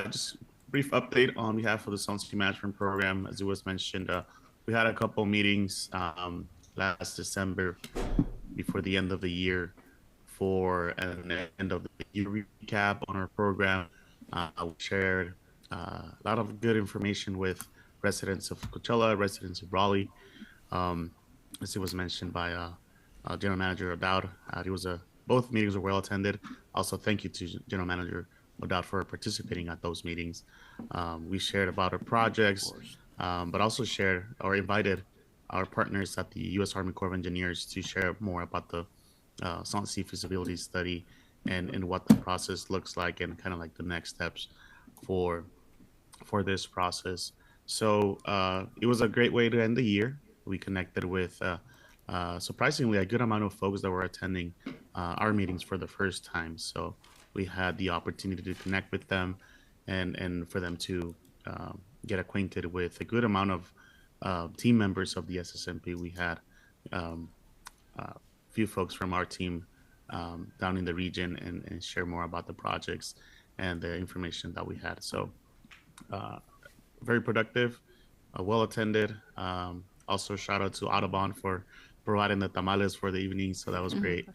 Just brief update on behalf of the Salton Sea Management Program. As it was mentioned, we had a couple meetings last December before the end of the year for an end of the year recap on our program. We shared a lot of good information with residents of Coachella, residents of Raleigh. As it was mentioned by General Manager O'Dowd, both meetings were well attended. Also, thank you to General Manager O'Dowd for participating at those meetings. We shared about our projects, but also shared or invited our partners at the U.S. Army Corps of Engineers to share more about the Salton Sea feasibility study and what the process looks like and kind of like the next steps for this process. So it was a great way to end the year. We connected with surprisingly a good amount of folks that were attending our meetings for the first time. So we had the opportunity to connect with them and for them to get acquainted with a good amount of team members of the SSMP. We had a few folks from our team down in the region and share more about the projects and the information that we had. So very productive, well attended. Also shout out to Audubon for providing the tamales for the evening. So that was great.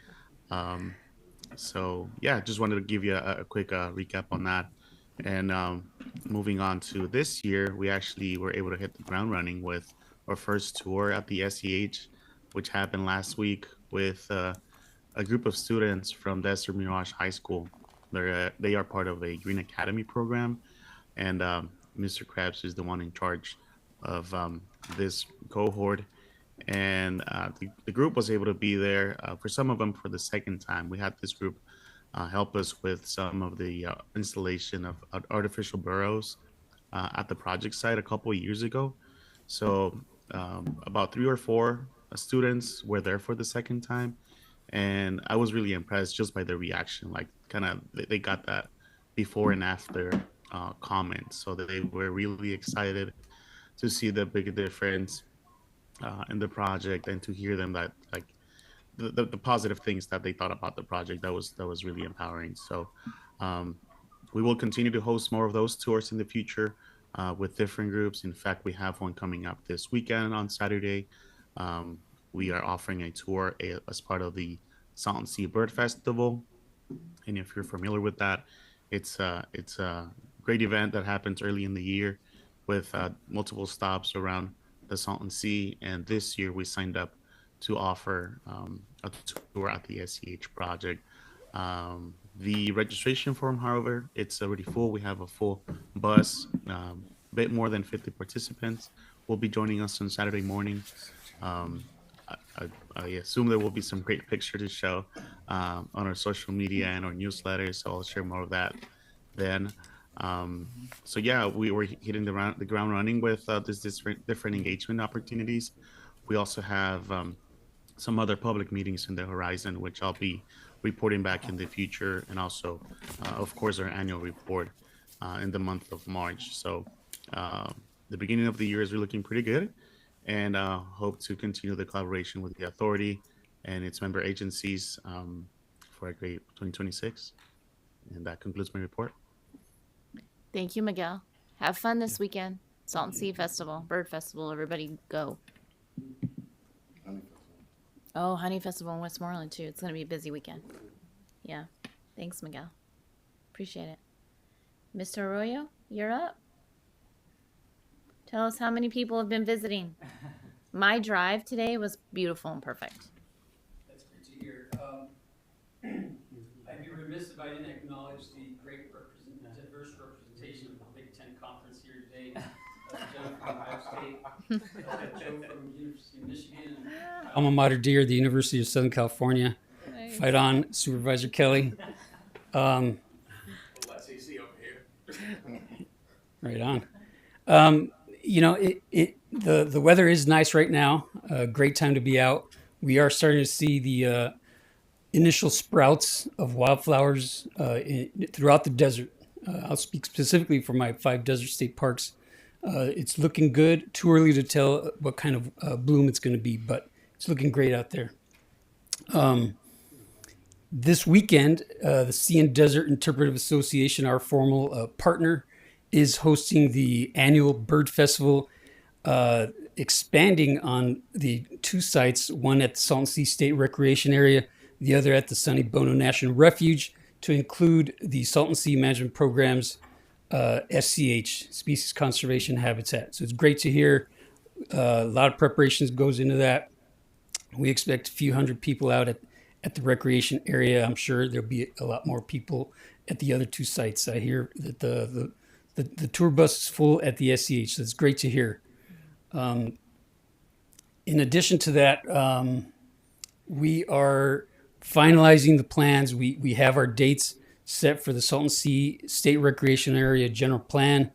So yeah, just wanted to give you a quick recap on that. And moving on to this year, we actually were able to hit the ground running with our first tour at the SEH, which happened last week with a group of students from Desert Mirage High School. They are part of a Green Academy program, and Mr. Krebs is the one in charge of this cohort. And the group was able to be there for some of them for the second time. We had this group help us with some of the installation of artificial burrows at the project site a couple of years ago. So about 3 or 4 students were there for the second time, and I was really impressed just by their reaction. Like, kind of, they got that before and after comments, so that they were really excited to see the big difference in the project and to hear them that, like, the positive things that they thought about the project. That was really empowering. So we will continue to host more of those tours in the future with different groups. In fact, we have one coming up this weekend on Saturday. We are offering a tour as part of the Salton Sea Bird Festival. And if you're familiar with that, it's a great event that happens early in the year with multiple stops around the Salton Sea. And this year we signed up to offer a tour at the SEH project. The registration form, however, it's already full. We have a full bus, a bit more than 50 participants will be joining us on Saturday morning. I assume there will be some great pictures to show on our social media and our newsletters, so I'll share more of that then. So yeah, we were hitting the ground running with this different engagement opportunities. We also have some other public meetings in the horizon, which I'll be reporting back in the future, and also, of course, our annual report in the month of March. So the beginning of the year is looking pretty good, and hope to continue the collaboration with the authority and its member agencies for a great 2026. And that concludes my report. Thank you, Miguel. Have fun this weekend. Salton Sea Festival, Bird Festival, everybody go. Oh, Honey Festival in Westmoreland too. It's going to be a busy weekend. Yeah. Thanks, Miguel. Appreciate it. Mr. Arroyo, you're up. Tell us how many people have been visiting. My drive today was beautiful and perfect. That's great to hear. I'd be remiss if I didn't acknowledge the great diverse representation of the Big Ten Conference here today. Joe from Ohio State, Joe from University of Michigan, alma mater dear, the University of Southern California. Nice. Fight on, Supervisor Kelly. Let's AC over here. Right on. You know, the weather is nice right now. Great time to be out. We are starting to see the initial sprouts of wildflowers throughout the desert. I'll speak specifically for my 5 desert state parks. It's looking good. Too early to tell what kind of bloom it's going to be, but it's looking great out there. This weekend, the Sea and Desert Interpretive Association, our formal partner, is hosting the annual Bird Festival, expanding on the 2 sites, one at the Salton Sea State Recreation Area, the other at the Sunny Bono National Refuge, to include the Salton Sea Management Program's SCH, Species Conservation Habitat. So it's great to hear. A lot of preparations goes into that. We expect a few hundred people out at the recreation area. I'm sure there'll be a lot more people at the other two sites. I hear that the tour bus is full at the SCH, so it's great to hear. In addition to that, we are finalizing the plans. We have our dates set for the Salton Sea State Recreation Area General Plan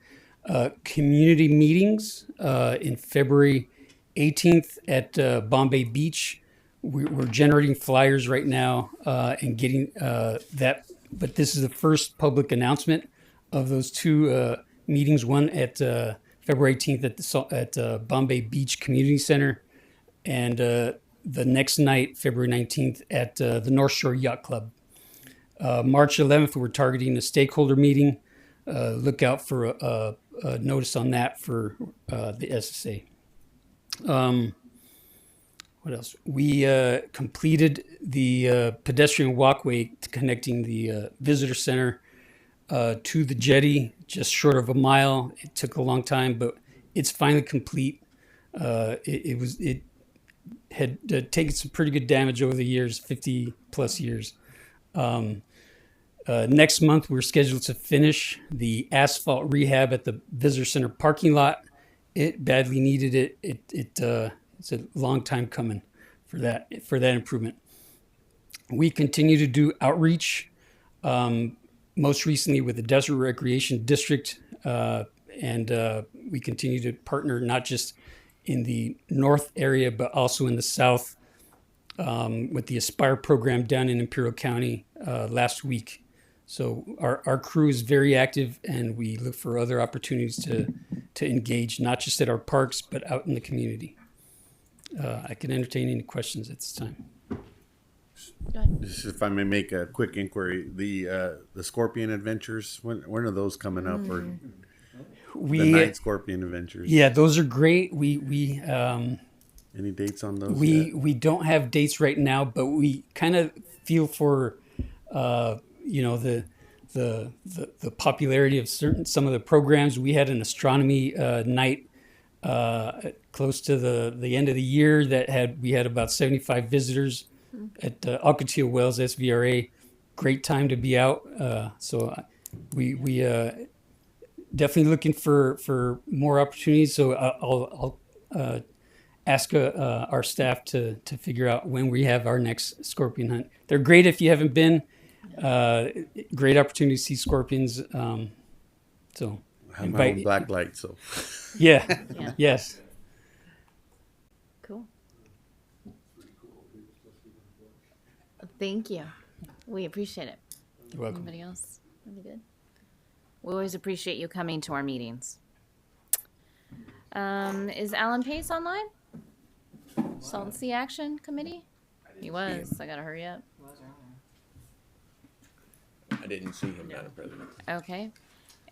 community meetings in February 18th at Bombay Beach. We're generating flyers right now and getting that, but this is the first public announcement of those two meetings, one at February 18th at Bombay Beach Community Center, and the next night, February 19th, at the North Shore Yacht Club. March 11th, we're targeting a stakeholder meeting. Look out for a notice on that for the SSA. What else? We completed the pedestrian walkway connecting the visitor center to the jetty, just short of a mile. It took a long time, but it's finally complete. It had taken some pretty good damage over the years, 50 plus years. Next month, we're scheduled to finish the asphalt rehab at the visitor center parking lot. It badly needed it. It's a long time coming for that improvement. We continue to do outreach, most recently with the Desert Recreation District, and we continue to partner not just in the north area, but also in the south with the Aspire program down in Imperial County last week. So our crew is very active, and we look for other opportunities to engage, not just at our parks, but out in the community. I can entertain any questions at this time. Just if I may make a quick inquiry, the Scorpion Adventures, when are those coming up? Or the Night Scorpion Adventures? Yeah, those are great. We any dates on those? We don't have dates right now, but we kind of feel for the popularity of some of the programs. We had an astronomy night close to the end of the year we had about 75 visitors at Ocotillo Wells SVRA. Great time to be out. So we definitely looking for more opportunities. So I'll ask our staff to figure out when we have our next scorpion hunt. They're great if you haven't been. Great opportunity to see scorpions. So I have my own black light, so yeah. Yes. Cool. Thank you. We appreciate it. You're welcome. Anybody else? Really good. We always appreciate you coming to our meetings. Is Alan Pace online? Salton Sea Action Committee? He was. I gotta hurry up. I didn't see him, Madam President. Okay.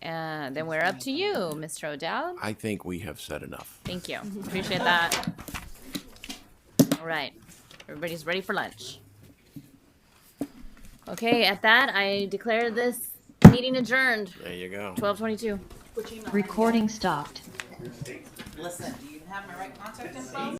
Then we're up to you, Mr. O'Dowd. I think we have said enough. Thank you. Appreciate that. All right. Everybody's ready for lunch. Okay, at that, I declare this meeting adjourned. There you go. 12:22. Recording stopped. Listen, do you have my right contact info?